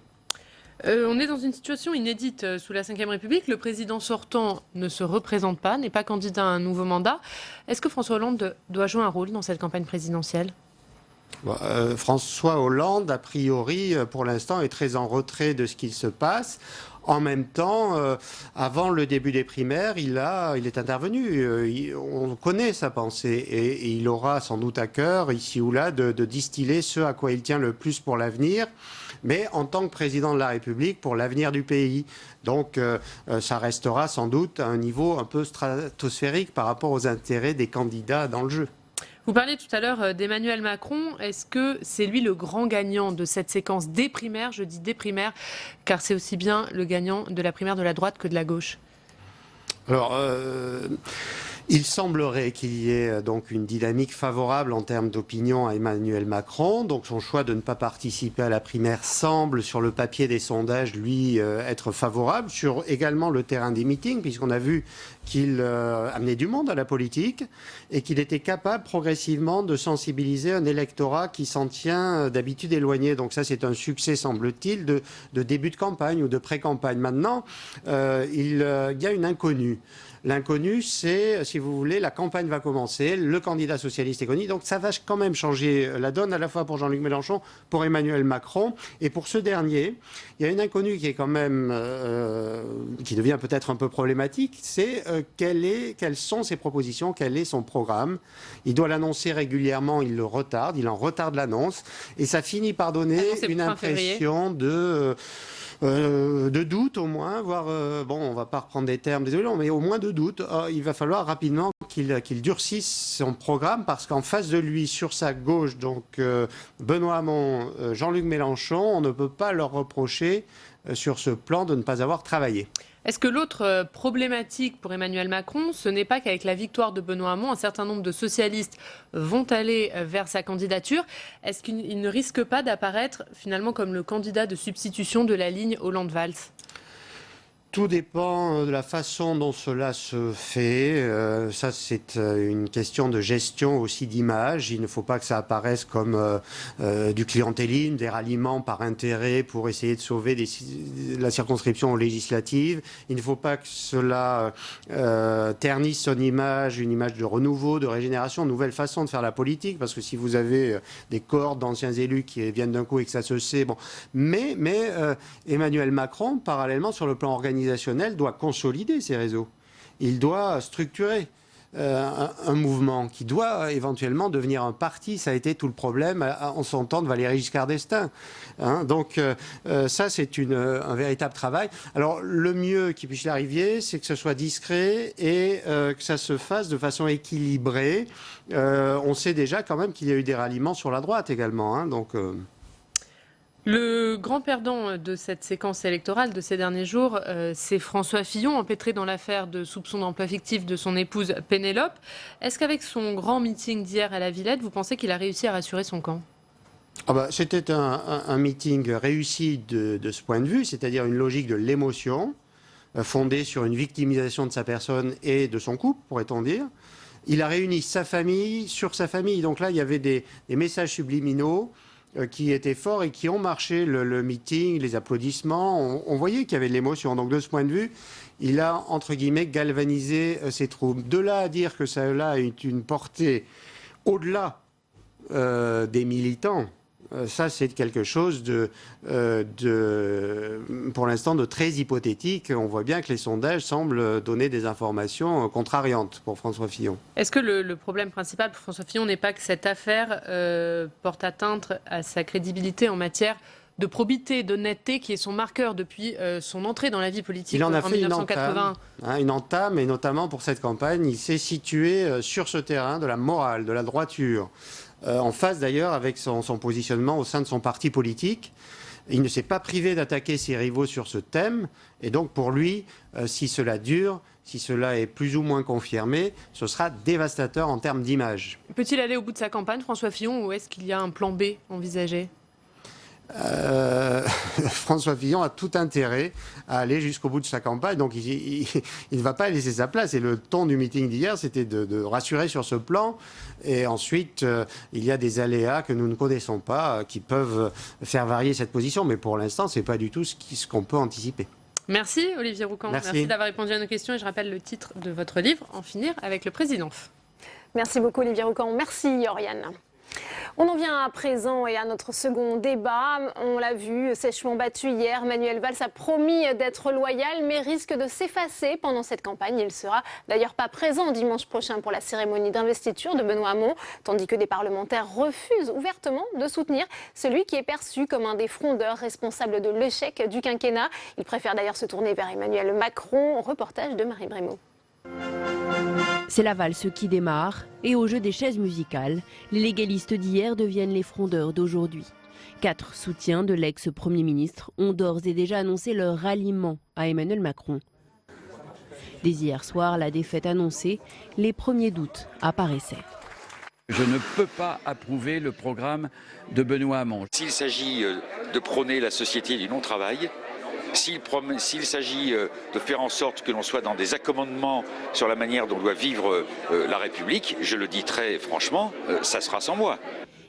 On est dans une situation inédite sous la Ve République. Le président sortant ne se représente pas, n'est pas candidat à un nouveau mandat. Est-ce que François Hollande doit jouer un rôle dans cette campagne présidentielle ? François Hollande, a priori, pour l'instant, est très en retrait de ce qu'il se passe. En même temps, avant le début des primaires, il est intervenu. On connaît sa pensée et il aura sans doute à cœur, ici ou là, de distiller ce à quoi il tient le plus pour l'avenir, mais en tant que président de la République, pour l'avenir du pays. Donc ça restera sans doute à un niveau un peu stratosphérique par rapport aux intérêts des candidats dans le jeu. Vous parliez tout à l'heure d'Emmanuel Macron. Est-ce que c'est lui le grand gagnant de cette séquence des primaires? Je dis des primaires, car c'est aussi bien le gagnant de la primaire de la droite que de la gauche. Alors, Il semblerait qu'il y ait donc une dynamique favorable en termes d'opinion à Emmanuel Macron. Donc son choix de ne pas participer à la primaire semble, sur le papier des sondages, lui être favorable. Sur également le terrain des meetings, puisqu'on a vu qu'il amenait du monde à la politique et qu'il était capable progressivement de sensibiliser un électorat qui s'en tient d'habitude éloigné. Donc ça, c'est un succès, semble-t-il, de début de campagne ou de pré-campagne. Maintenant, il y a une inconnue. L'inconnu, c'est, si vous voulez, la campagne va commencer, le candidat socialiste est connu, donc ça va quand même changer la donne, à la fois pour Jean-Luc Mélenchon, pour Emmanuel Macron, et pour ce dernier, il y a une inconnue qui est quand même, qui devient peut-être un peu problématique, c'est quelles sont ses propositions, quel est son programme. Il doit l'annoncer régulièrement, il le retarde, il en retarde l'annonce, et ça finit par donner une impression de doute au moins, voire, bon, on ne va pas reprendre des termes, désolé, mais au moins de doute. Il va falloir rapidement qu'il durcisse son programme parce qu'en face de lui, sur sa gauche, donc Benoît Hamon, Jean-Luc Mélenchon, on ne peut pas leur reprocher sur ce plan de ne pas avoir travaillé. Est-ce que l'autre problématique pour Emmanuel Macron, ce n'est pas qu'avec la victoire de Benoît Hamon, un certain nombre de socialistes vont aller vers sa candidature? Est-ce qu'il ne risque pas d'apparaître finalement comme le candidat de substitution de la ligne Hollande-Valls? Tout dépend de la façon dont cela se fait. Ça, c'est une question de gestion aussi d'image. Il ne faut pas que ça apparaisse comme du clientélisme, des ralliements par intérêt pour essayer de sauver la circonscription législative. Il ne faut pas que cela ternisse son image, une image de renouveau, de régénération, une nouvelle façon de faire la politique. Parce que si vous avez des cohortes d'anciens élus qui viennent d'un coup et que ça se sait, bon. Mais Emmanuel Macron, parallèlement, sur le plan organisationnel, doit consolider ces réseaux. Il doit structurer un mouvement qui doit éventuellement devenir un parti. Ça a été tout le problème en son temps de Valéry Giscard d'Estaing. Donc ça, c'est un véritable travail. Alors le mieux qui puisse y arriver, c'est que ce soit discret et que ça se fasse de façon équilibrée. On sait déjà quand même qu'il y a eu des ralliements sur la droite également. Donc... Le grand perdant de cette séquence électorale de ces derniers jours, c'est François Fillon, empêtré dans l'affaire de soupçons d'emploi fictif de son épouse Pénélope. Est-ce qu'avec son grand meeting d'hier à la Villette, vous pensez qu'il a réussi à rassurer son camp? C'était un meeting réussi de ce point de vue, c'est-à-dire une logique de l'émotion, fondée sur une victimisation de sa personne et de son couple, pourrait-on dire. Il a réuni sa famille sur sa famille. Donc là, il y avait des messages subliminaux qui étaient forts et qui ont marché le meeting, les applaudissements. On voyait qu'il y avait de l'émotion. Donc de ce point de vue, il a, entre guillemets, galvanisé ses troupes. De là à dire que cela a une portée au-delà des militants, ça c'est quelque chose pour l'instant de très hypothétique. On voit bien que les sondages semblent donner des informations contrariantes pour François Fillon. Est-ce que le problème principal pour François Fillon n'est pas que cette affaire porte atteinte à sa crédibilité en matière de probité, d'honnêteté, qui est son marqueur depuis son entrée dans la vie politique il en a en fait 1980. Une entame, et notamment pour cette campagne, il s'est situé sur ce terrain de la morale, de la droiture, en phase d'ailleurs avec son positionnement au sein de son parti politique. Il ne s'est pas privé d'attaquer ses rivaux sur ce thème, et donc pour lui, si cela dure, si cela est plus ou moins confirmé, ce sera dévastateur en termes d'image. Peut-il aller au bout de sa campagne, François Fillon, ou est-ce qu'il y a un plan B envisagé ? François Fillon a tout intérêt à aller jusqu'au bout de sa campagne, donc il ne va pas laisser sa place. Et le ton du meeting d'hier, c'était de rassurer sur ce plan. Et ensuite, il y a des aléas que nous ne connaissons pas qui peuvent faire varier cette position. Mais pour l'instant, ce n'est pas du tout ce qu'on peut anticiper. Merci Olivier Roucan. Merci d'avoir répondu à nos questions. Et je rappelle le titre de votre livre, En finir avec le président. Merci beaucoup Olivier Roucan. Merci Oriane. On en vient à présent et à notre second débat. On l'a vu, sèchement battu hier. Manuel Valls a promis d'être loyal, mais risque de s'effacer pendant cette campagne. Il ne sera d'ailleurs pas présent dimanche prochain pour la cérémonie d'investiture de Benoît Hamon, tandis que des parlementaires refusent ouvertement de soutenir celui qui est perçu comme un des frondeurs responsables de l'échec du quinquennat. Il préfère d'ailleurs se tourner vers Emmanuel Macron. Reportage de Marie Brémaud. C'est la valse qui démarre et au jeu des chaises musicales, les légalistes d'hier deviennent les frondeurs d'aujourd'hui. 4 soutiens de l'ex-premier ministre ont d'ores et déjà annoncé leur ralliement à Emmanuel Macron. Dès hier soir, la défaite annoncée, les premiers doutes apparaissaient. Je ne peux pas approuver le programme de Benoît Hamon. S'il s'agit de prôner la société du non-travail, s'il s'agit de faire en sorte que l'on soit dans des accommodements sur la manière dont doit vivre la République, je le dis très franchement, ça sera sans moi.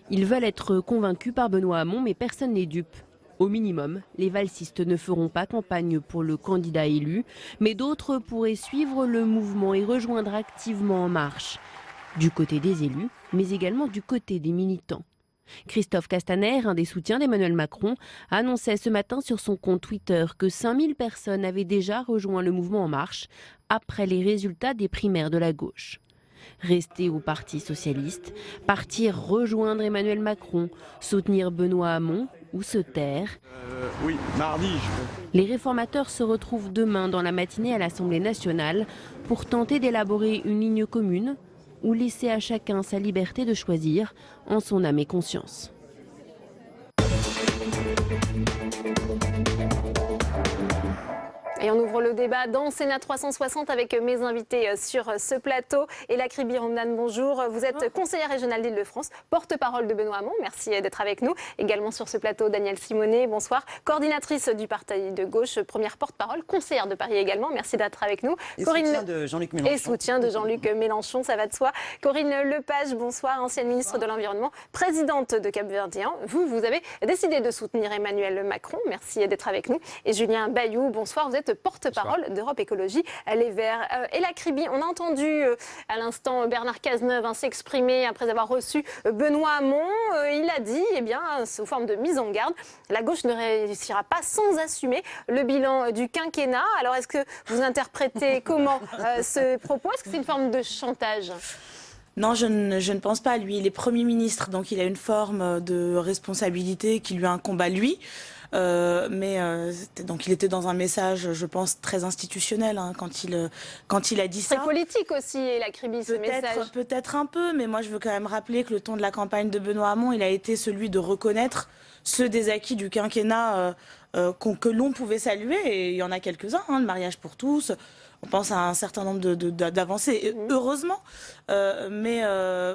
Ils veulent être convaincus par Benoît Hamon, mais personne n'est dupe. Au minimum, les valsistes ne feront pas campagne pour le candidat élu, mais d'autres pourraient suivre le mouvement et rejoindre activement En Marche. Du côté des élus, mais également du côté des militants. Christophe Castaner, un des soutiens d'Emmanuel Macron, annonçait ce matin sur son compte Twitter que 5000 personnes avaient déjà rejoint le mouvement En Marche après les résultats des primaires de la gauche. Rester au Parti socialiste, partir rejoindre Emmanuel Macron, soutenir Benoît Hamon ou se taire. Oui, mardi. Les réformateurs se retrouvent demain dans la matinée à l'Assemblée nationale pour tenter d'élaborer une ligne commune ou laisser à chacun sa liberté de choisir en son âme et conscience. Et on ouvre le débat dans Sénat 360 avec mes invités sur ce plateau. Ella Kribi-Romnan, bonjour. Vous êtes conseillère régionale d'Île-de-France, porte-parole de Benoît Hamon. Merci d'être avec nous. Également sur ce plateau, Danielle Simonet, bonsoir. Coordinatrice du parti de gauche, première porte-parole, conseillère de Paris également. Merci d'être avec nous. Et soutien de Jean-Luc Mélenchon. Et soutien de Jean-Luc Mélenchon, ça va de soi. Corinne Lepage, bonsoir, ancienne ministre de l'Environnement, présidente de Cap-Verdien. Vous avez décidé de soutenir Emmanuel Macron. Merci d'être avec nous. Et Julien Bayou, bonsoir. Vous êtes porte-parole d'Europe Écologie Les Verts. Ella Kribi, on a entendu à l'instant Bernard Cazeneuve s'exprimer après avoir reçu Benoît Hamon. Il a dit, sous forme de mise en garde, la gauche ne réussira pas sans assumer le bilan du quinquennat. Alors est-ce que vous interprétez comment ce propos? Est-ce que c'est une forme de chantage? Non, je ne pense pas. Lui, il est Premier ministre, donc il a une forme de responsabilité qui lui incombe à lui. Donc il était dans un message, je pense, très institutionnel quand il a dit ça. Très politique aussi, Ella Kribi, ce message. Peut-être un peu, mais moi je veux quand même rappeler que le ton de la campagne de Benoît Hamon, il a été celui de reconnaître ceux des acquis du quinquennat que l'on pouvait saluer, et il y en a quelques-uns, le mariage pour tous. On pense à un certain nombre d'avancées, heureusement. Mais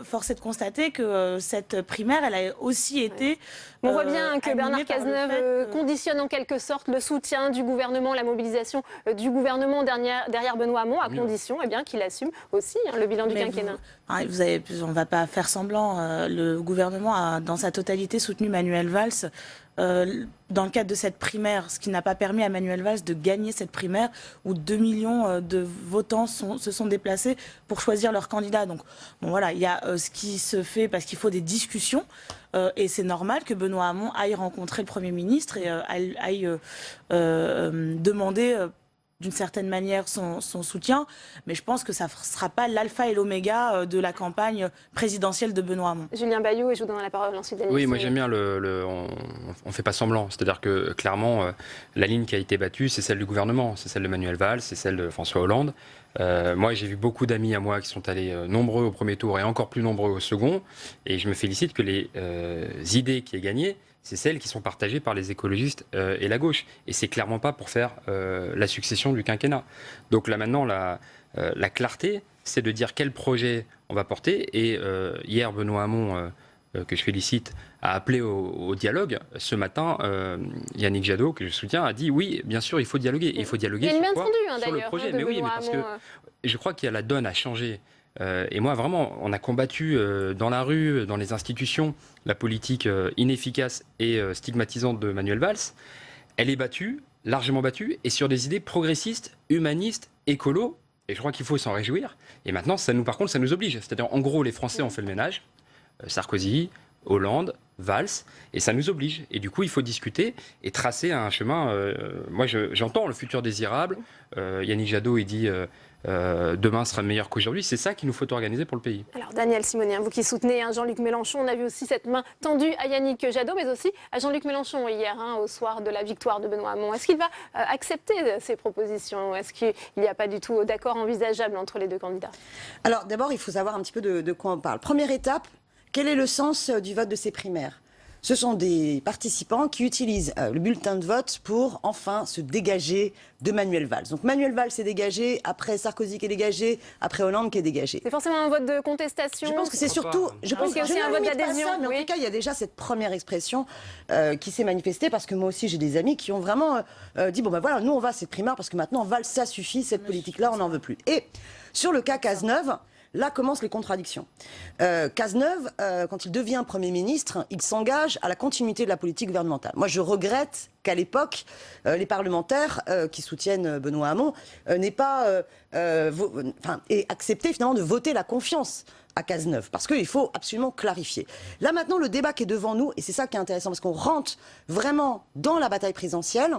force est de constater que cette primaire, elle a aussi été... On voit bien que Bernard Cazeneuve conditionne en quelque sorte le soutien du gouvernement, la mobilisation du gouvernement derrière Benoît Hamon, à condition qu'il assume aussi le bilan du quinquennat. On ne va pas faire semblant. Le gouvernement a, dans sa totalité, soutenu Manuel Valls. Dans le cadre de cette primaire, ce qui n'a pas permis à Manuel Valls de gagner cette primaire où 2 millions de votants se sont déplacés pour choisir leur candidat. Donc bon, voilà, il y a ce qui se fait parce qu'il faut des discussions et c'est normal que Benoît Hamon aille rencontrer le Premier ministre et aille demander d'une certaine manière son soutien, mais je pense que ça ne sera pas l'alpha et l'oméga de la campagne présidentielle de Benoît Hamon. Julien Bayou, et je vous donne la parole ensuite. Oui, moi j'aime bien on ne fait pas semblant, c'est-à-dire que clairement la ligne qui a été battue, c'est celle du gouvernement, c'est celle de Manuel Valls, c'est celle de François Hollande. Moi j'ai vu beaucoup d'amis à moi qui sont allés nombreux au premier tour et encore plus nombreux au second, et je me félicite que les idées qui aient gagné, c'est celles qui sont partagées par les écologistes et la gauche. Et c'est clairement pas pour faire la succession du quinquennat. Donc là maintenant, la clarté, c'est de dire quel projet on va porter. Et hier, Benoît Hamon, que je félicite, a appelé au dialogue. Ce matin, Yannick Jadot, que je soutiens, a dit oui, bien sûr, il faut dialoguer. Et il faut dialoguer sur le projet. Mais oui, mais parce que je crois qu'il y a la donne à changer. Et moi, vraiment, on a combattu dans la rue, dans les institutions, la politique inefficace et stigmatisante de Manuel Valls. Elle est battue, largement battue, et sur des idées progressistes, humanistes, écolos. Et je crois qu'il faut s'en réjouir. Et maintenant, par contre, ça nous oblige. C'est-à-dire, en gros, les Français ont fait le ménage. Sarkozy, Hollande, Valls, et ça nous oblige. Et du coup, il faut discuter et tracer un chemin. Moi, j'entends le futur désirable. Yannick Jadot, il dit demain sera meilleur qu'aujourd'hui. C'est ça qu'il nous faut organiser pour le pays. Alors, Danielle Simonet, vous qui soutenez Jean-Luc Mélenchon, on a vu aussi cette main tendue à Yannick Jadot, mais aussi à Jean-Luc Mélenchon hier, au soir de la victoire de Benoît Hamon. Est-ce qu'il va accepter ces propositions? Est-ce qu'il n'y a pas du tout d'accord envisageable entre les deux candidats? Alors, d'abord, il faut savoir un petit peu de quoi on parle. Première étape, quel est le sens du vote de ces primaires? Ce sont des participants qui utilisent le bulletin de vote pour enfin se dégager de Manuel Valls. Donc Manuel Valls est dégagé, après Sarkozy qui est dégagé, après Hollande qui est dégagé. C'est forcément un vote de contestation. Je pense que c'est surtout, je pense qu'il y a aussi un vote d'adhésion. Mais en tout cas, il y a déjà cette première expression qui s'est manifestée parce que moi aussi j'ai des amis qui ont vraiment dit bon ben voilà, nous on va à cette primaire parce que maintenant Valls ça suffit, cette politique-là on n'en veut plus. Et sur le cas Cazeneuve, là commencent les contradictions. Cazeneuve, quand il devient Premier ministre, il s'engage à la continuité de la politique gouvernementale. Moi, je regrette qu'à l'époque, les parlementaires qui soutiennent Benoît Hamon n'aient pas aient accepté finalement de voter la confiance à Cazeneuve, parce qu'il faut absolument clarifier. Là maintenant, le débat qui est devant nous, et c'est ça qui est intéressant, parce qu'on rentre vraiment dans la bataille présidentielle,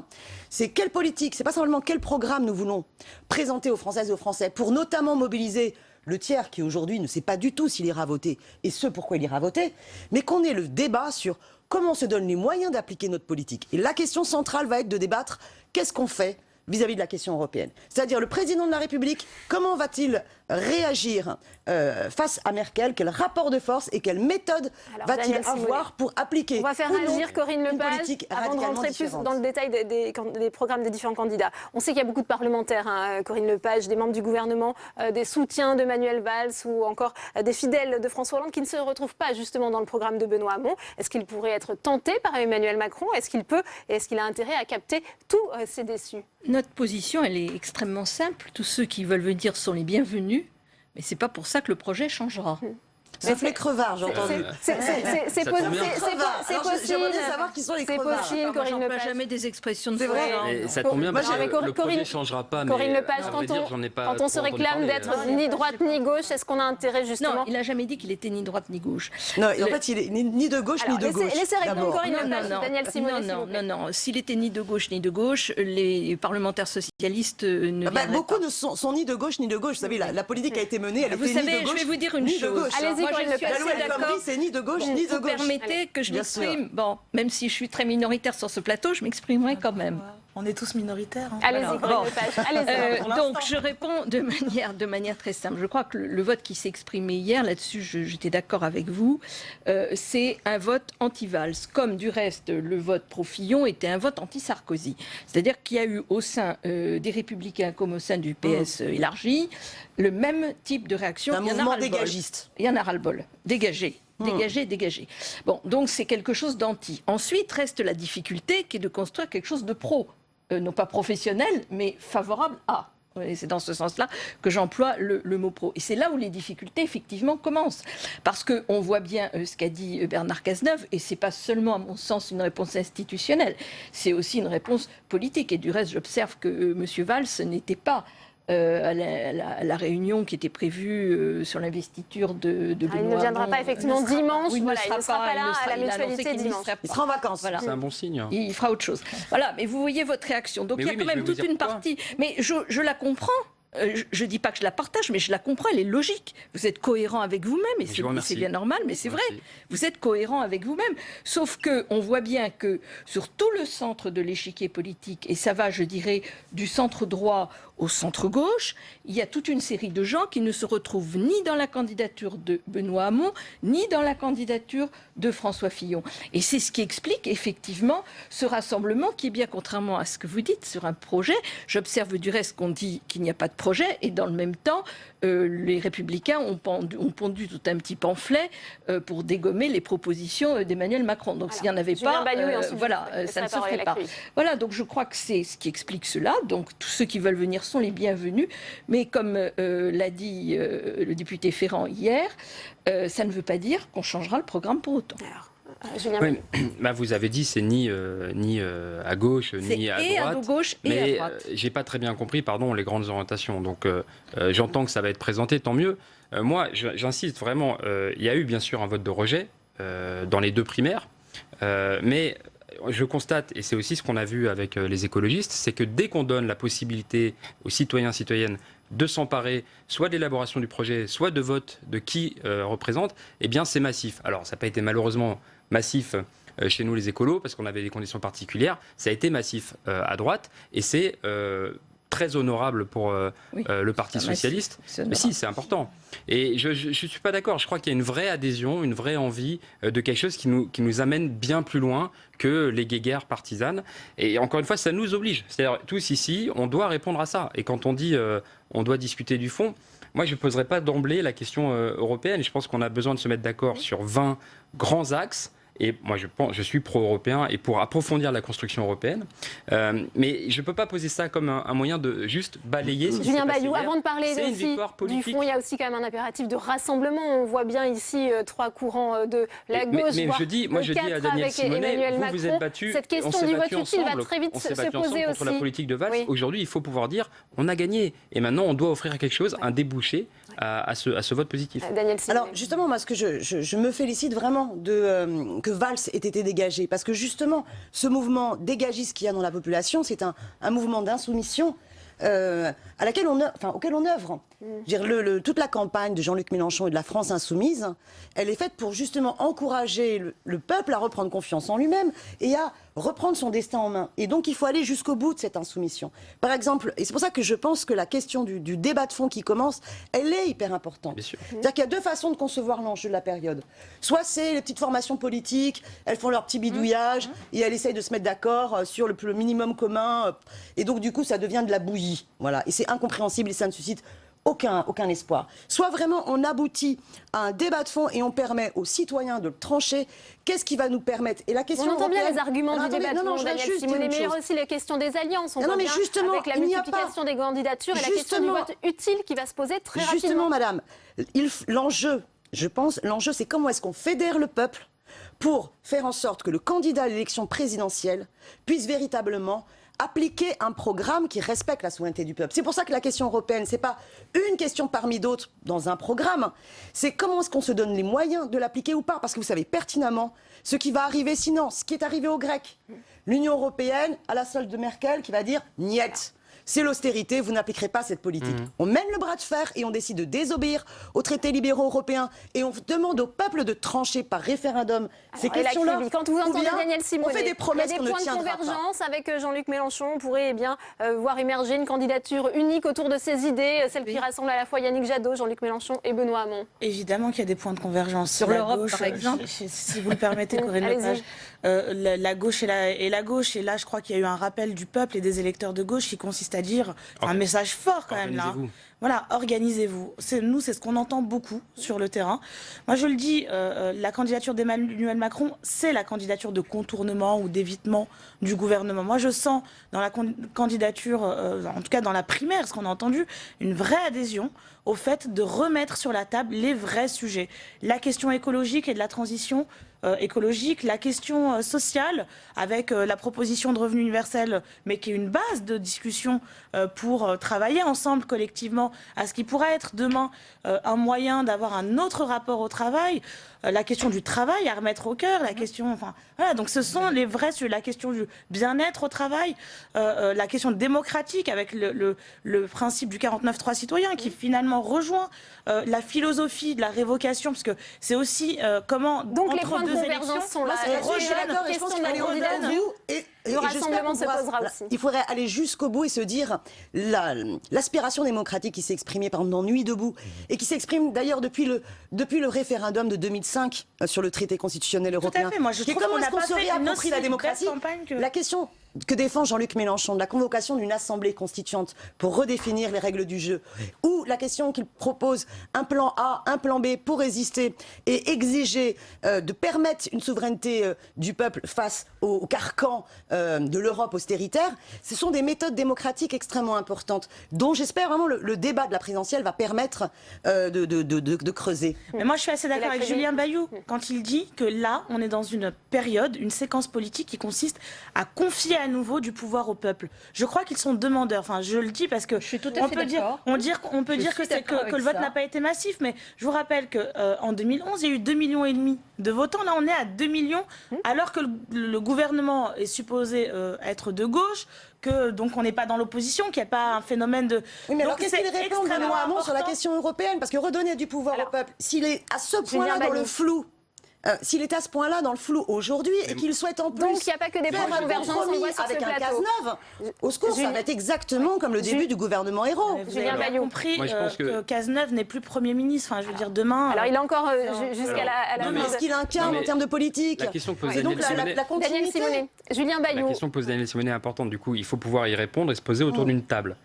c'est quelle politique, c'est pas simplement quel programme nous voulons présenter aux Françaises et aux Français, pour notamment mobiliser le tiers qui aujourd'hui ne sait pas du tout s'il ira voter et ce pourquoi il ira voter, mais qu'on ait le débat sur comment on se donne les moyens d'appliquer notre politique. Et la question centrale va être de débattre qu'est-ce qu'on fait vis-à-vis de la question européenne. C'est-à-dire le président de la République, comment va-t-il réagir face à Merkel, quel rapport de force et quelle méthode va-t-il avoir pour appliquer. On va faire réagir Corinne Lepage avant de rentrer plus dans le détail des programmes des différents candidats. On sait qu'il y a beaucoup de parlementaires, hein, Corinne Lepage, des membres du gouvernement, des soutiens de Manuel Valls ou encore des fidèles de François Hollande qui ne se retrouvent pas justement dans le programme de Benoît Hamon. Est-ce qu'il pourrait être tenté par Emmanuel Macron? Est-ce qu'il peut et est-ce qu'il a intérêt à capter tous ces déçus? Notre position, elle est extrêmement simple. Tous ceux qui veulent venir sont les bienvenus. Mais ce n'est pas pour ça que le projet changera. Sauf les crevards, j'ai entendu. C'est possible. J'aimerais savoir qui sont les crevards. C'est possible, Corinne Lepage. Pas jamais des expressions de c'est vrai. Et ça tombe bien parce que le projet ne changera pas. Corinne Lepage, quand on se réclame d'être ni droite ni gauche, est-ce qu'on a intérêt justement? Non, il n'a jamais dit qu'il était ni droite ni gauche. Non, en fait, il est ni de gauche ni de gauche. Laissez répondre Corinne Lepage, Daniel Simon. Non. S'il était ni de gauche ni de gauche, les parlementaires socialistes ne viendraient pas. Beaucoup ne sont ni de gauche ni de gauche. Vous savez, la politique a été menée, elle était ni de gauche. Je vais vous dire une chose. Allez-y, Corinne Lepage. C'est ni de gauche ni de gauche. Vous permettez que je m'exprime. Bon, même si je suis très minoritaire sur ce plateau, je m'exprimerai quand même. On est tous minoritaires. Hein. Allez-y, Corinne Lepage. Allez-y. Donc, je réponds de manière très simple. Je crois que le vote qui s'est exprimé hier, là-dessus, j'étais d'accord avec vous, c'est un vote anti-Valls. Comme du reste, le vote pro-Fillon était un vote anti-Sarkozy. C'est-à-dire qu'il y a eu au sein des Républicains comme au sein du PS élargi le même type de réaction. Un mouvement dégagiste. Il y en a ras-le-bol. Dégagé. Dégagé. Bon, donc c'est quelque chose d'anti. Ensuite, reste la difficulté qui est de construire quelque chose de pro. Non pas professionnel, mais favorable à. Et c'est dans ce sens-là que j'emploie le mot pro. Et c'est là où les difficultés, effectivement, commencent. Parce qu'on voit bien ce qu'a dit Bernard Cazeneuve, et ce n'est pas seulement, à mon sens, une réponse institutionnelle, c'est aussi une réponse politique. Et du reste, j'observe que M. Valls n'était pas à la réunion qui était prévue sur l'investiture de Benoît Hamon. Il ne viendra pas effectivement dimanche. Oui, il ne sera pas là à la mutualité dimanche. Il sera en vacances. Voilà. C'est un bon signe. Il fera autre chose. Voilà, mais vous voyez votre réaction. Donc il y a quand même toute une partie. Mais je la comprends. Je ne dis pas que je la partage, mais je la comprends, elle est logique. Vous êtes cohérent avec vous-même, et c'est bien normal, mais c'est vrai. Vous êtes cohérent avec vous-même. Sauf qu'on voit bien que sur tout le centre de l'échiquier politique, et ça va, je dirais, du centre droit au centre gauche, il y a toute une série de gens qui ne se retrouvent ni dans la candidature de Benoît Hamon, ni dans la candidature de François Fillon. Et c'est ce qui explique effectivement ce rassemblement qui est bien, contrairement à ce que vous dites, sur un projet. J'observe du reste qu'on dit qu'il n'y a pas de projet, et dans le même temps, les Républicains ont pondu tout un petit pamphlet pour dégommer les propositions d'Emmanuel Macron. Donc s'il n'y en avait pas, ça ne se ferait pas. Voilà, donc je crois que c'est ce qui explique cela. Donc tous ceux qui veulent venir sont les bienvenus. Mais comme l'a dit le député Ferrand hier, ça ne veut pas dire qu'on changera le programme pour autant. Oui, vous avez dit c'est ni à gauche ni à droite, à gauche et mais à droite. J'ai pas très bien compris, les grandes orientations. Donc j'entends que ça va être présenté, tant mieux. Moi, j'insiste vraiment. Il y a eu bien sûr un vote de rejet dans les deux primaires, mais je constate, et c'est aussi ce qu'on a vu avec les écologistes, c'est que dès qu'on donne la possibilité aux citoyens et citoyennes de s'emparer soit de l'élaboration du projet, soit de vote de qui représente, eh bien c'est massif. Alors ça n'a pas été malheureusement massif chez nous les écolos, parce qu'on avait des conditions particulières, ça a été massif à droite, et c'est très honorable pour le Parti socialiste. Mais si, c'est important. Et je ne suis pas d'accord. Je crois qu'il y a une vraie adhésion, une vraie envie de quelque chose qui nous amène bien plus loin que les guéguerres partisanes. Et encore une fois, ça nous oblige. C'est-à-dire, tous ici, on doit répondre à ça. Et quand on dit on doit discuter du fond, moi, je ne poserai pas d'emblée la question européenne. Je pense qu'on a besoin de se mettre d'accord sur 20 grands axes. Et moi, je suis pro-européen et pour approfondir la construction européenne. Mais je ne peux pas poser ça comme un moyen de juste balayer ce qui Julien s'est passé Bayou, hier. avant de parler C'est une aussi victoire politique. du fond, il y a aussi quand même un impératif de rassemblement. On voit bien ici 3 courants de la gauche, mais voire je dis à Daniel avec Simonet, Emmanuel Macron. vous êtes battus, Cette question du vote utile va très vite se poser aussi. Contre la politique de Valls. Oui. Aujourd'hui, il faut pouvoir dire on a gagné. Et maintenant, on doit offrir quelque chose, un débouché à ce vote positif. Alors justement, moi, ce que je me félicite vraiment que Valls ait été dégagé, parce que justement, ce mouvement dégagiste qu'il y a dans la population, c'est un mouvement d'insoumission auquel on œuvre. Je veux dire, toute la campagne de Jean-Luc Mélenchon et de la France insoumise, elle est faite pour justement encourager le peuple à reprendre confiance en lui-même et à reprendre son destin en main. Et donc, il faut aller jusqu'au bout de cette insoumission. Par exemple, et c'est pour ça que je pense que la question du débat de fond qui commence, elle est hyper importante. C'est-à-dire qu'il y a 2 façons de concevoir l'enjeu de la période. Soit c'est les petites formations politiques, elles font leur petit bidouillage et elles essayent de se mettre d'accord sur le minimum commun. Et donc, du coup, ça devient de la bouillie. Voilà. Et c'est incompréhensible et ça ne suscite aucun espoir. Soit vraiment on aboutit à un débat de fond et on permet aux citoyens de le trancher. Qu'est-ce qui va nous permettre? Et la question on entend bien européenne... les arguments du débat de fond, Daniel Simonet, mais il y a chose. aussi les questions des alliances. On voit mais bien justement, avec la multiplication des candidatures et la question du vote utile qui va se poser très rapidement. Justement, madame, l'enjeu, je pense, c'est comment est-ce qu'on fédère le peuple pour faire en sorte que le candidat à l'élection présidentielle puisse véritablement appliquer un programme qui respecte la souveraineté du peuple. C'est pour ça que la question européenne, c'est pas une question parmi d'autres dans un programme, c'est comment est-ce qu'on se donne les moyens de l'appliquer ou pas, parce que vous savez pertinemment ce qui va arriver sinon, ce qui est arrivé aux Grecs. L'Union européenne, à la solde de Merkel, qui va dire « niet ». C'est l'austérité, vous n'appliquerez pas cette politique. On mène le bras de fer et on décide de désobéir aux traités libéraux européens et on demande au peuple de trancher par référendum ces questions-là. Quand vous entendez Daniel Simonet, on fait des promesses il y a des points de convergence avec Jean-Luc Mélenchon. On pourrait voir émerger une candidature unique autour de ses idées, celle qui rassemble à la fois Yannick Jadot, Jean-Luc Mélenchon et Benoît Hamon. Évidemment qu'il y a des points de convergence. Sur l'Europe, par exemple. Si vous le permettez, Corinne Lepage. La gauche et la gauche. Et là, je crois qu'il y a eu un rappel du peuple et des électeurs de gauche qui consiste à dire un message fort quand même là. Voilà, organisez-vous. Nous, c'est ce qu'on entend beaucoup sur le terrain. Moi, je le dis, la candidature d'Emmanuel Macron, c'est la candidature de contournement ou d'évitement du gouvernement. Moi, je sens dans la candidature, en tout cas dans la primaire, ce qu'on a entendu, une vraie adhésion au fait de remettre sur la table les vrais sujets. La question écologique et de la transition écologique, la question sociale, avec la proposition de revenu universel, mais qui est une base de discussion pour travailler ensemble collectivement à ce qui pourrait être demain un moyen d'avoir un autre rapport au travail, la question du travail à remettre au cœur, la question, enfin voilà, donc ce sont les vrais sujets, la question du bien-être au travail, la question démocratique avec le principe du 49.3 citoyen qui finalement rejoint la philosophie de la révocation, parce que c'est aussi comment donc entre les points de deux convergence élections, sont là. Je pense qu'il faut aller au-delà de vous et le rassemblement se posera aussi. Il faudrait aller jusqu'au bout et se dire l'aspiration démocratique qui s'est exprimée par exemple dans Nuit debout et qui s'exprime d'ailleurs depuis le référendum de 2005 sur le traité constitutionnel européen. Tout à fait. Moi, je trouve qu'on n'a pas fait une aussi la démocratie. La question que défend Jean-Luc Mélenchon de la convocation d'une assemblée constituante pour redéfinir les règles du jeu, ou la question qu'il propose un plan A, un plan B pour résister et exiger de permettre une souveraineté du peuple face au carcan de l'Europe austéritaire, ce sont des méthodes démocratiques extrêmement importantes dont j'espère vraiment le débat de la présidentielle va permettre de creuser. Mais moi je suis assez d'accord avec Julien Bayou quand il dit que là on est dans une période, une séquence politique qui consiste à confier à nouveau du pouvoir au peuple. Je crois qu'ils sont demandeurs. Enfin, je le dis parce que je suis tout à fait d'accord. On peut dire que le vote n'a pas été massif, mais je vous rappelle que en 2011, il y a eu 2,5 millions de votants. Là, on est à 2 millions, alors que le gouvernement est supposé être de gauche, que donc on n'est pas dans l'opposition, qu'il n'y a pas un phénomène de. Oui, mais alors qu'est-ce qu'il répond Benoît Hamon sur la question européenne? Parce que redonner du pouvoir au peuple, s'il est à ce point-là dans le flou. s'il est à ce point-là dans le flou aujourd'hui et qu'il souhaite en plus donc il n'y a pas que des points de convergence on voit sur avec ce un plateau. Cazeneuve, au secours, ça va être exactement comme le début du gouvernement Hérault. Vous avez bien compris que Cazeneuve n'est plus Premier ministre. Enfin, je veux dire, demain... Alors il est encore jusqu'à la... mais est-ce qu'il incarne en termes de politique? La question que pose donc la continuité. Julien Bayou. La question que pose Daniel Simonet est importante. Du coup, il faut pouvoir y répondre et se poser autour d'une table.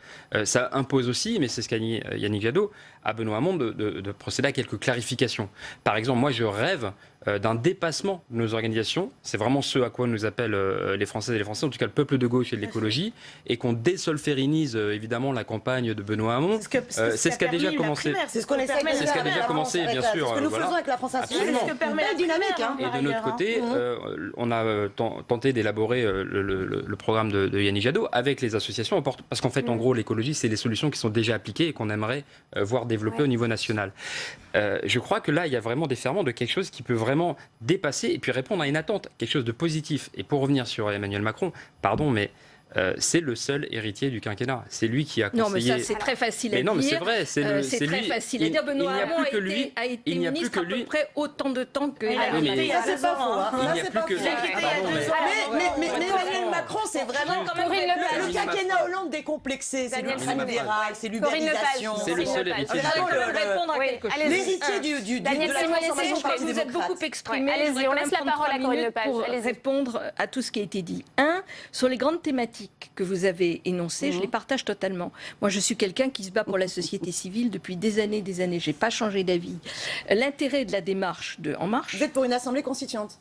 Ça impose aussi, mais c'est ce qu'a dit Yannick Jadot, à Benoît Hamon de procéder à quelques clarifications. Par exemple, moi, je rêve d'un dépassement de nos organisations. C'est vraiment ce à quoi nous appellent les Françaises et les Français, en tout cas le peuple de gauche et de l'écologie, et qu'on désolférinise évidemment la campagne de Benoît Hamon. C'est ce qu'a déjà commencé. C'est ce qu'on essaie de C'est ce qui a déjà commencé, bien sûr. C'est ce que nous faisons avec la France Insoumise. Absolument. Belle dynamique. Et de notre côté, on a tenté d'élaborer le programme de Yannick Jadot avec les associations, parce qu'en fait, en gros, l'écologie, c'est les solutions qui sont déjà appliquées et qu'on aimerait voir développer au niveau national. Je crois que là, il y a vraiment des ferments de quelque chose qui peut vraiment dépasser et puis répondre à une attente, quelque chose de positif. Et pour revenir sur Emmanuel Macron, pardon, mais c'est le seul héritier du quinquennat. C'est lui qui a conseillé... Non, mais ça, c'est très facile à dire. Non, mais c'est vrai. C'est très facile à dire. Benoît Hamon a été ministre à peu près autant de temps que... Ça, c'est pas faux. Il n'y a plus que... Mais Emmanuel Macron, c'est vraiment le quinquennat Hollande décomplexé. C'est l'ultralibéral, c'est l'ubérisation. C'est le seul héritier. L'héritier de la transformation parti vous êtes beaucoup exprimé. Allez-y, on laisse la parole à Corinne Lepage. Pour répondre à tout ce qui a été dit. Sur les grandes thématiques que vous avez énoncées, je les partage totalement. Moi, je suis quelqu'un qui se bat pour la société civile depuis des années. Je n'ai pas changé d'avis. L'intérêt de la démarche de En Marche... Vous êtes pour une assemblée constituante?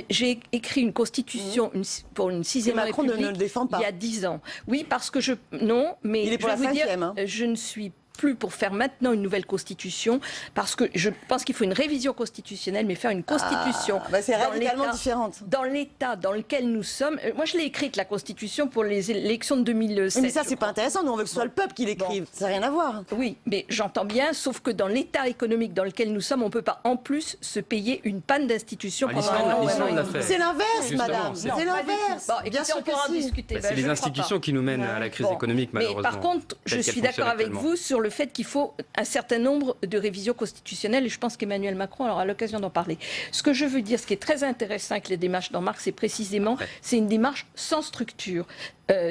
J'ai écrit une constitution pour une 6e Macron République ne le défend pas. Il y a 10 ans. Oui, parce que non, mais il est pour je vais vous dire, je ne suis plus pour faire maintenant une nouvelle constitution, parce que je pense qu'il faut une révision constitutionnelle, mais faire une constitution c'est radicalement différente. Dans l'état dans lequel nous sommes. Moi, je l'ai écrite, la constitution, pour les élections de 2007. Mais ça, c'est pas intéressant. Nous, on veut que ce soit le peuple qui l'écrive. Ça n'a rien à voir. Oui, mais j'entends bien, sauf que dans l'état économique dans lequel nous sommes, on ne peut pas en plus se payer une panne d'institutions pendant un an. C'est l'inverse, madame. C'est l'inverse. Bien sûr, on pourra en discuter. C'est les institutions qui nous mènent à la crise économique, malheureusement. Mais par contre, je suis d'accord avec vous sur le fait qu'il faut un certain nombre de révisions constitutionnelles, et je pense qu'Emmanuel Macron aura l'occasion d'en parler. Ce que je veux dire, ce qui est très intéressant avec les démarches d'En Marche, c'est précisément, c'est une démarche sans structure.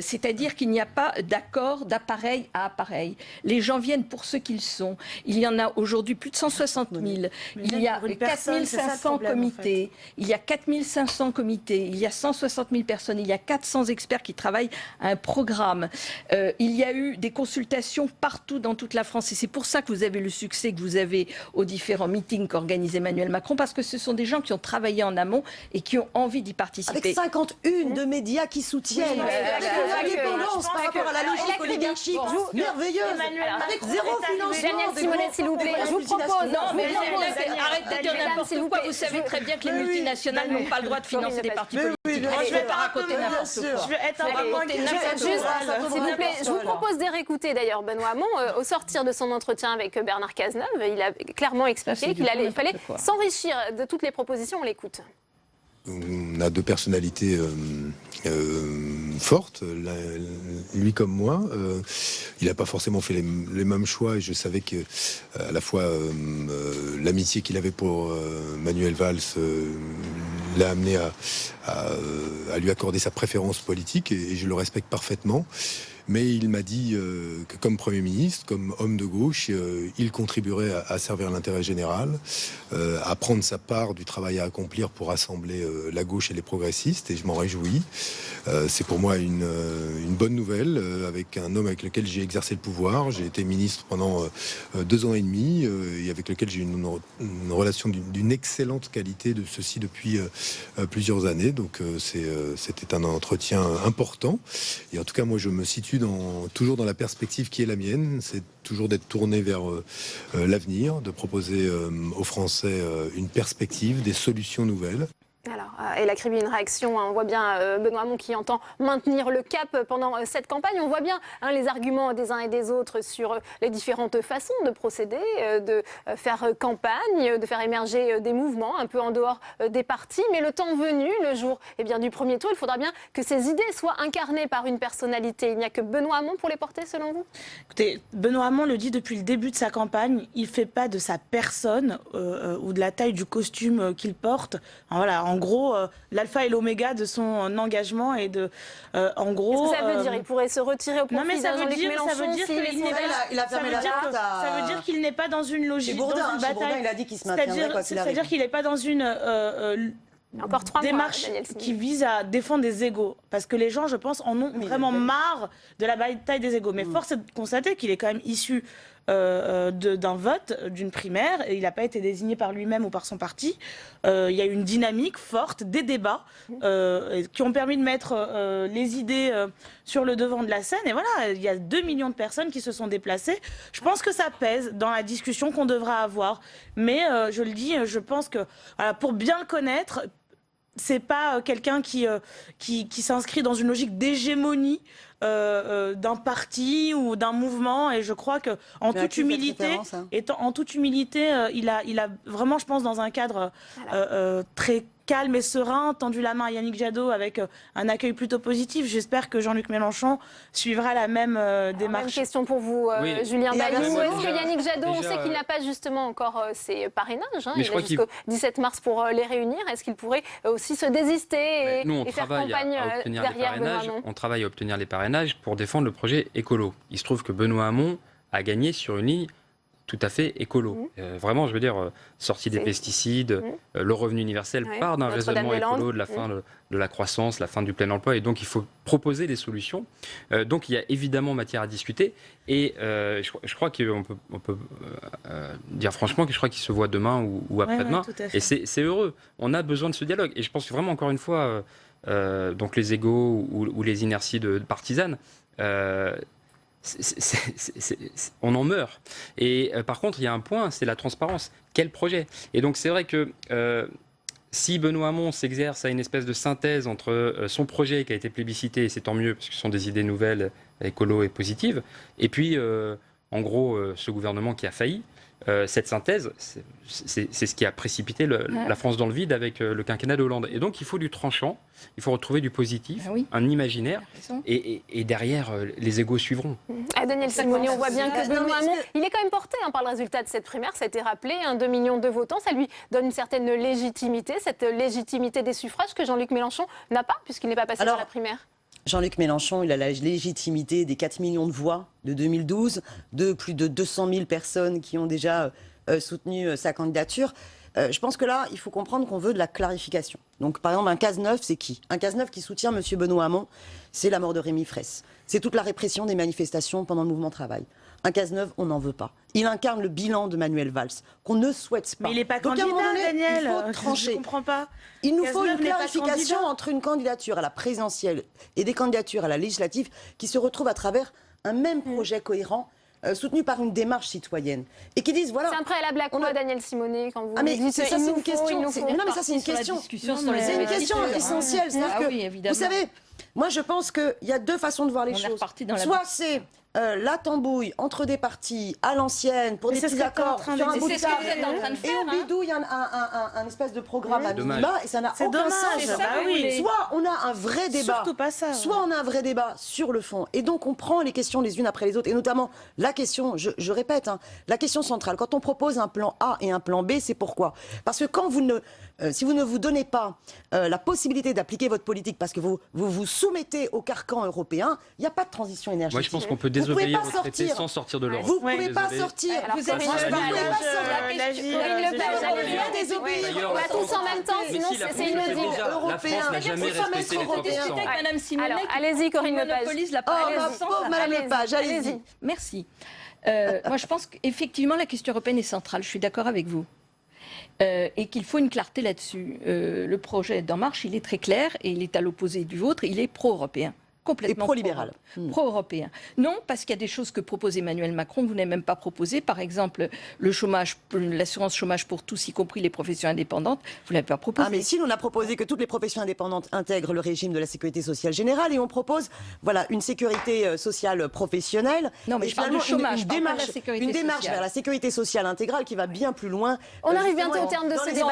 C'est-à-dire qu'il n'y a pas d'accord d'appareil à appareil. Les gens viennent pour ce qu'ils sont. Il y en a aujourd'hui plus de 160 000. Il y a 4 500 comités. Il y a 4 500 comités. Il y a 160 000 personnes. Il y a 400 experts qui travaillent à un programme. Il y a eu des consultations partout dans toute la France. Et c'est pour ça que vous avez le succès que vous avez aux différents meetings qu'organise Emmanuel Macron, parce que ce sont des gens qui ont travaillé en amont et qui ont envie d'y participer. Avec 51 de médias qui soutiennent. L'indépendance par rapport à la logique oligarchique, merveilleuse, avec zéro financement. Daniel Simonet, s'il vous plaît, je vous propose. Arrêtez de dire n'importe quoi. Vous savez très bien que les multinationales n'ont pas le droit de financer des partis politiques. Je ne vais pas raconter n'importe quoi. Je vais être un peu moins s'il vous plaît, je vous propose de réécouter d'ailleurs Benoît Hamon. Au sortir de son entretien avec Bernard Cazeneuve, il a clairement expliqué qu'il fallait s'enrichir de toutes les propositions. On l'écoute. On a deux personnalités fortes, lui comme moi. Il n'a pas forcément fait les mêmes choix et je savais que à la fois l'amitié qu'il avait pour Manuel Valls l'a amené à lui accorder sa préférence politique et je le respecte parfaitement. Mais il m'a dit que comme Premier ministre, comme homme de gauche, il contribuerait à servir l'intérêt général, à prendre sa part du travail à accomplir pour rassembler la gauche et les progressistes, et je m'en réjouis. C'est pour moi une bonne nouvelle, avec un homme avec lequel j'ai exercé le pouvoir. J'ai été ministre pendant 2 ans et demi, et avec lequel j'ai une relation d'une excellente qualité, de ceci depuis plusieurs années. Donc c'était un entretien important. Et en tout cas, moi, je me situe toujours dans la perspective qui est la mienne, c'est toujours d'être tourné vers l'avenir, de proposer aux Français une perspective, des solutions nouvelles. Alors, Et la Tribune Réaction, on voit bien Benoît Hamon qui entend maintenir le cap pendant cette campagne. On voit bien les arguments des uns et des autres sur les différentes façons de procéder, de faire campagne, de faire émerger des mouvements un peu en dehors des partis. Mais le temps venu, le jour du premier tour, il faudra bien que ces idées soient incarnées par une personnalité. Il n'y a que Benoît Hamon pour les porter, selon vous ? Écoutez, Benoît Hamon le dit depuis le début de sa campagne, il ne fait pas de sa personne ou de la taille du costume qu'il porte. Voilà, en gros, l'alpha et l'oméga de son engagement et de, en gros... Qu'est-ce que ça veut dire ? Il pourrait se retirer au profit d'un Jean-Luc Mélenchon. Ça veut dire qu'il n'est pas dans une logique, dans une bataille. Bourdin, il a dit qu'il se maintiendrait quoi qu'il arrive. C'est-à-dire qu'il n'est pas dans une démarche qui vise à défendre des égos. Parce que les gens, je pense, en ont vraiment marre de la bataille des égos. Mais force est de constater qu'il est quand même issu d'un vote, d'une primaire, et il n'a pas été désigné par lui-même ou par son parti. Il y a eu une dynamique forte, des débats qui ont permis de mettre les idées sur le devant de la scène. Et voilà, il y a 2 millions de personnes qui se sont déplacées. Je pense que ça pèse dans la discussion qu'on devra avoir. Mais je le dis, je pense que pour bien le connaître, c'est pas quelqu'un qui s'inscrit dans une logique d'hégémonie d'un parti ou d'un mouvement, et je crois que en toute humilité, il a vraiment, je pense, dans un cadre très calme et serein, tendu la main à Yannick Jadot avec un accueil plutôt positif. J'espère que Jean-Luc Mélenchon suivra la même démarche. Même question pour vous, Julien Bayou. Est-ce que Yannick Jadot, on sait qu'il n'a pas justement encore ses parrainages, il a jusqu'au 17 mars pour les réunir. Est-ce qu'il pourrait aussi se désister et faire campagne derrière Benoît Hamon ? On travaille à obtenir les parrainages pour défendre le projet écolo. Il se trouve que Benoît Hamon a gagné sur une ligne tout à fait écolo. Vraiment, je veux dire, sortie des pesticides, le revenu universel part d'un raisonnement écolo de la fin de la croissance, la fin du plein emploi, et donc il faut proposer des solutions. Donc il y a évidemment matière à discuter, et je crois qu'on peut dire franchement que je crois qu'il se voit demain ou après-demain, et c'est heureux. On a besoin de ce dialogue, et je pense que vraiment, encore une fois, donc les égos ou les inerties partisanes, on en meurt. Et par contre, il y a un point, c'est la transparence. Quel projet ? Et donc, c'est vrai que si Benoît Hamon s'exerce à une espèce de synthèse entre son projet qui a été plébiscité, et c'est tant mieux, parce que ce sont des idées nouvelles, écolo et positives, et puis, en gros, ce gouvernement qui a failli, cette synthèse, c'est ce qui a précipité la France dans le vide avec le quinquennat de Hollande. Et donc, il faut du tranchant, il faut retrouver du positif, un imaginaire, et derrière, les égos suivront. Daniel Simoni, on voit bien que Benoît Hamon, il est quand même porté par le résultat de cette primaire, ça a été rappelé, 2 millions de votants, ça lui donne une certaine légitimité, cette légitimité des suffrages que Jean-Luc Mélenchon n'a pas, puisqu'il n'est pas passé par la primaire. Jean-Luc Mélenchon, il a la légitimité des 4 millions de voix de 2012, de plus de 200 000 personnes qui ont déjà soutenu sa candidature. Je pense que là, il faut comprendre qu'on veut de la clarification. Donc, par exemple, un Cazeneuve, c'est qui ? Un Cazeneuve qui soutient M. Benoît Hamon, c'est la mort de Rémi Fraisse. C'est toute la répression des manifestations pendant le mouvement Travail. Un Cazeneuve, on n'en veut pas. Il incarne le bilan de Manuel Valls, qu'on ne souhaite pas. Mais il n'est pas candidat, Daniel. Il faut trancher. Je ne comprends pas. Il nous faut une clarification entre une candidature à la présidentielle et des candidatures à la législative qui se retrouvent à travers un même projet cohérent, soutenu par une démarche citoyenne. Et qui disent, voilà... C'est un préalable à quoi, Daniel Simonet, quand vous dites ça, c'est une question. Non, mais ça, c'est une question. C'est une question essentielle. Vous savez, moi, je pense qu'il y a 2 façons de voir les choses. Soit c'est la tambouille entre des partis à l'ancienne pour des petits accords sur un bout de table, et on bidouille un espèce de programme à minima, et ça n'a aucun sens. Soit on a un vrai débat, soit on a un vrai débat sur le fond, et donc on prend les questions les unes après les autres, et notamment la question, je répète, la question centrale, quand on propose un plan A et un plan B, c'est pourquoi ? Parce que quand si vous ne vous donnez pas la possibilité d'appliquer votre politique parce que vous vous soumettez au carcan européen, il n'y a pas de transition énergétique. Moi, je pense qu'on peut désobéir au traité sans sortir de l'Europe. Vous ne pouvez pas sortir. Vous êtes on va tous en même temps, sinon c'est inaudible. La France n'a jamais respecté les 3%. Alors, allez-y, Corinne Lepage. Madame Lepage, allez-y. Merci. Moi, je pense qu'effectivement, la question européenne est centrale. Je suis d'accord avec vous. Et qu'il faut une clarté là-dessus. Le projet d'En Marche, il est très clair et il est à l'opposé du vôtre. Il est pro-européen. complètement pro-libéral. Pro-européen. Non, parce qu'il y a des choses que propose Emmanuel Macron que vous n'avez même pas proposées. Par exemple, le chômage, l'assurance chômage pour tous, y compris les professions indépendantes. Vous ne l'avez pas proposé. Ah, mais si, on a proposé que toutes les professions indépendantes intègrent le régime de la sécurité sociale générale et on propose une sécurité sociale professionnelle. Non, mais je parle du chômage, une démarche vers la sécurité sociale intégrale qui va bien plus loin. On arrive bientôt au terme de ce débat.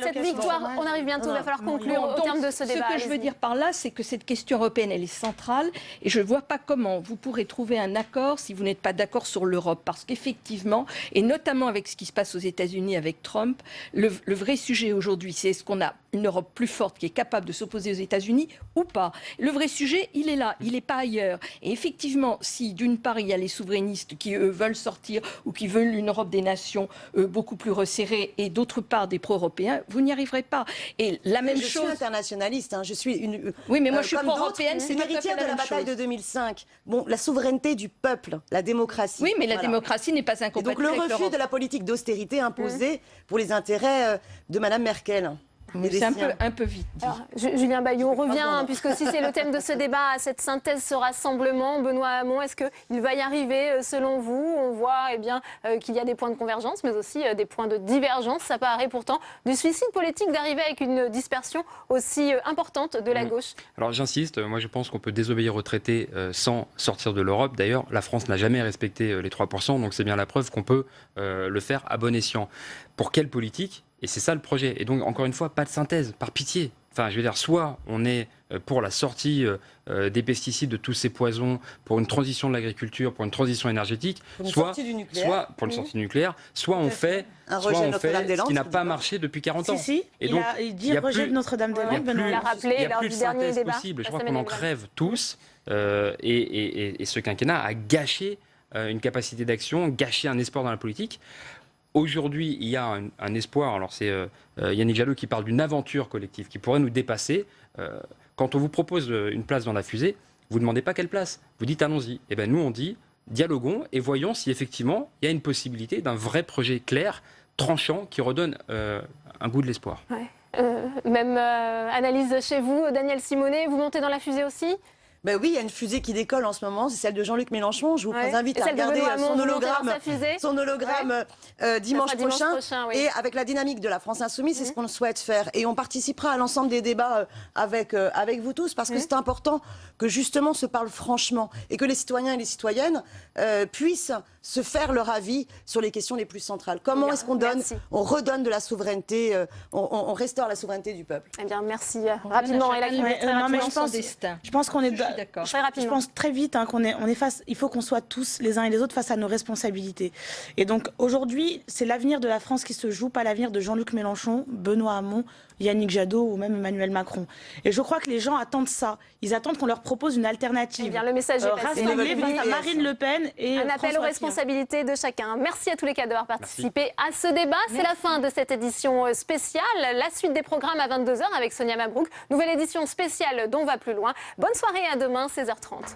Cette victoire, on arrive bientôt, il va falloir conclure au terme de ce débat. Ce que je veux dire par là, c'est que cette question européenne, elle est centrale et je ne vois pas comment vous pourrez trouver un accord si vous n'êtes pas d'accord sur l'Europe. Parce qu'effectivement, et notamment avec ce qui se passe aux États-Unis avec Trump, le vrai sujet aujourd'hui, c'est est-ce qu'on a une Europe plus forte qui est capable de s'opposer aux États-Unis ou pas. Le vrai sujet, il est là, il n'est pas ailleurs. Et effectivement, si d'une part, il y a les souverainistes qui, eux, veulent sortir ou qui veulent une Europe des nations beaucoup plus resserrée et d'autre part des pro-européens, vous n'y arriverez pas. Et la même chose... Je suis internationaliste, je suis une... Oui, mais moi je suis pro-européenne, c'est une héritière de la bataille de 2005. Bon, la souveraineté du peuple, la démocratie. Oui, mais la démocratie n'est pas incompatible avec l'Europe. Donc le refus de la politique d'austérité imposée pour les intérêts de Mme Merkel. C'est un peu vite dit. Alors, Julien Bayou, on revient, puisque si c'est le thème de ce débat, à cette synthèse, ce rassemblement. Benoît Hamon, est-ce qu'il va y arriver selon vous? On voit qu'il y a des points de convergence, mais aussi des points de divergence. Ça paraît pourtant du suicide politique d'arriver avec une dispersion aussi importante de la gauche. Alors j'insiste, moi je pense qu'on peut désobéir aux traités sans sortir de l'Europe. D'ailleurs, la France n'a jamais respecté les 3%, donc c'est bien la preuve qu'on peut le faire à bon escient. Pour quelle politique ? Et c'est ça le projet. Et donc, encore une fois, pas de synthèse, par pitié. Enfin, je veux dire, soit on est pour la sortie des pesticides, de tous ces poisons, pour une transition de l'agriculture, pour une transition énergétique, soit pour une sortie du nucléaire, soit on fait ce qui n'a pas marché depuis 40 ans. Et donc, il dit rejet de Notre-Dame-des-Landes. Il l'a rappelé lors du dernier débat. Je crois qu'on en crève tous. Et ce quinquennat a gâché une capacité d'action, gâché un espoir dans la politique. Aujourd'hui, il y a un espoir. Alors, c'est Yannick Jadot qui parle d'une aventure collective qui pourrait nous dépasser. Quand on vous propose une place dans la fusée, vous ne demandez pas quelle place. Vous dites allons-y. Et bien, nous, on dit dialoguons et voyons si effectivement il y a une possibilité d'un vrai projet clair, tranchant, qui redonne un goût de l'espoir. Ouais. Même analyse chez vous, Daniel Simonet. Vous montez dans la fusée aussi ? Ben oui, il y a une fusée qui décolle en ce moment, c'est celle de Jean-Luc Mélenchon. Je vous invite à regarder son hologramme dimanche prochain. Et avec la dynamique de la France Insoumise, c'est ce qu'on souhaite faire. Et on participera à l'ensemble des débats avec vous tous, parce que c'est important que justement se parle franchement et que les citoyens et les citoyennes puissent se faire leur avis sur les questions les plus centrales. Comment est-ce qu'on on redonne de la souveraineté, on restaure la souveraineté du peuple. Eh bien, merci. Rapidement, je pense qu'on est d'accord. Je pense très vite qu'on est face. Il faut qu'on soit tous les uns et les autres face à nos responsabilités. Et donc aujourd'hui, c'est l'avenir de la France qui se joue, pas l'avenir de Jean-Luc Mélenchon, Benoît Hamon, Yannick Jadot ou même Emmanuel Macron. Et je crois que les gens attendent ça. Ils attendent qu'on leur propose une alternative. Eh bien, le message est passé. Rassemblée face à Marine Le Pen et un appel aux responsabilités de chacun. Merci à tous les quatre d'avoir participé à ce débat. C'est la fin de cette édition spéciale. La suite des programmes à 22h avec Sonia Mabrouk. Nouvelle édition spéciale dont on va plus loin. Bonne soirée, à demain, 16h30.